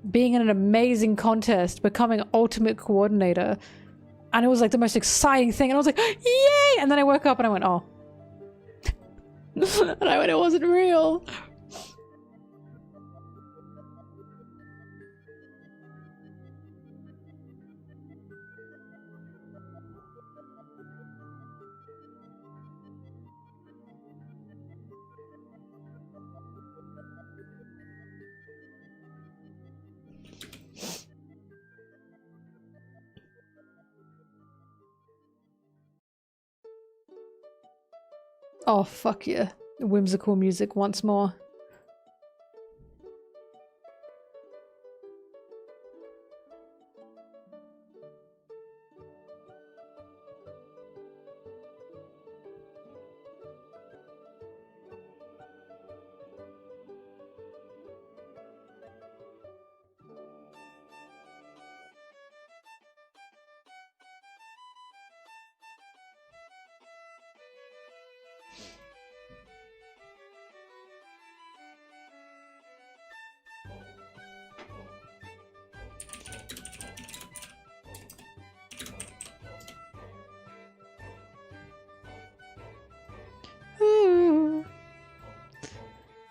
A: being in an amazing contest, becoming ultimate coordinator. And it was like the most exciting thing. And I was like, yay! And then I woke up and I went, oh. And I went, it wasn't real. Oh, fuck yeah. Whimsical music once more.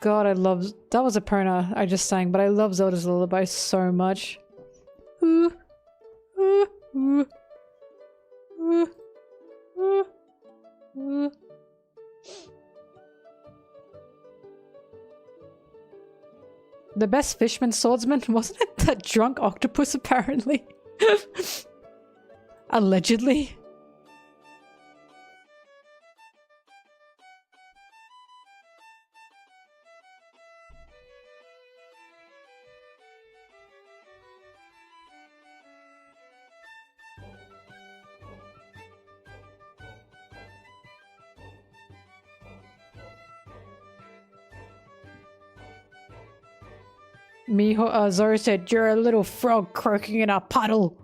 A: God, I love... That was a Perna I just sang, but I love Zelda's Lullaby so much. The best fisherman swordsman? Wasn't it that drunk octopus, apparently? Allegedly. Zoro said, "You're a little frog croaking in a puddle."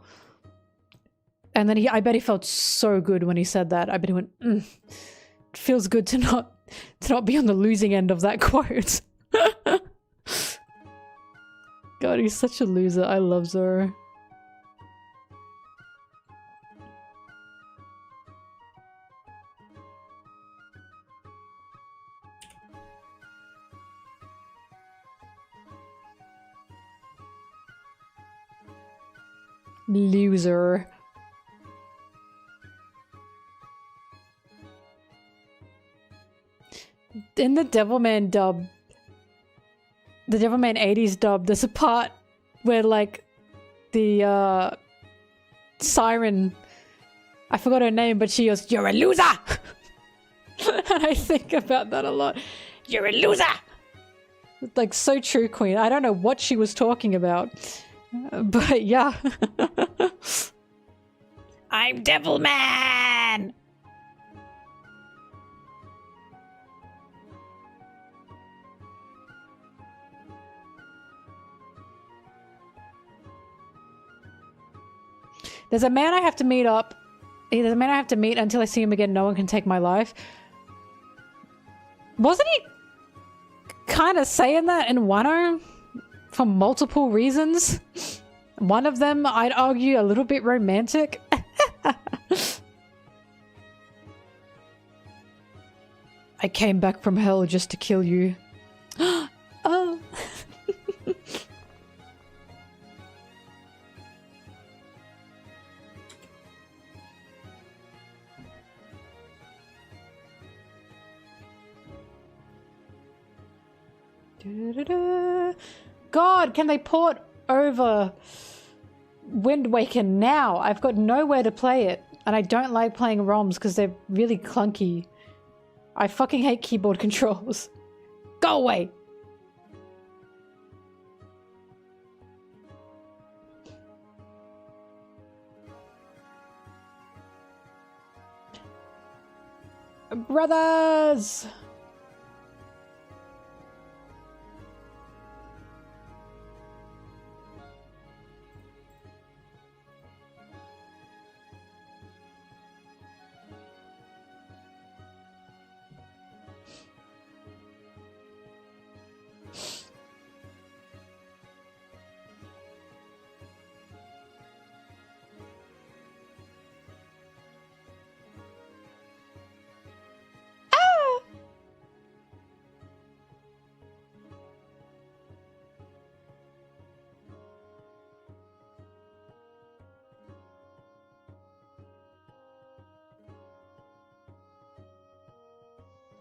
A: And then I bet he felt so good when he said that. I bet he went, it feels good to not be on the losing end of that quote. God, he's such a loser. I love Zoro. Loser. In the Devilman dub, the Devilman 80s dub, there's a part where like the siren, I forgot her name, but she goes, "You're a loser!" And I think about that a lot. You're a loser! It's like so true, Queen. I don't know what she was talking about. But yeah. I'm Devilman! There's a man I have to meet up. There's a man I have to meet until I see him again. No one can take my life. Wasn't he kind of saying that in Wano? For multiple reasons. One of them, I'd argue, a little bit romantic. I came back from hell just to kill you. Oh. God, can they port over Wind Waker now? I've got nowhere to play it, and I don't like playing ROMs because they're really clunky. I fucking hate keyboard controls. Go away! Brothers!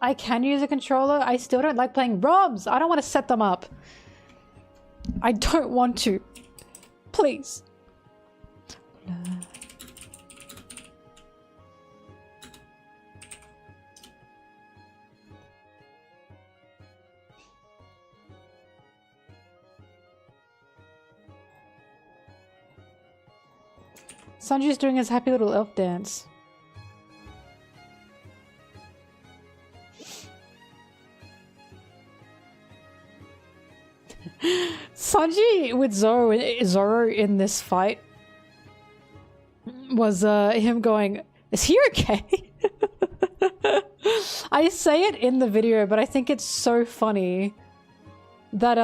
A: I can use a controller. I still don't like playing ROMs. I don't want to set them up. I don't want to. Please. Sanji's doing his happy little elf dance. Sanji with Zoro in this fight was him going, "Is he okay?" I say it in the video, but I think it's so funny that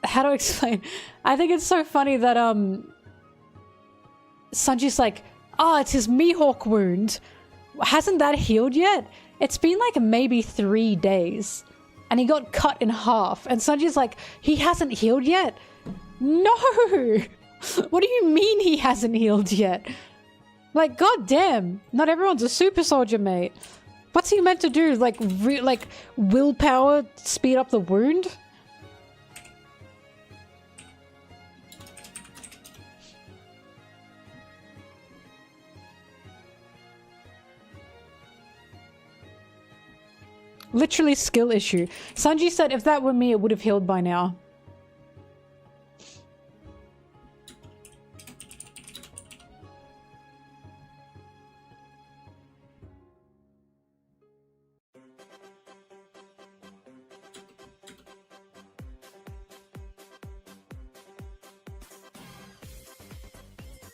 A: how to explain? I think it's so funny that Sanji's like, "Ah, it's his Mihawk wound. Hasn't that healed yet? It's been like maybe 3 days." And he got cut in half. And Sanji's like, "He hasn't healed yet?" No! What do you mean he hasn't healed yet? Like, goddamn. Not everyone's a super soldier, mate. What's he meant to do? Like, willpower speed up the wound? Literally skill issue. Sanji said if that were me, it would have healed by now.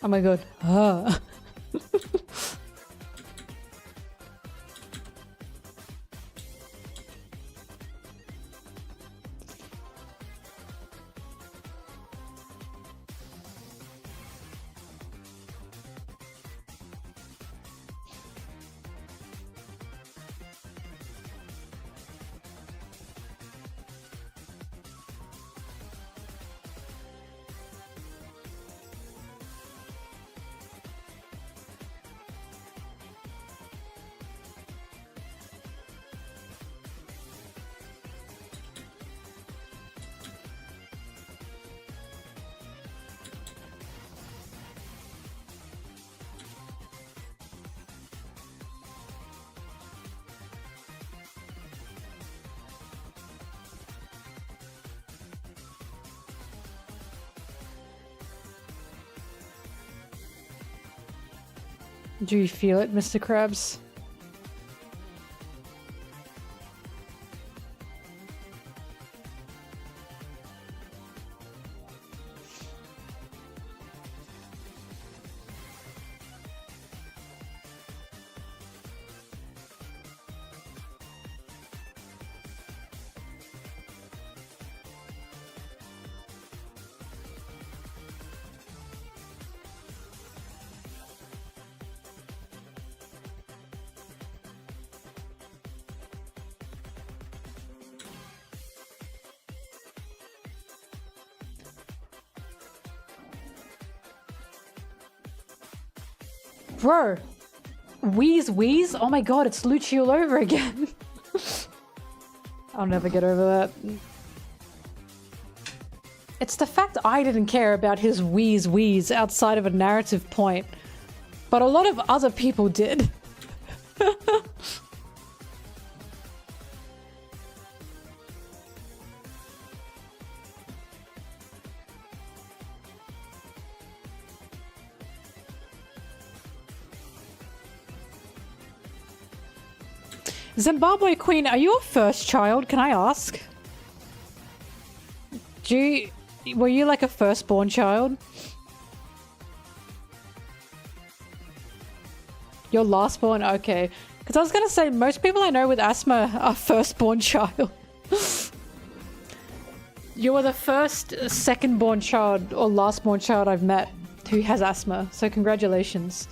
A: Oh my god. Ah. Do you feel it, Mr. Krabs? Bro, Wheeze? Oh my god, it's Lucci all over again. I'll never get over that. It's the fact I didn't care about his wheeze outside of a narrative point, but a lot of other people did. Zimbabwe Queen, are you a first child? Can I ask? Were you like a firstborn child? Your lastborn? Okay. Because I was going to say, most people I know with asthma are firstborn child. You were the first secondborn child or lastborn child I've met who has asthma. So congratulations.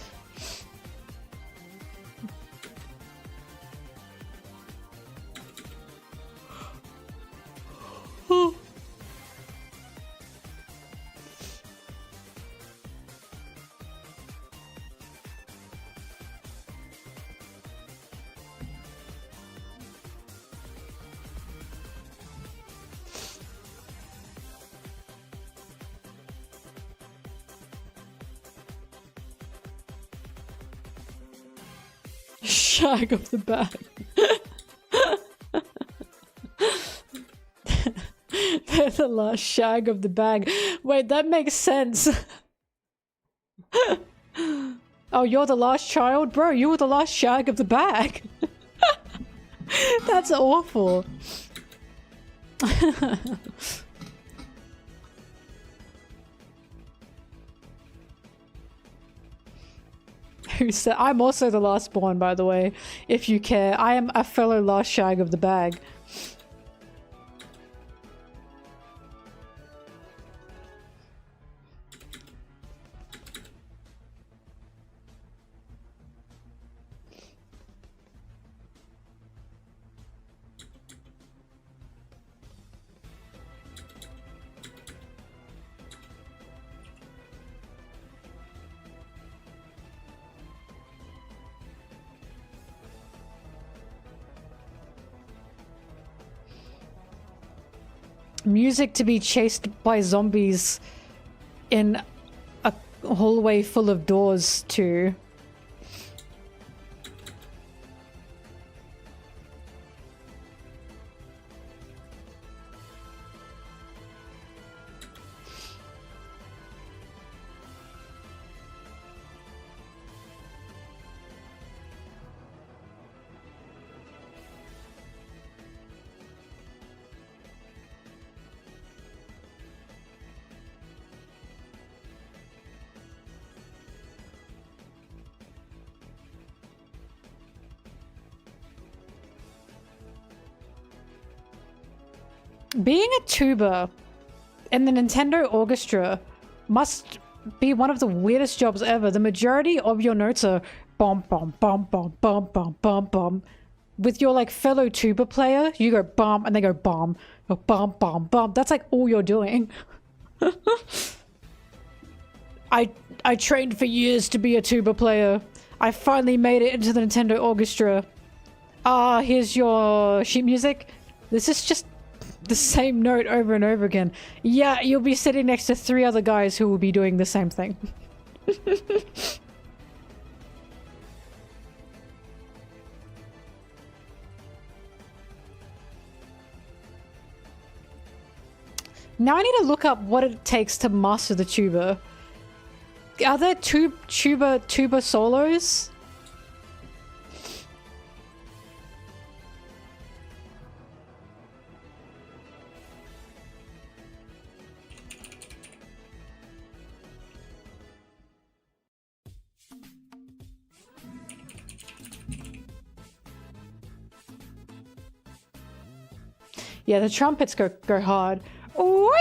A: Shag of the bag. They're the last shag of the bag. Wait, that makes sense. Oh, you're the last child? Bro, you were the last shag of the bag. That's awful. Who said? I'm also the last born, by the way, if you care. I am a fellow last shag of the bag. Music to be chased by zombies in a hallway full of doors too. Being a tuba in the Nintendo Orchestra must be one of the weirdest jobs ever. The majority of your notes are bum bum bum bum bum bum bum bum. With your like fellow tuba player, you go bum and they go bum, bum bum bum. That's like all you're doing. I trained for years to be a tuba player. I finally made it into the Nintendo Orchestra. Ah, here's your sheet music. This is just the same note over and over again. Yeah, you'll be sitting next to 3 other guys who will be doing the same thing. Now I need to look up what it takes to master the tuba. Are there tuba solos? Yeah, the trumpets go hard. Whee!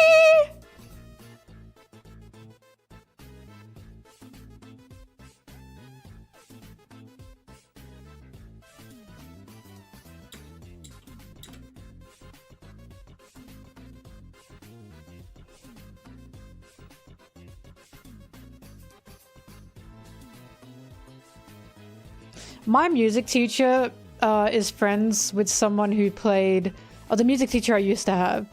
A: My music teacher is friends with someone who played or the music teacher I used to have,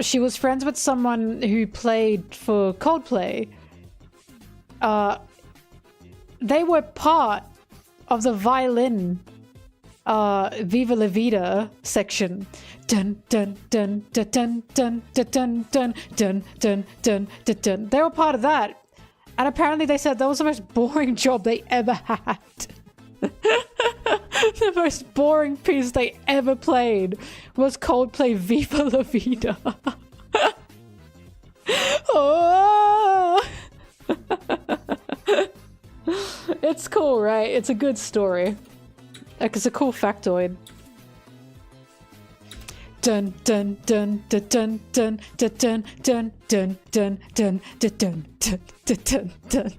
A: she was friends with someone who played for Coldplay. They were part of the violin Viva La Vida section. Dun dun dun dun dun dun dun dun dun dun dun dun dun. They were part of that. And apparently they said that was the most boring job they ever had. The most boring piece they ever played was Coldplay Viva La Vida. Oh! It's cool, right? It's a good story. Like, it's a cool factoid. Dun dun dun dun dun dun dun dun dun dun dun dun dun dun dun dun.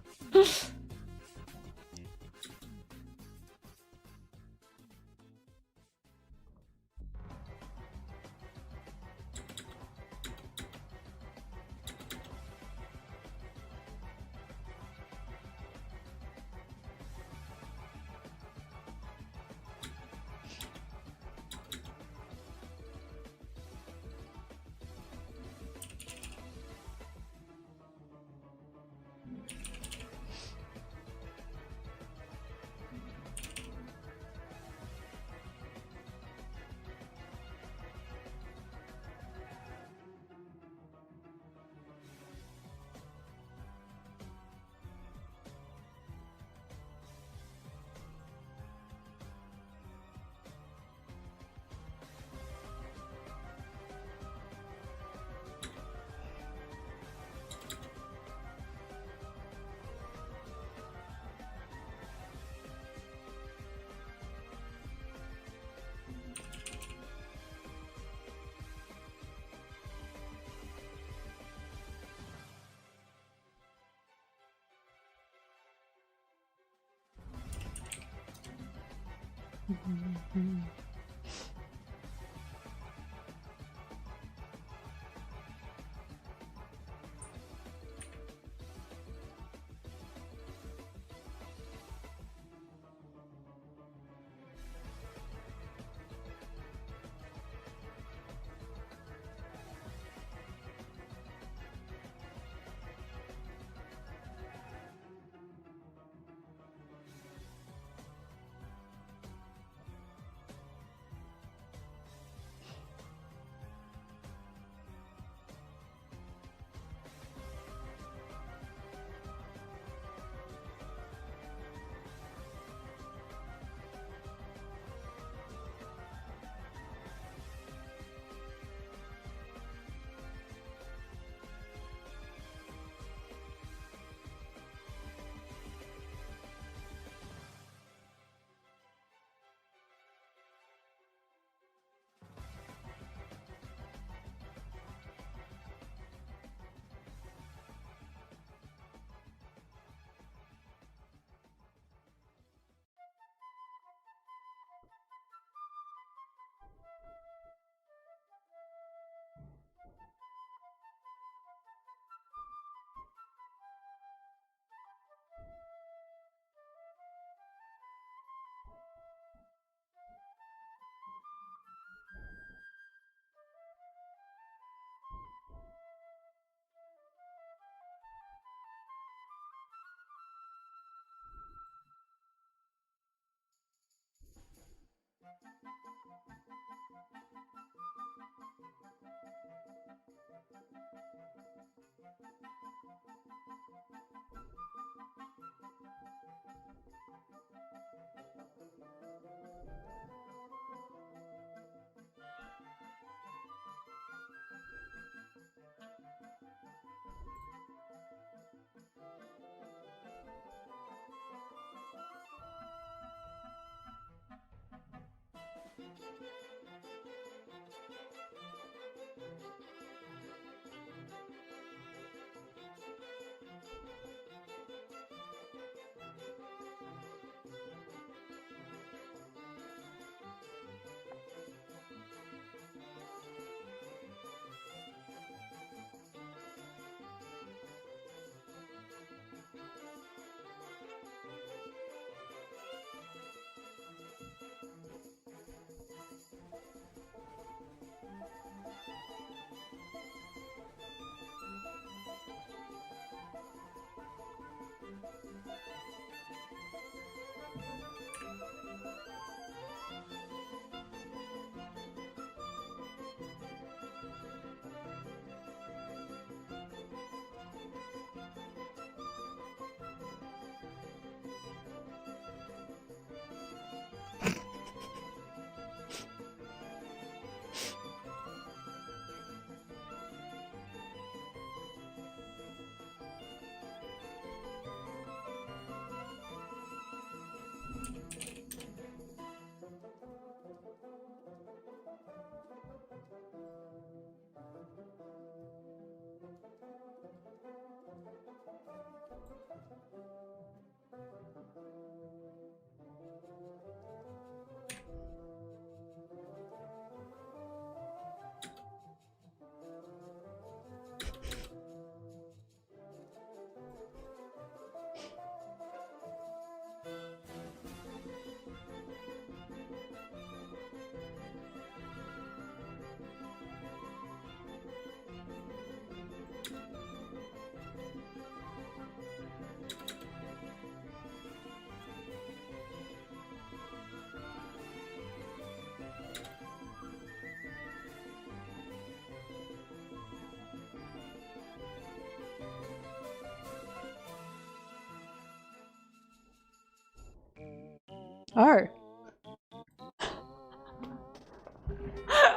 A: Oh.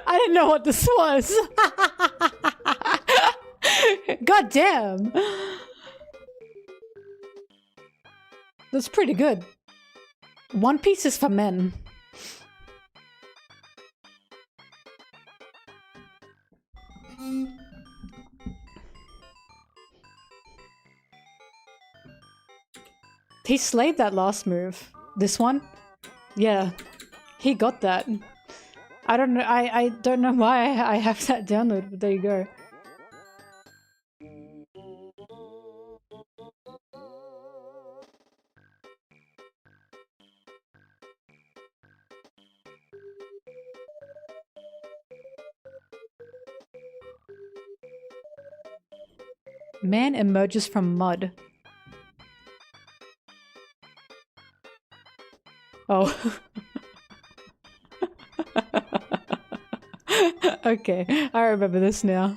A: I didn't know what this was. God damn. That's pretty good. One Piece is for men. He slayed that last move. This one? Yeah. He got that. I don't know, I don't know why I have that download, but there you go. Man emerges from mud. Oh. Okay, I remember this now.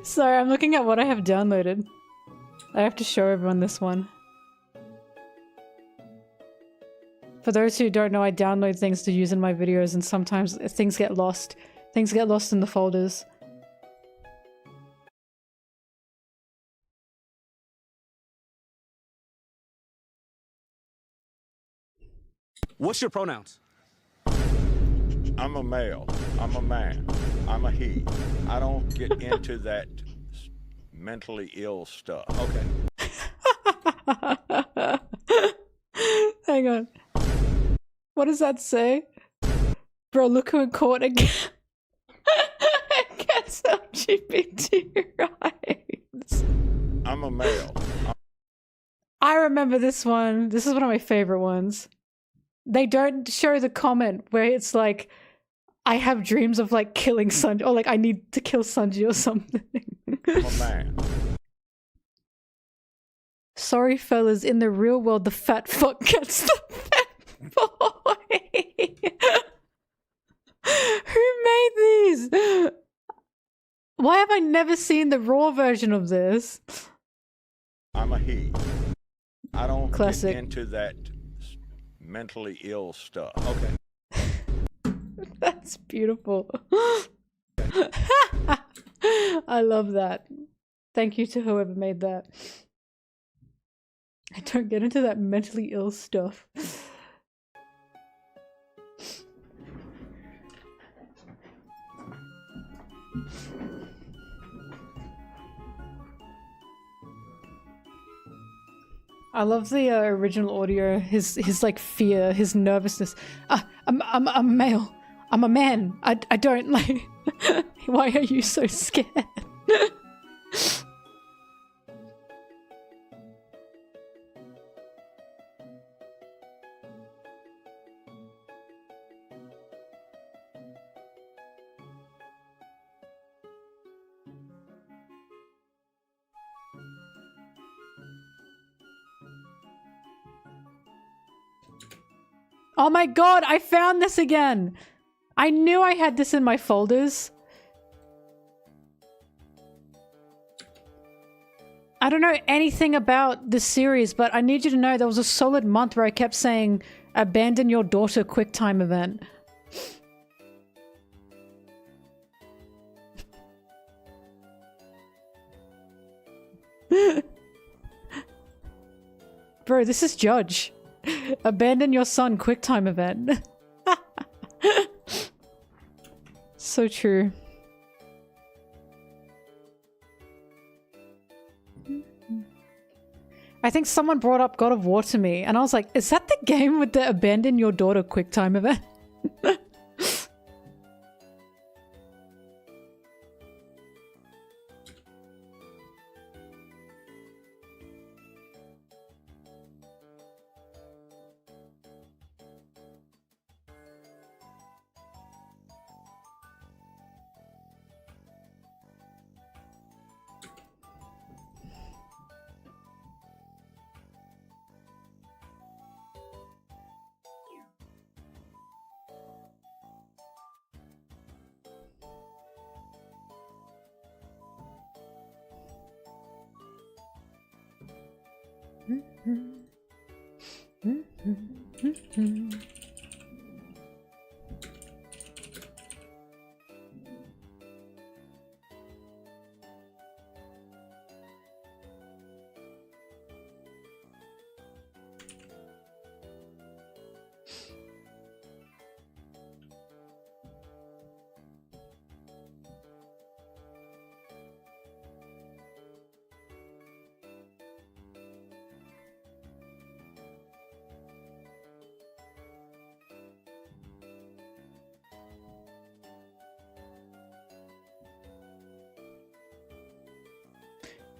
A: Sorry, I'm looking at what I have downloaded. I have to show everyone this one. For those who don't know, I download things to use in my videos and sometimes things get lost. Things get lost in the folders.
B: What's your pronouns?
C: I'm a male. I'm a man. I'm a he. I don't get into that mentally ill stuff.
B: Okay.
A: Hang on. What does that say? Bro, look who in court again. Gets LGBT rights.
C: I'm a male.
A: I remember this one. This is one of my favorite ones. They don't show the comment where it's like, I have dreams of like killing Sanji, or like I need to kill Sanji or something.
C: I'm a man.
A: Sorry fellas, in the real world the fat fuck gets the fat boy. Who made these? Why have I never seen the raw version of this?
C: I'm a he. I don't
A: Classic.
C: get into that mentally ill stuff.
B: Okay.
A: That's beautiful. I love that. Thank you to whoever made that. I don't get into that mentally ill stuff. I love the original audio. His like fear, his nervousness. I'm a male. I'm a man. I don't like. Why are you so scared? Oh my god, I found this again! I knew I had this in my folders. I don't know anything about this series, but I need you to know there was a solid month where I kept saying, abandon your daughter QuickTime event. Bro, this is Judge. Abandon your son QuickTime event. So true. I think someone brought up God of War to me, and I was like, is that the game with the abandon your daughter QuickTime event?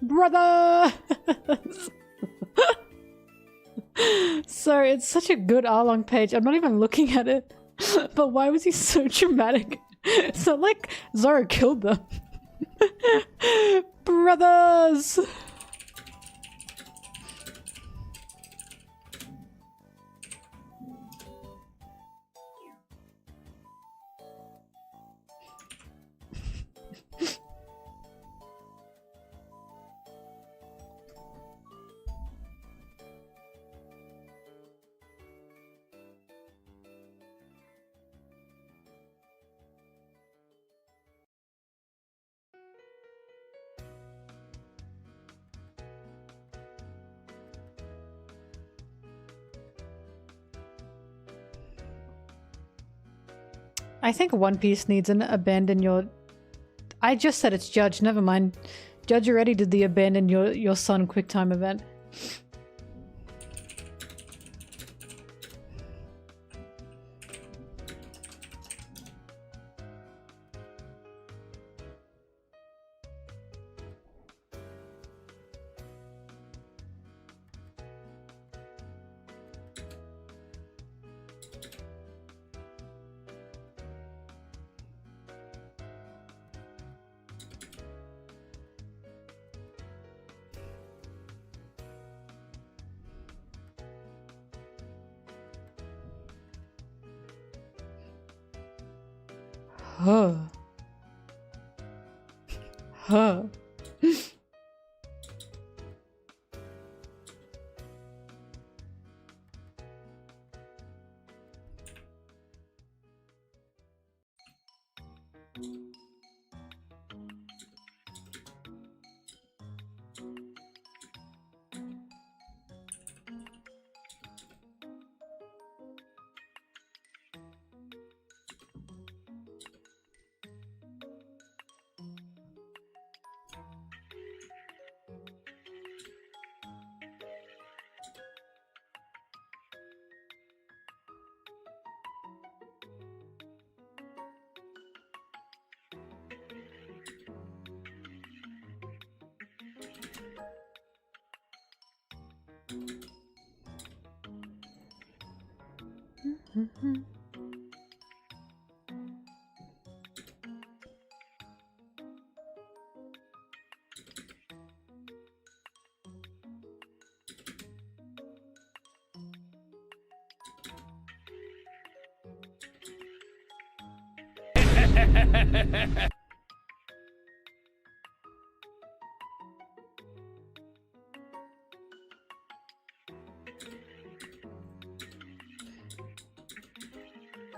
A: Brother! Sorry, it's such a good Arlong page. I'm not even looking at it. But why was he so dramatic? It's not like Zoro killed them. Brothers! I think One Piece needs an abandon your... I just said it's Judge, never mind. Judge already did the abandon your son QuickTime event. Huh. Huh.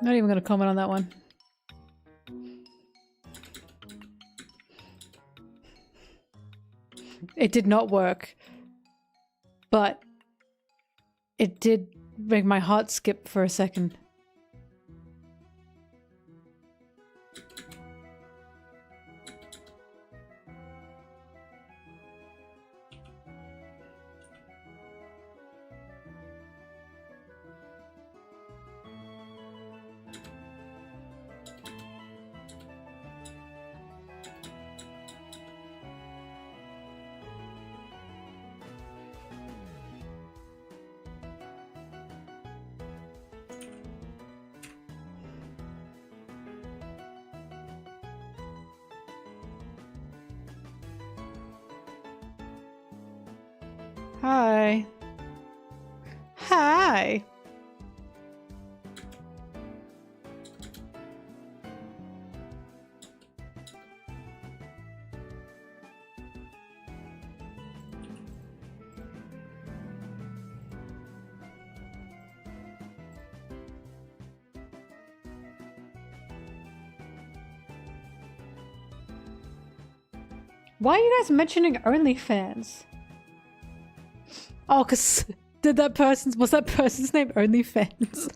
A: Not even gonna comment on that one. It did not work. But it did make my heart skip for a second. Hi. Hi. Why are you guys mentioning OnlyFans? Oh, cause was that person's name OnlyFans?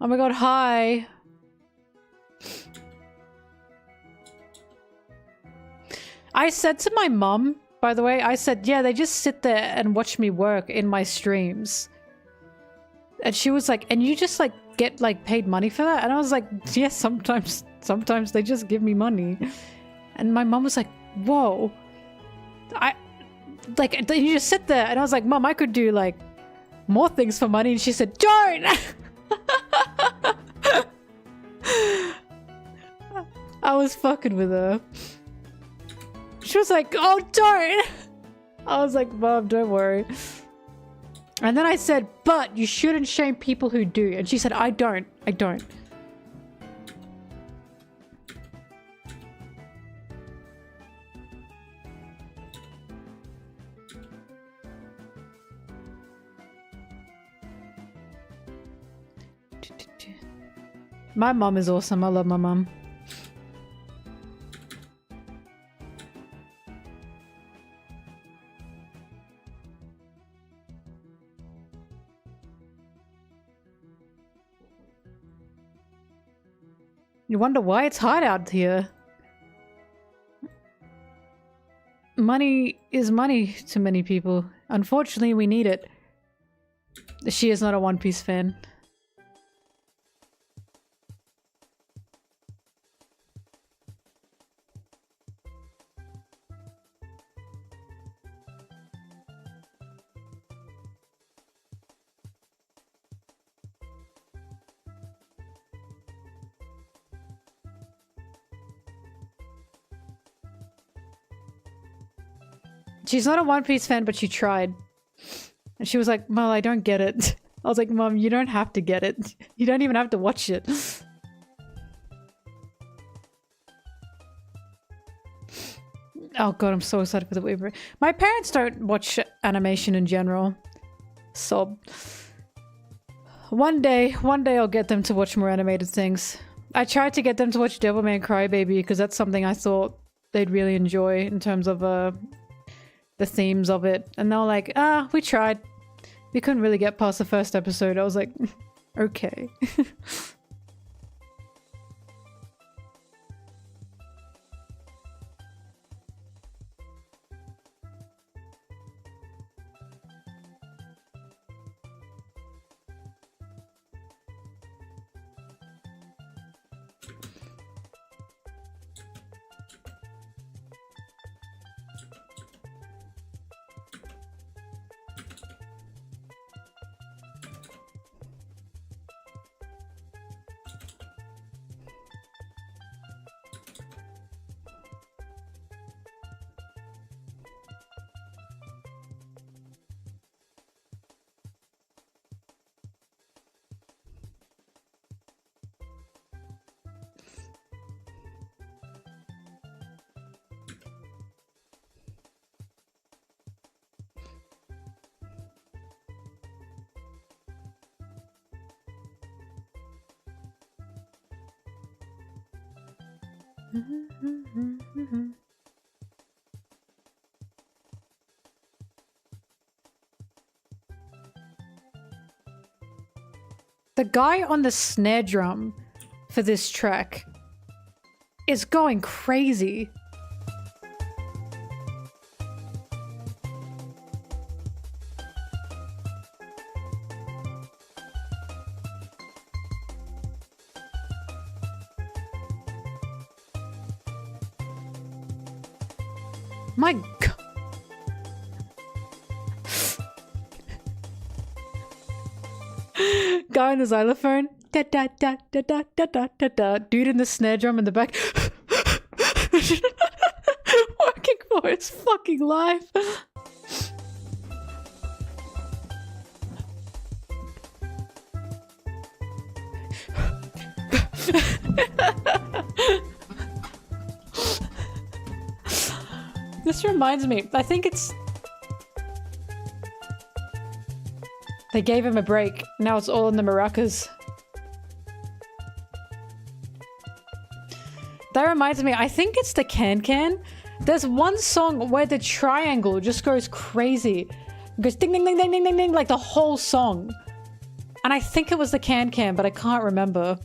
A: Oh my god, hi. I said to my mum, by the way, I said, yeah, they just sit there and watch me work in my streams. And she was like, and you just like get like paid money for that? And I was like, yeah, sometimes they just give me money. And my mum was like, whoa. Like, you just sit there. And I was like, Mum, I could do, like, more things for money. And she said, don't! I was fucking with her. She was like, oh, don't! I was like, Mom, don't worry. And then I said, but you shouldn't shame people who do. And she said, I don't. My mom is awesome. I love my mom. You wonder why it's hard out here. Money is money to many people. Unfortunately, we need it. She is not a One Piece fan. She's not a One Piece fan, but she tried. And she was like, Mom, I don't get it. I was like, Mom, you don't have to get it. You don't even have to watch it. Oh god, I'm so excited for the Weaver. My parents don't watch animation in general. So one day I'll get them to watch more animated things. I tried to get them to watch Devilman Crybaby because that's something I thought they'd really enjoy in terms of the themes of it. And they were like, we tried. We couldn't really get past the first episode. I was like, okay. The guy on the snare drum for this track is going crazy. My God. Guy on the xylophone. Da, da, da, da, da, da, da, da, da. Dude in the snare drum in the back. Working for his fucking life. This reminds me, I think it's... They gave him a break. Now it's all in the maracas. That reminds me, I think it's the can-can. There's one song where the triangle just goes crazy. It goes ding ding ding ding ding ding ding like the whole song. And I think it was the can-can, but I can't remember.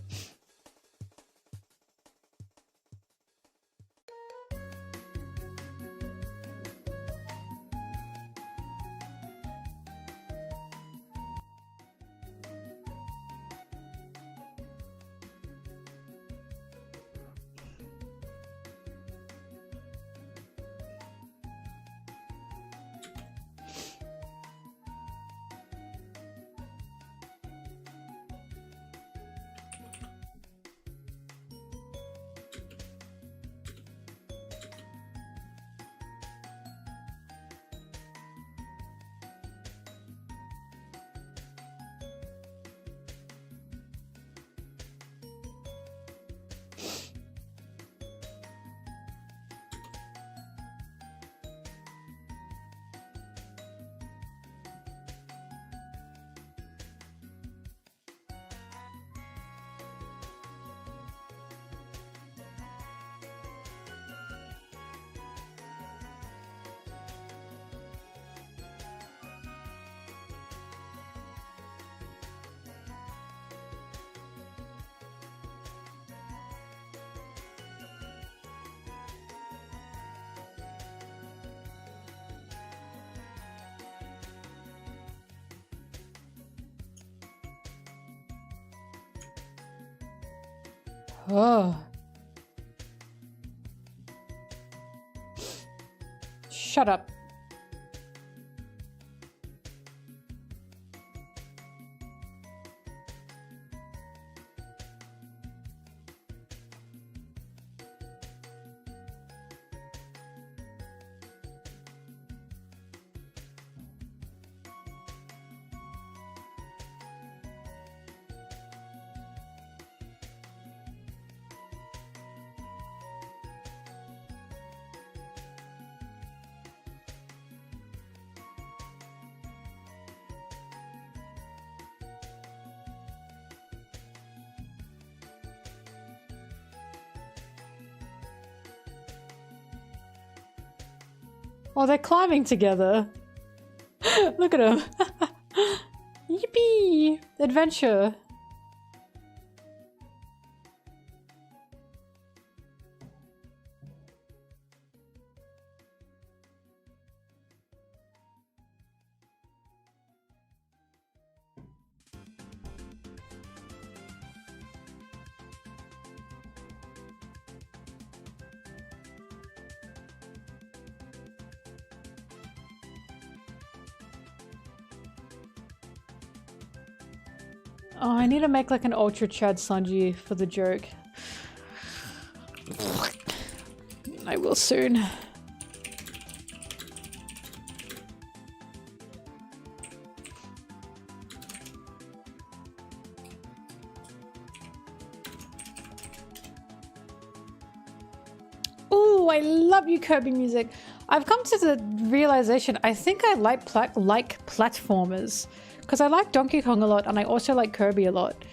A: Oh. Shut up. Oh, they're climbing together. Look at them. Yippee! Adventure. Oh, I need to make like an ultra Chad Sanji for the joke. I will soon. Ooh, I love you, Kirby music. I've come to the realization I think I like platformers. Because I like Donkey Kong a lot and I also like Kirby a lot.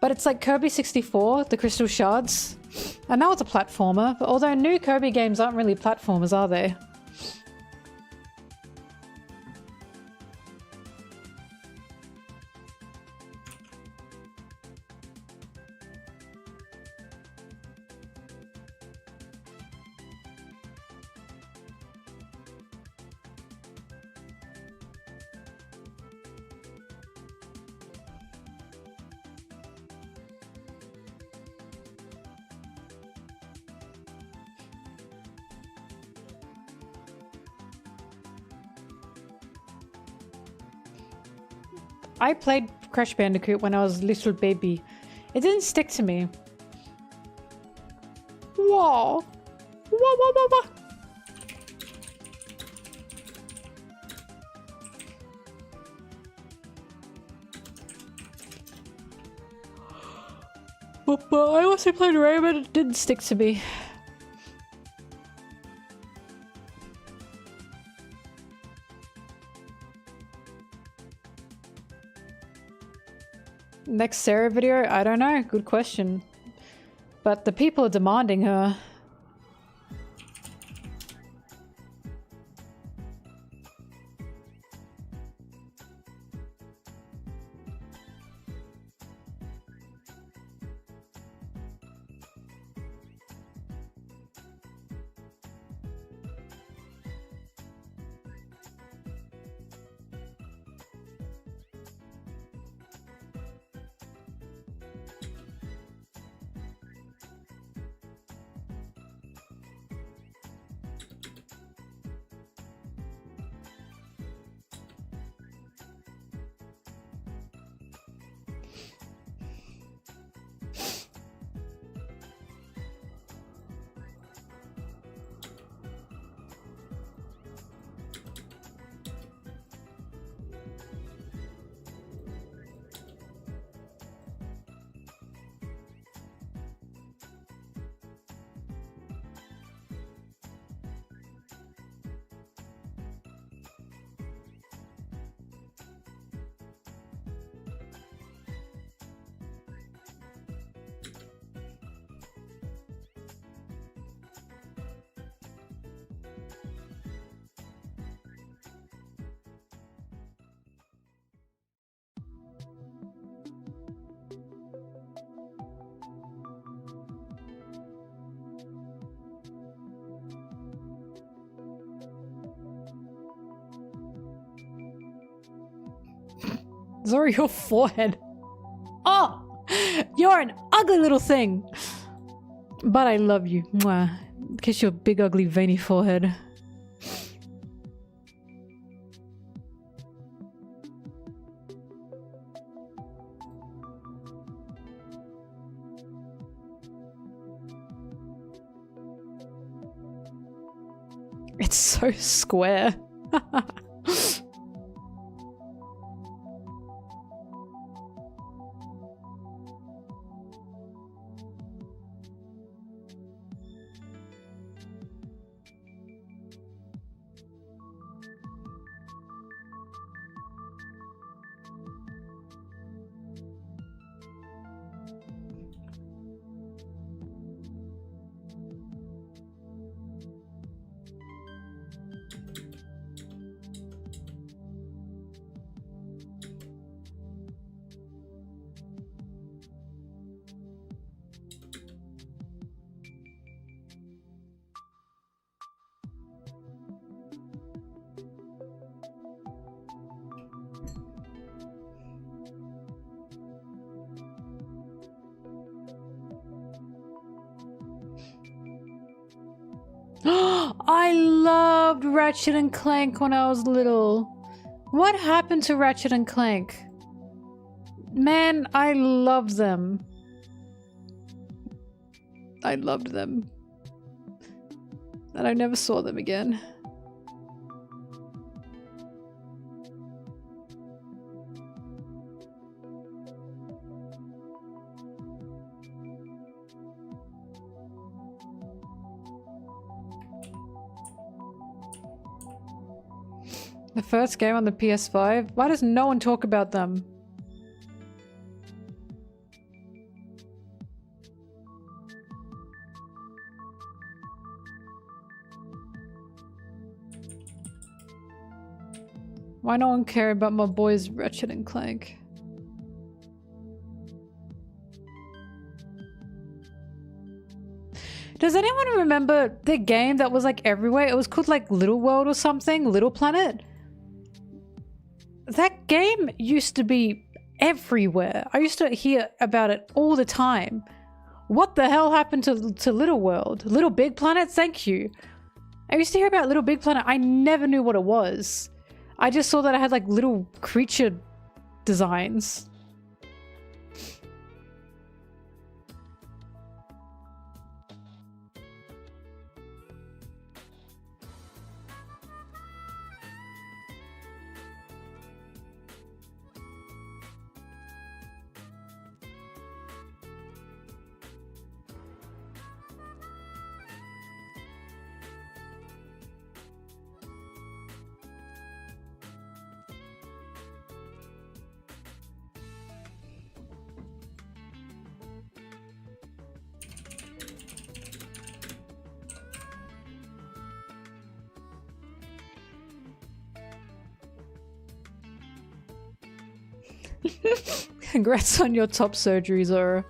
A: But it's like Kirby 64, the Crystal Shards. I know it's a platformer, but although new Kirby games aren't really platformers, are they? I played Crash Bandicoot when I was a little baby. It didn't stick to me. Whoa. Whoa, whoa, whoa, whoa. But I also played Rayman, it didn't stick to me. Next Sarah video? I don't know. Good question. But the people are demanding her. Zoro, your forehead. Oh! You're an ugly little thing! But I love you. Mwah. Kiss your big, ugly, veiny forehead. It's so square. I loved Ratchet and Clank when I was little. What happened to Ratchet and Clank? Man, I loved them. I loved them. And I never saw them again. The first game on the PS5? Why does no one talk about them? Why no one care about my boys Ratchet and Clank? Does anyone remember the game that was like everywhere? It was called like Little World or something? Little Planet? That game used to be everywhere. I used to hear about it all the time. What the hell happened to Little World? Little Big Planet? Thank you. I used to hear about Little Big Planet. I never knew what it was. I just saw that it had like little creature designs. Congrats on your top surgery, Zoro.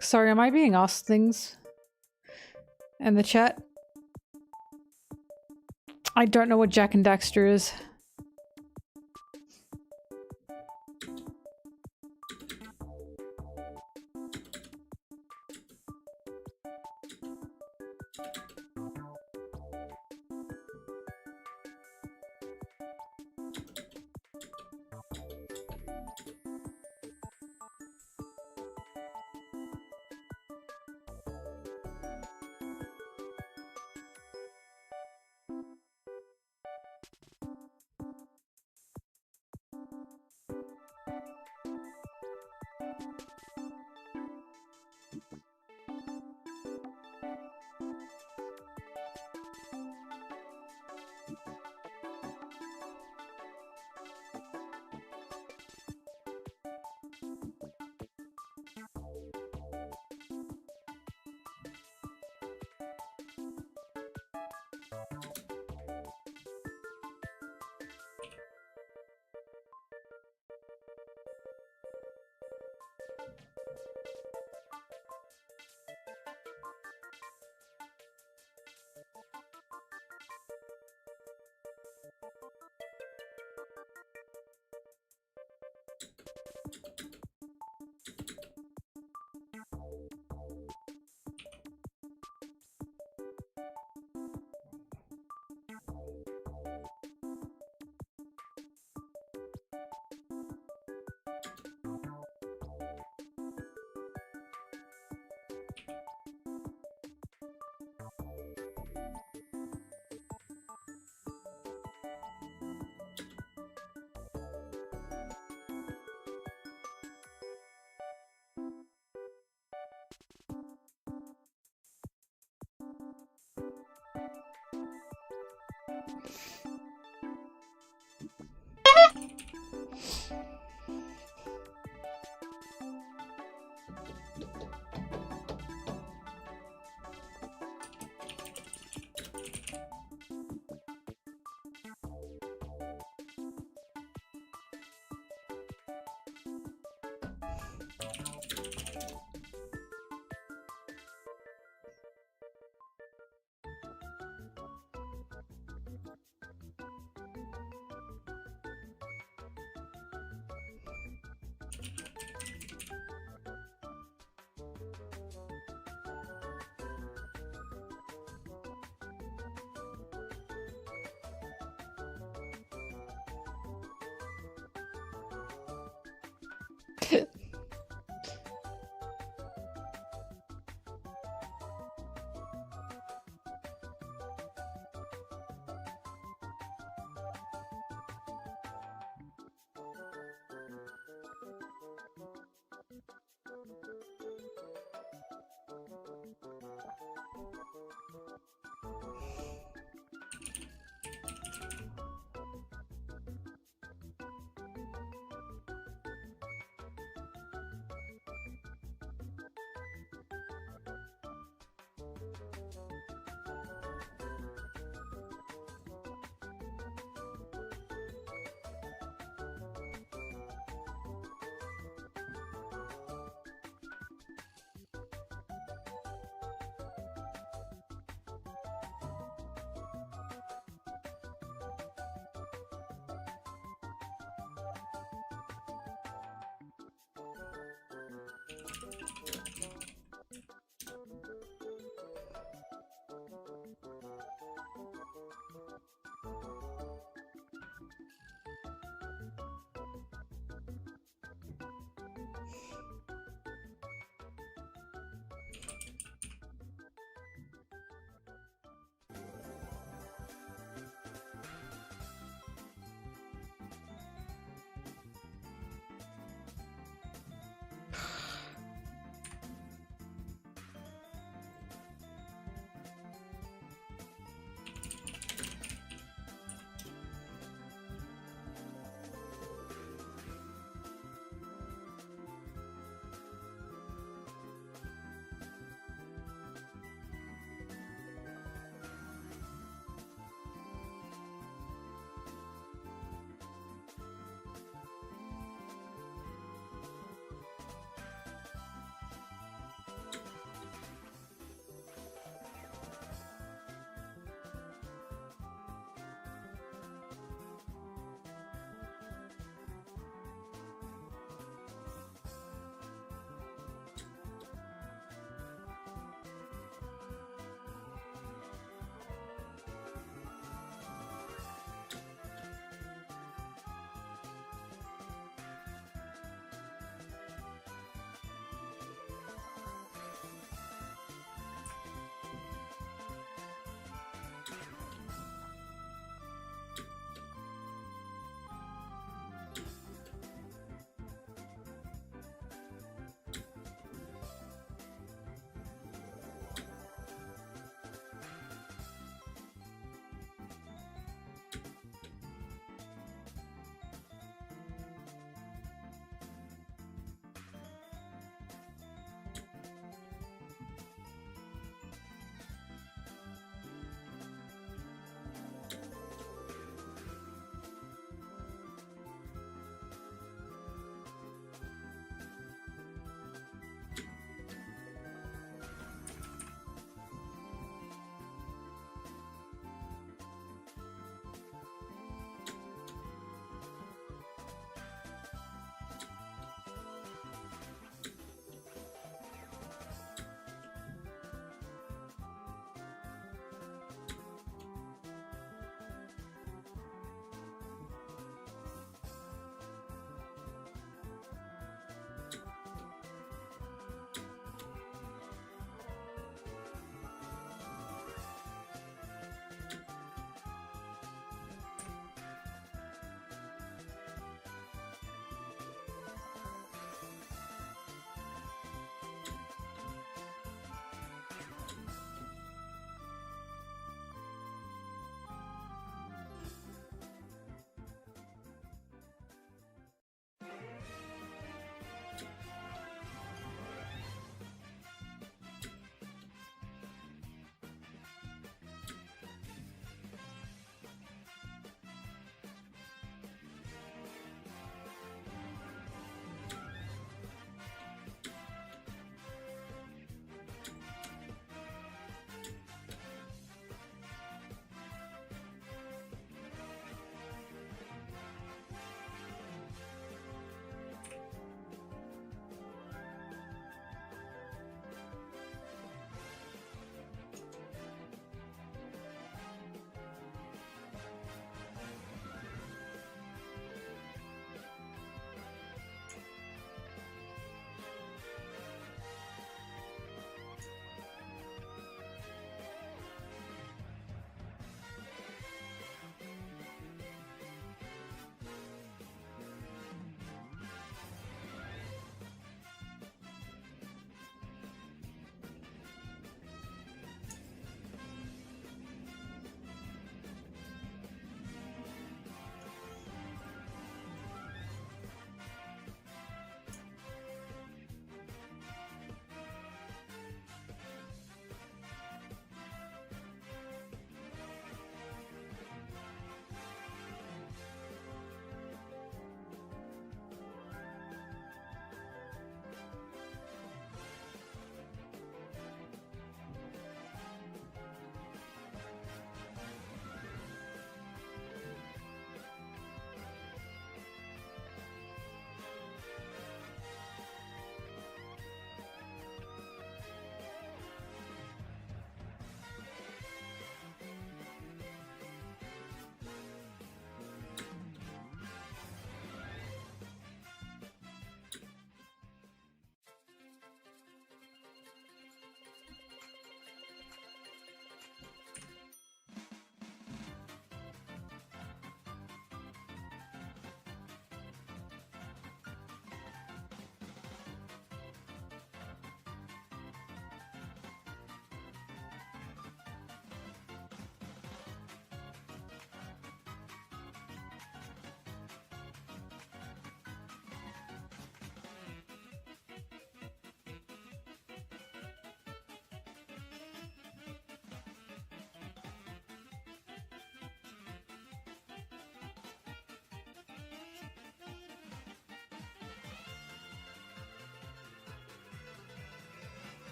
A: Sorry, am I being asked things in the chat? I don't know what Jack and Daxter is.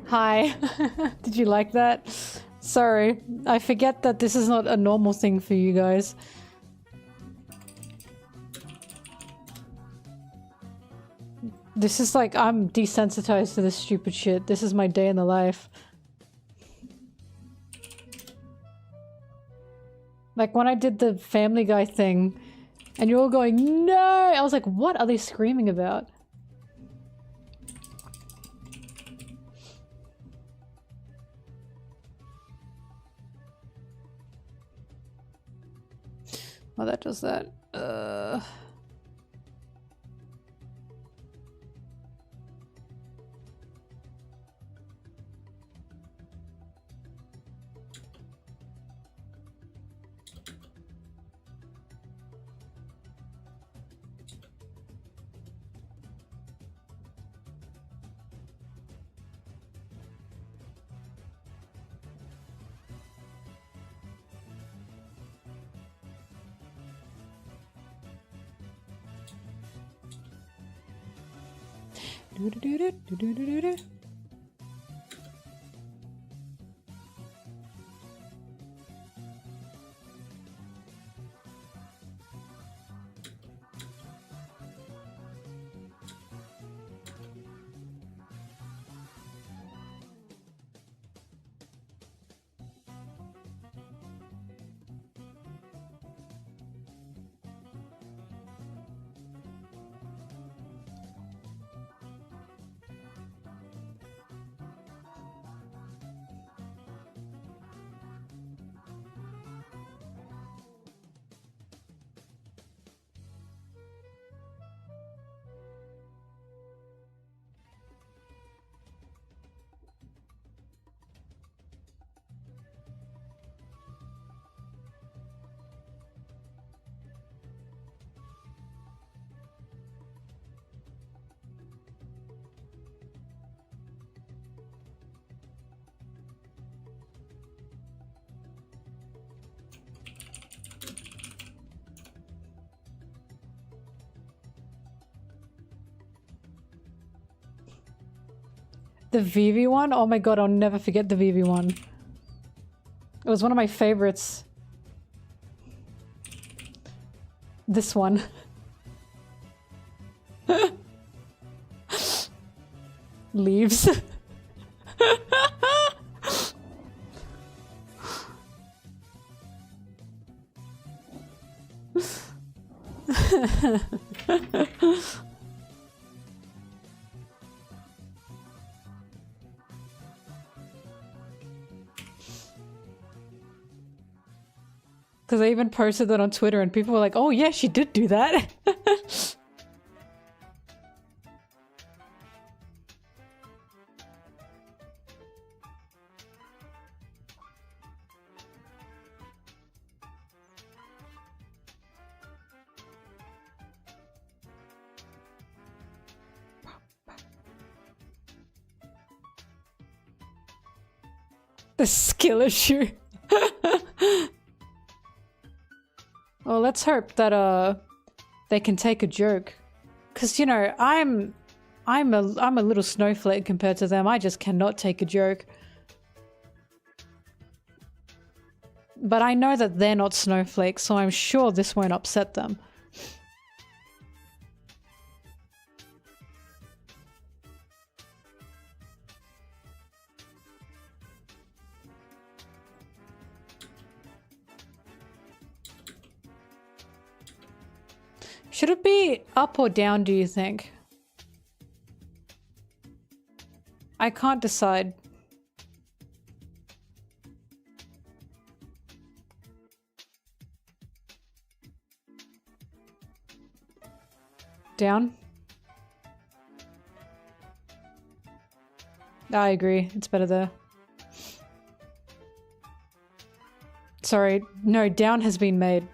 A: Hi. Did you like that? Sorry, I forget that this is not a normal thing for you guys. This is like, I'm desensitized to this stupid shit. This is my day in the life. Like when I did the Family Guy thing, and you're all going, no! I was like, what are they screaming about? Oh, that does that. Do-do-do-do-do-do-do-do. The Vivi one? Oh my god, I'll never forget the Vivi one. It was one of my favorites. This one. Leaves. Because I even posted that on Twitter and people were like, oh yeah, she did do that. The skill issue. Well, let's hope that they can take a joke, cause you know I'm a little snowflake compared to them. I just cannot take a joke. But I know that they're not snowflakes, so I'm sure this won't upset them. Should it be up or down, do you think? I can't decide. Down? I agree. It's better there. Sorry. No, down has been made.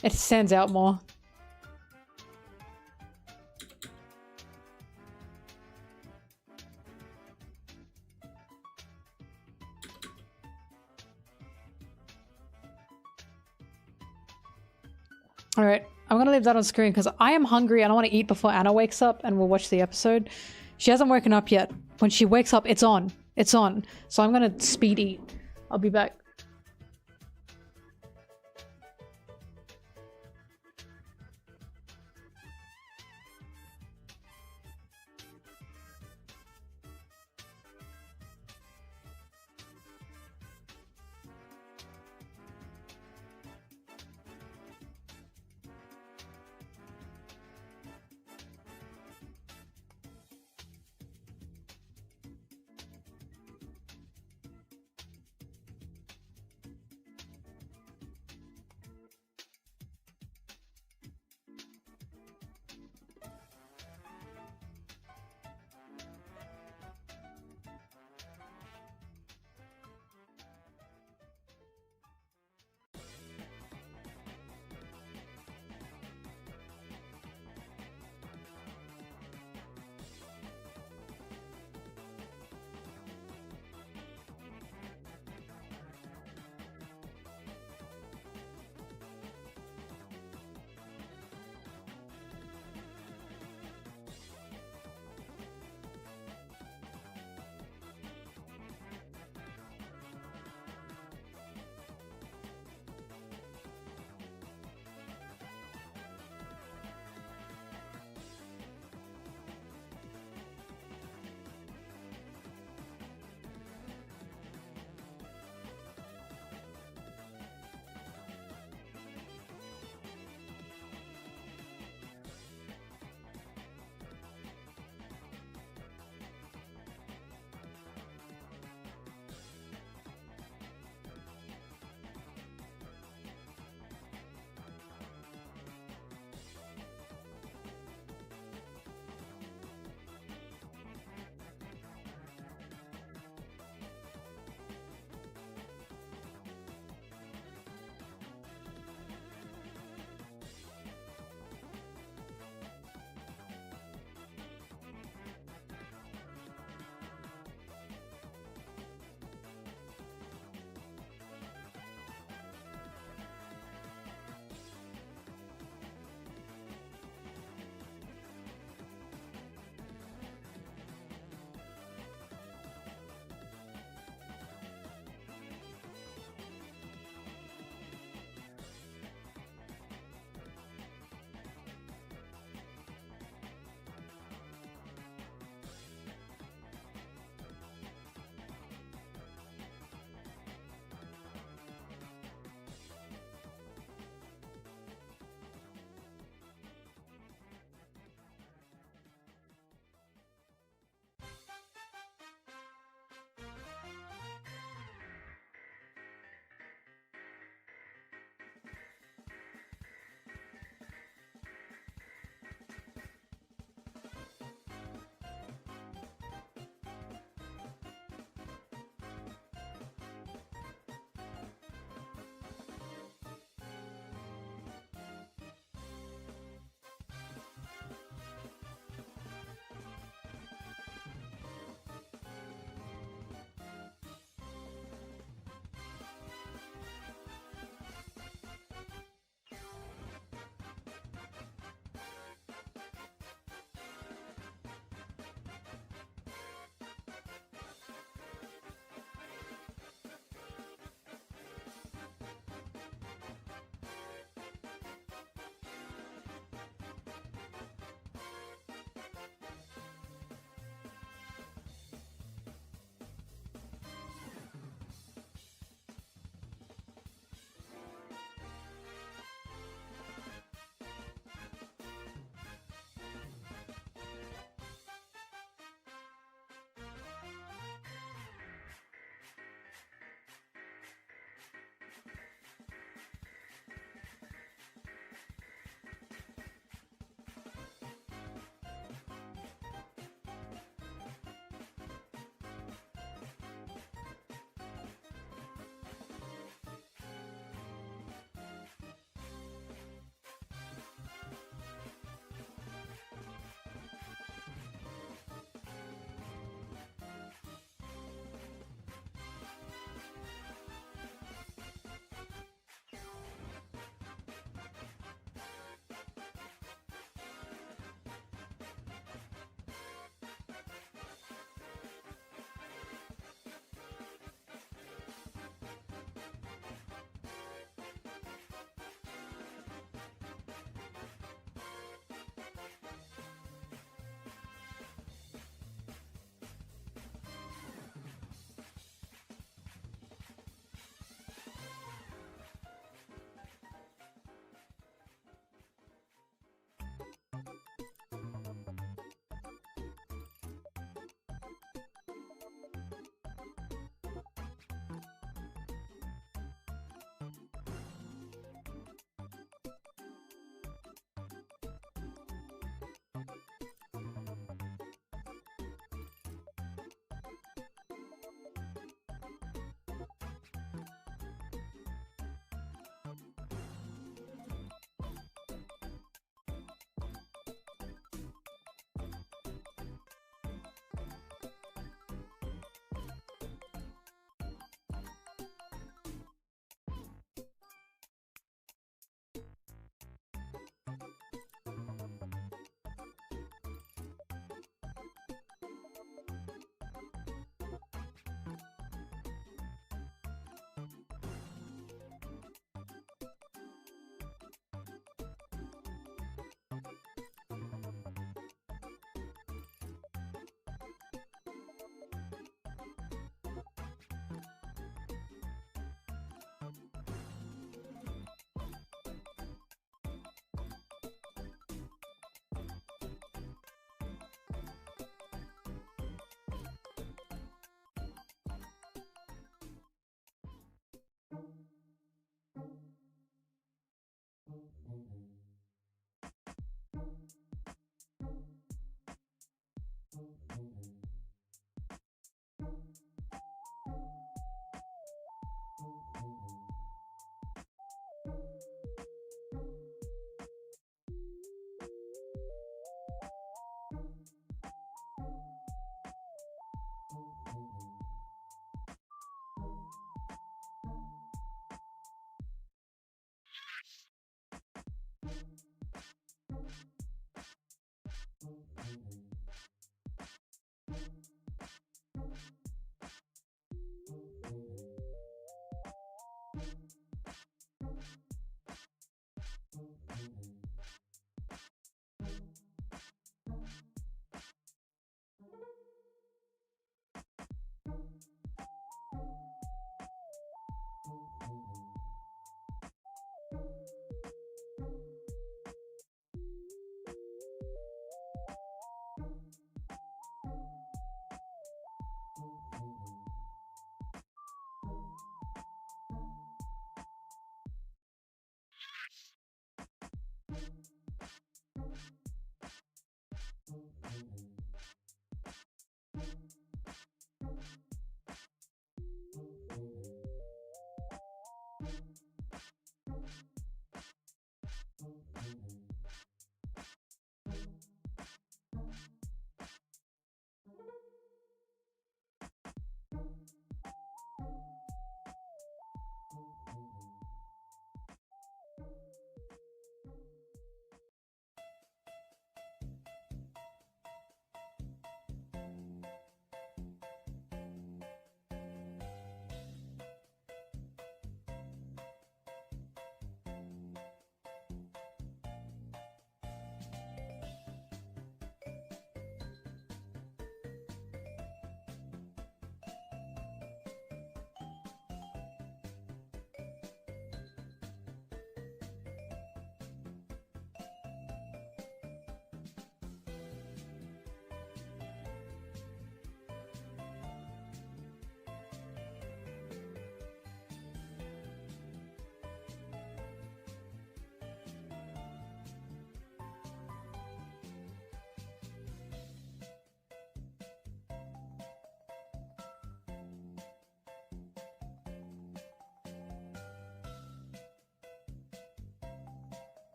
A: It stands out more. Alright, I'm gonna leave that on screen because I am hungry and I want to eat before Anna wakes up and we'll watch the episode. She hasn't woken up yet. When she wakes up, it's on. It's on. So I'm gonna speed eat. I'll be back.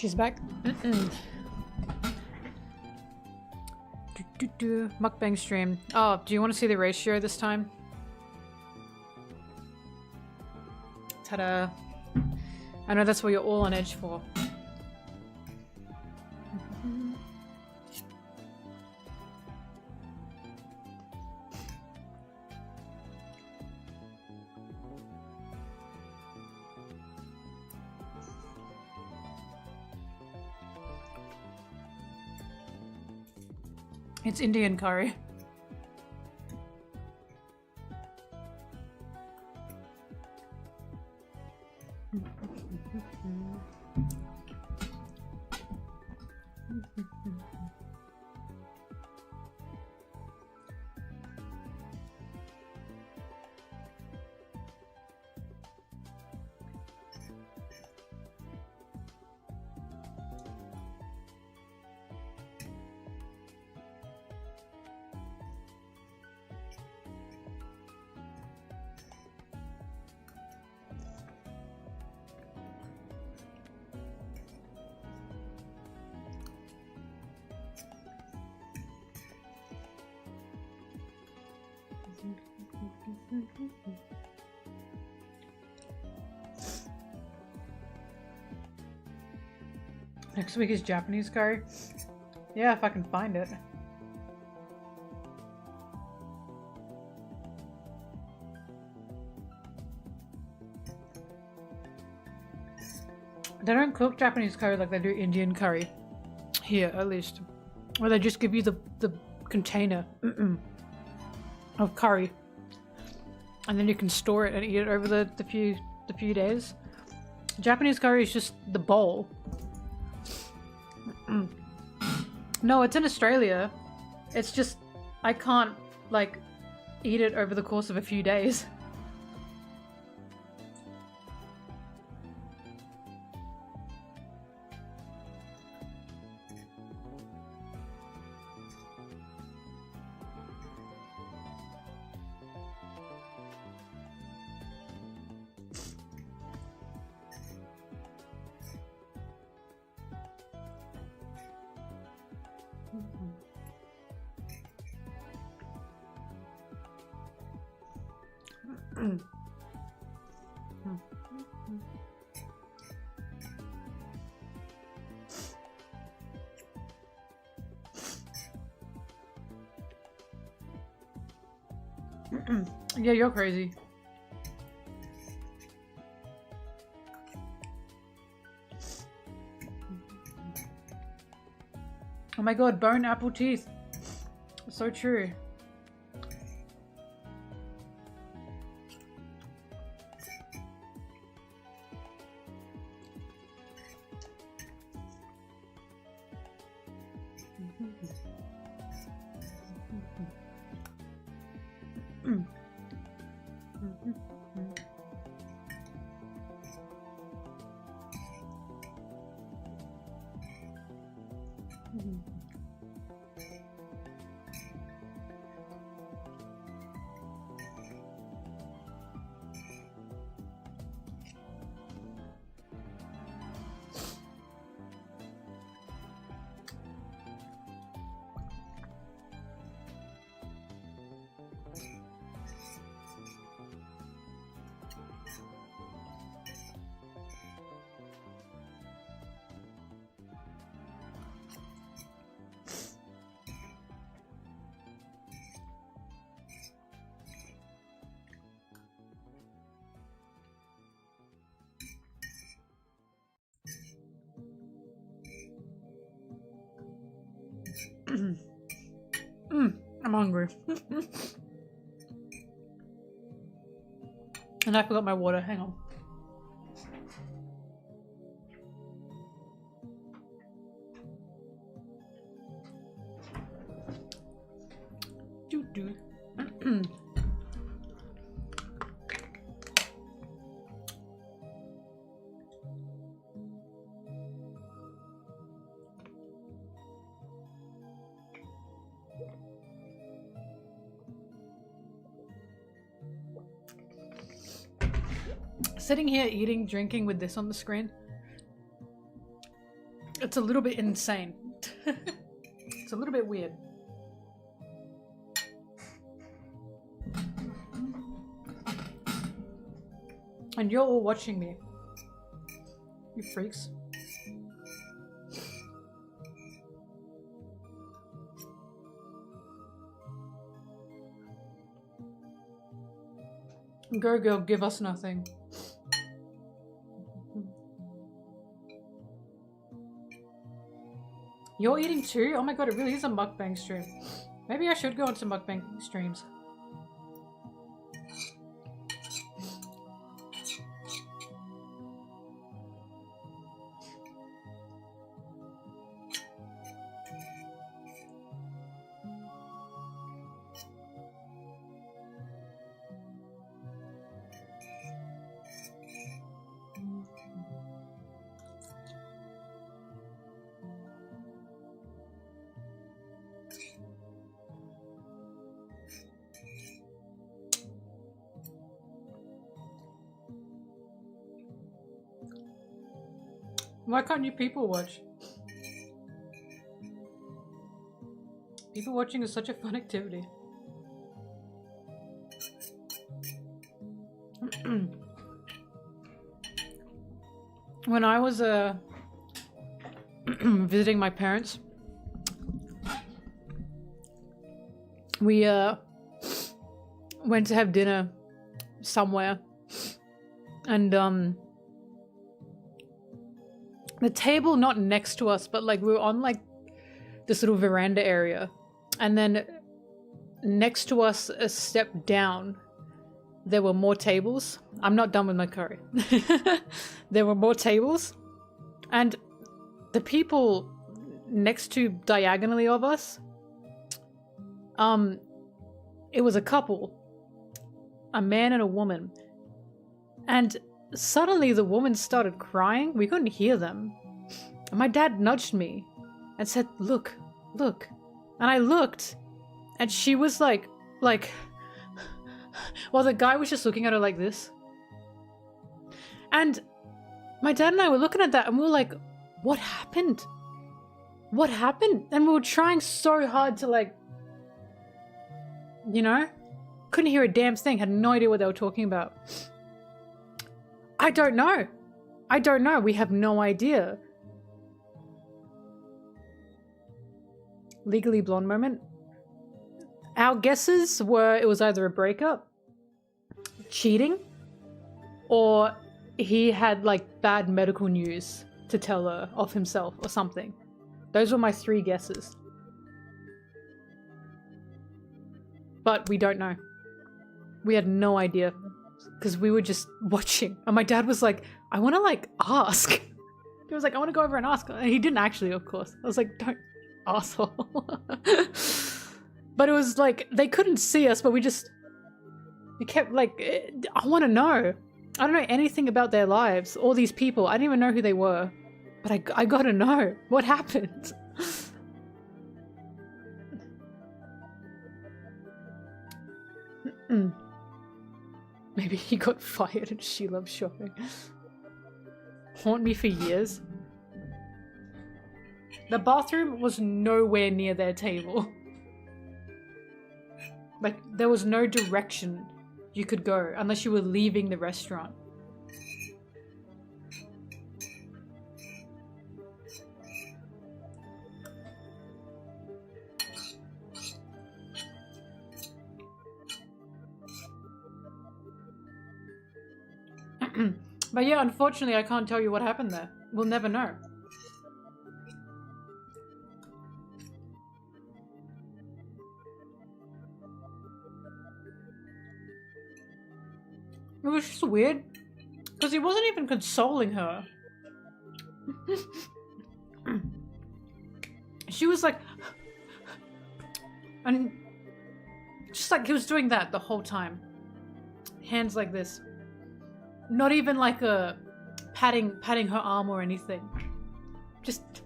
A: She's back. Mukbang stream. Oh, do you want to see the ratio this time? Ta-da. I know that's what you're all on edge for. It's Indian curry. Next week is Japanese curry. Yeah, if I can find it. They don't cook Japanese curry like they do Indian curry. Here, at least. Or they just give you the container of curry. And then you can store it and eat it over the few days. Japanese curry is just the bowl. No, it's in Australia. It's just I can't like eat it over the course of a few days. Yeah, you're crazy. Oh my god, bone apple teeth. So true. I'm hungry. And I forgot my water. Hang on. Doo-doo. Sitting here eating, drinking with this on the screen. It's a little bit insane. It's a little bit weird. And you're all watching me. You freaks. Go girl, give us nothing. You're eating too? Oh my god, it really is a mukbang stream. Maybe I should go on to mukbang streams. Why can't you people watch? People watching is such a fun activity. When I was visiting my parents, we went to have dinner somewhere, and the table not next to us, but like we were on like this little veranda area, and then next to us, a step down, there were more tables. I'm not done with my curry. There were more tables, and the people next to diagonally of us, it was a couple, a man and a woman, and suddenly the woman started crying. We couldn't hear them. And my dad nudged me and said, look, look. And I looked, and she was like, well, the guy was just looking at her like this. And my dad and I were looking at that, and we were like, what happened? What happened? And we were trying so hard to, like, you know, couldn't hear a damn thing, had no idea what they were talking about. I don't know. I don't know. We have no idea. Legally Blonde moment. Our guesses were it was either a breakup, cheating, or he had like bad medical news to tell her of himself or something. Those were my three guesses. But we don't know. We had no idea. Because we were just watching. And my dad was like, I want to like ask. He was like, I want to go over and ask. And he didn't actually, of course. I was like, don't, asshole. But it was like, they couldn't see us, but we kept like, I want to know. I don't know anything about their lives. All these people. I didn't even know who they were. But I gotta know. What happened? Maybe he got fired and she loves shopping. Haunt me for years. The bathroom was nowhere near their table. Like, there was no direction you could go unless you were leaving the restaurant. But yeah, unfortunately, I can't tell you what happened there. We'll never know. It was just weird, because he wasn't even consoling her. She was like... And just like he was doing that the whole time. Hands like this. Not even like a patting her arm or anything. Just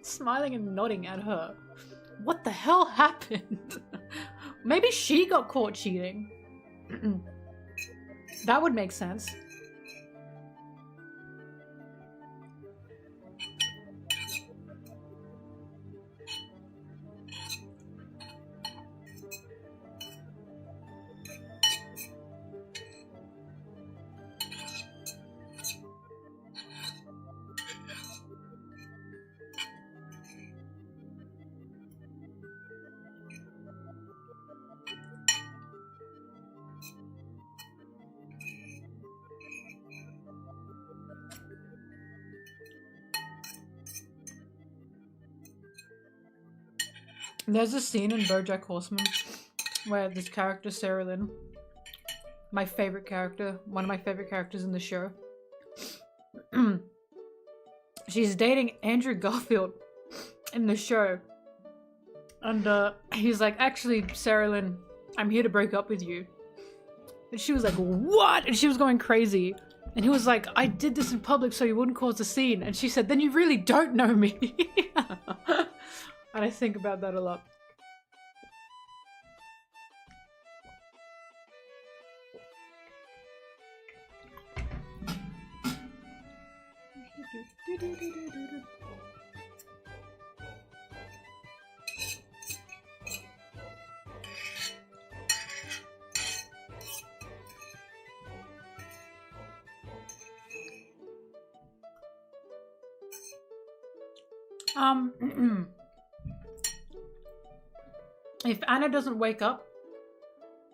A: smiling and nodding at her. What the hell happened? Maybe she got caught cheating. That would make sense. There's a scene in BoJack Horseman where this character, Sarah Lynn, my favorite character, one of my favorite characters in the show, she's dating Andrew Garfield in the show. And he's like, actually, Sarah Lynn, I'm here to break up with you. And she was like, what? And she was going crazy. And he was like, I did this in public so you wouldn't cause a scene. And she said, then you really don't know me. And I think about that a lot. If Anna doesn't wake up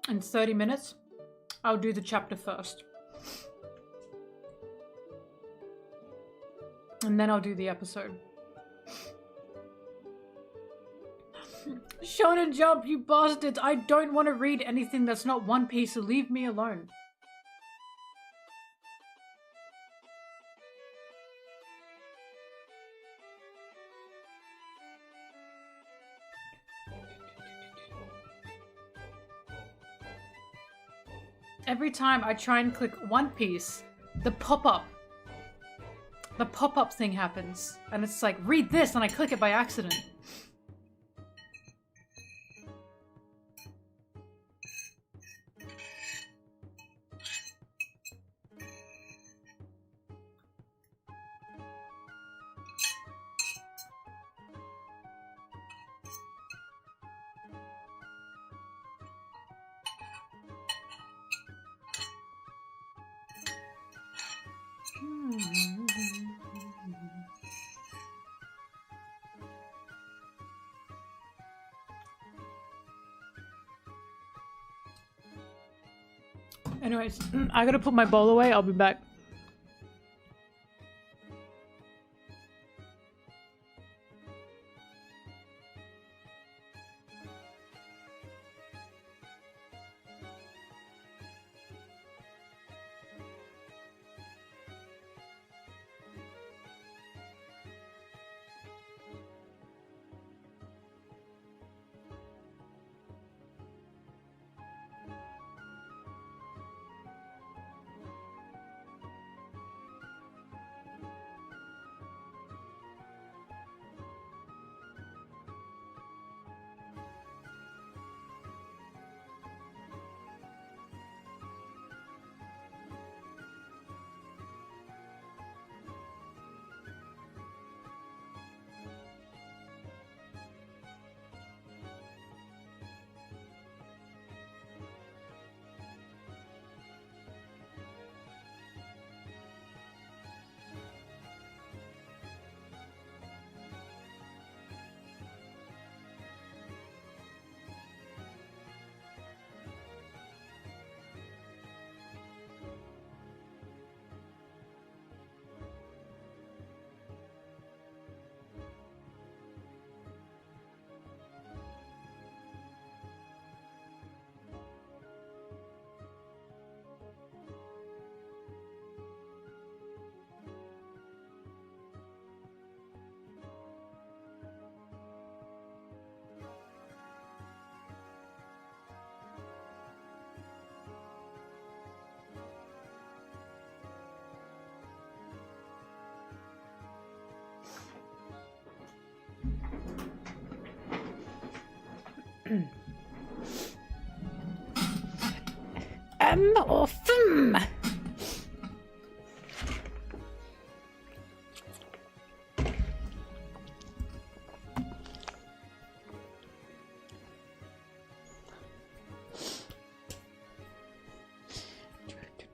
A: in 30 minutes, I'll do the chapter first. And then I'll do the episode. Shonen Jump, you bastards! I don't want to read anything that's not One Piece, so leave me alone. Every time I try and click One Piece, the pop-up thing happens. And it's like, read this, and I click it by accident. Anyways, I gotta put my bowl away. I'll be back.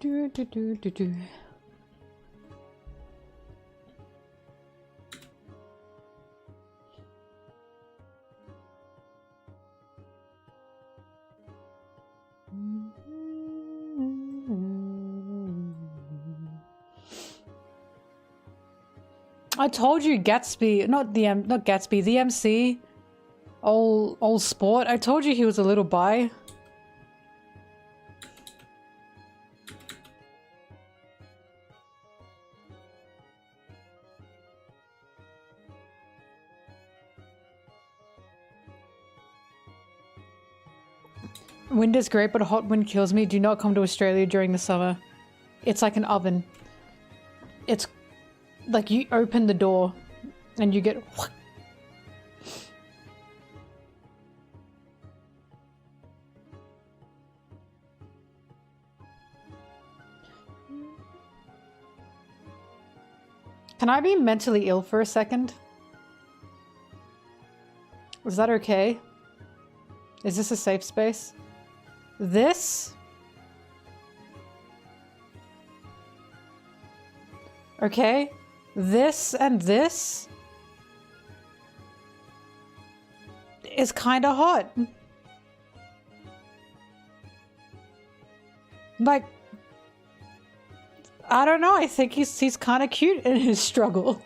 A: Or do. I told you Gatsby, not Gatsby, the MC Old sport. I told you he was a little bi. Wind is great, but a hot wind kills me. Do not come to Australia during the summer. It's like an oven. It's like you open the door and you get... Can I be mentally ill for a second? Is that okay? Is this a safe space? This? Okay. This and this is kind of hot. Like, I don't know. I think he's kind of cute in his struggle.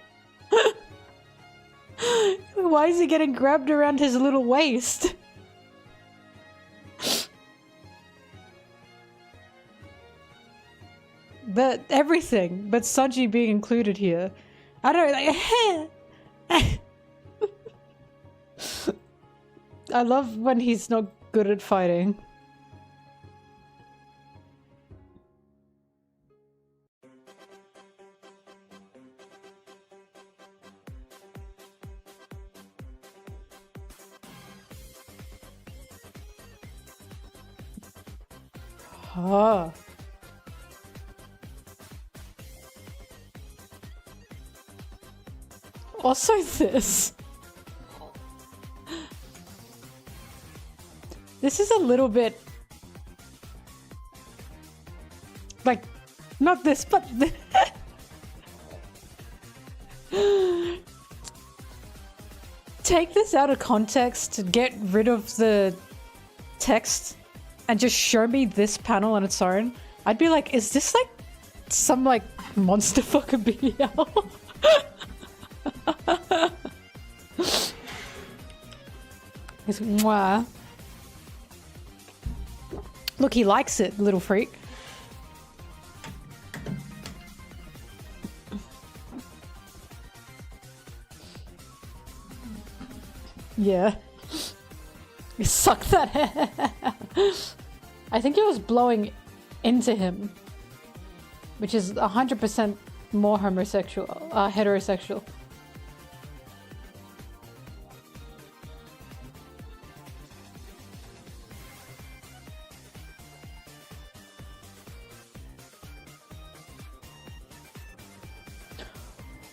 A: Why is he getting grabbed around his little waist? But everything, but Sanji being included here. I don't like. I love when he's not good at fighting. Ah. Also this. This is a little bit... like, not this, but... Take this out of context to get rid of the text and just show me this panel on its own. I'd be like, is this like some like monster fucker BL? He's mwah. Look, he likes it, little freak. Yeah. You suck that hair. I think it was blowing into him, which is 100% more heterosexual.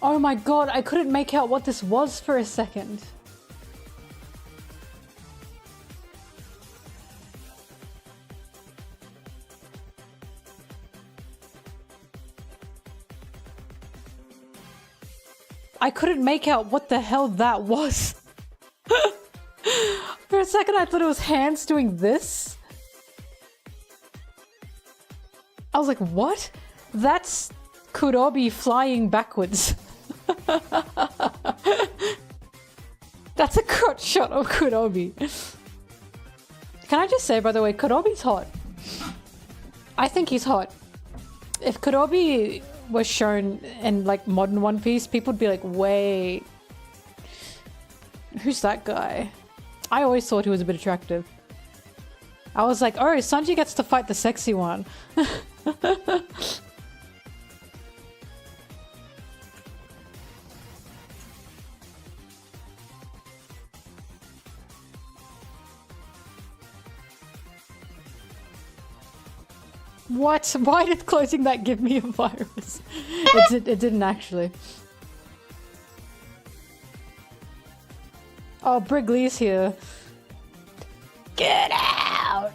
A: Oh my god, I couldn't make out what this was for a second. I couldn't make out what the hell that was. For a second I thought it was hands doing this. I was like, what? That's Kurobi flying backwards. That's a crotch shot of Kurobi. Can I just say, by the way, Kurobi's hot. I think he's hot. If Kurobi was shown in like modern One Piece, people would be like, wait, who's that guy? I always thought he was a bit attractive. I was like, oh, Sanji gets to fight the sexy one. What? Why did closing that give me a virus? It didn't actually. Oh, Brigley's here. Get out!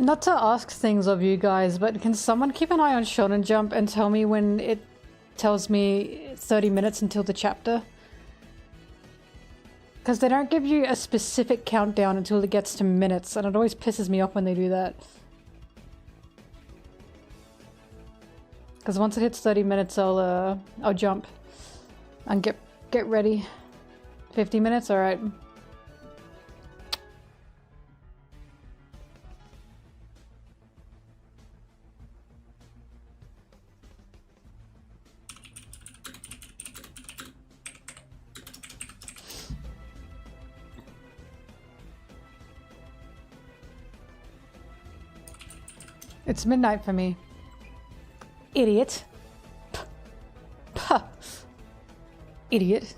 A: Not to ask things of you guys, but can someone keep an eye on Shonen Jump and tell me when it tells me 30 minutes until the chapter? Because they don't give you a specific countdown until it gets to minutes, and it always pisses me off when they do that. Because once it hits 30 minutes, I'll jump and get ready. 50 minutes, all right. It's midnight for me. Idiot. Puh. Idiot.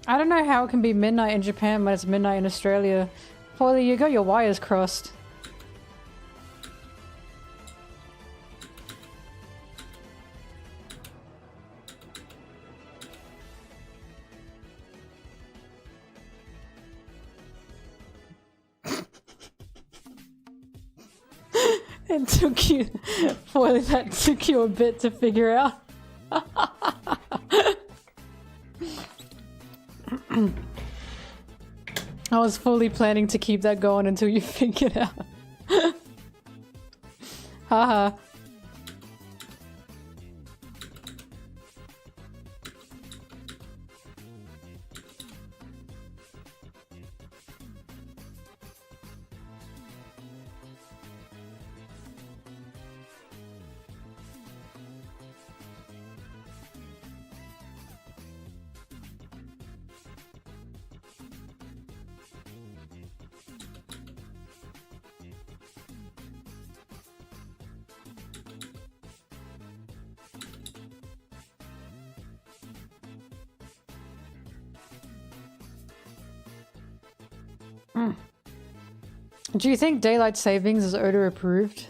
A: I don't know how it can be midnight in Japan when it's midnight in Australia. Paulie, you got your wires crossed. It took you, boy, that took you a bit to figure out. I was fully planning to keep that going until you figured out. Haha. Do you think daylight savings is Oda approved?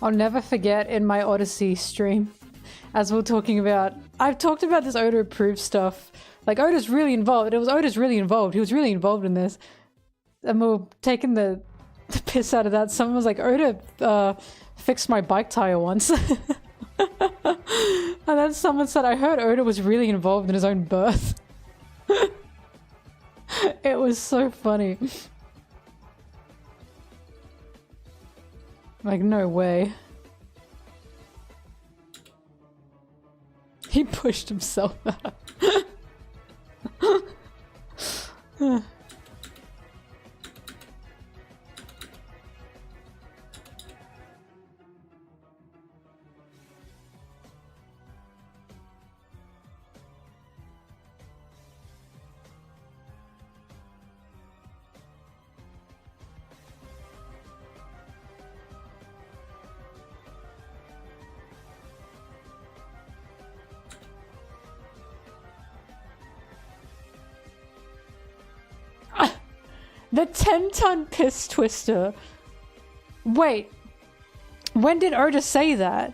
A: I'll never forget in my Odyssey stream, as we're talking about, I've talked about this Oda approved stuff. Like, Oda's really involved. Oda's really involved. He was really involved in this. And we were taking the piss out of that. Someone was like, Oda fixed my bike tire once. And then someone said, I heard Oda was really involved in his own birth. It was so funny. Like, no way. He pushed himself out. The 10-ton piss twister. Wait. When did Oda say that?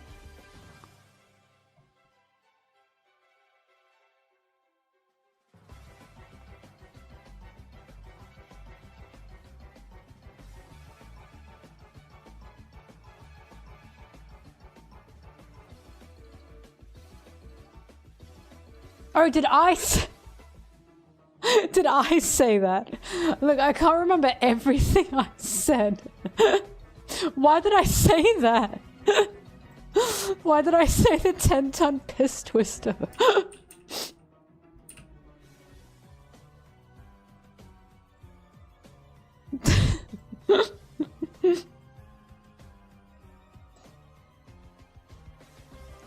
A: Oh, did I did I say that? Look, I can't remember everything I said. Why did I say that? Why did I say the 10-ton piss twister?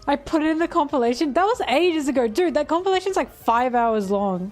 A: I put it in the compilation. That was ages ago. Dude, that compilation's like 5 hours long.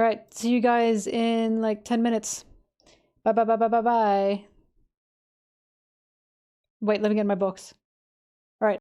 A: All right, see you guys in like 10 minutes. Bye bye bye bye bye bye. Wait, let me get my books.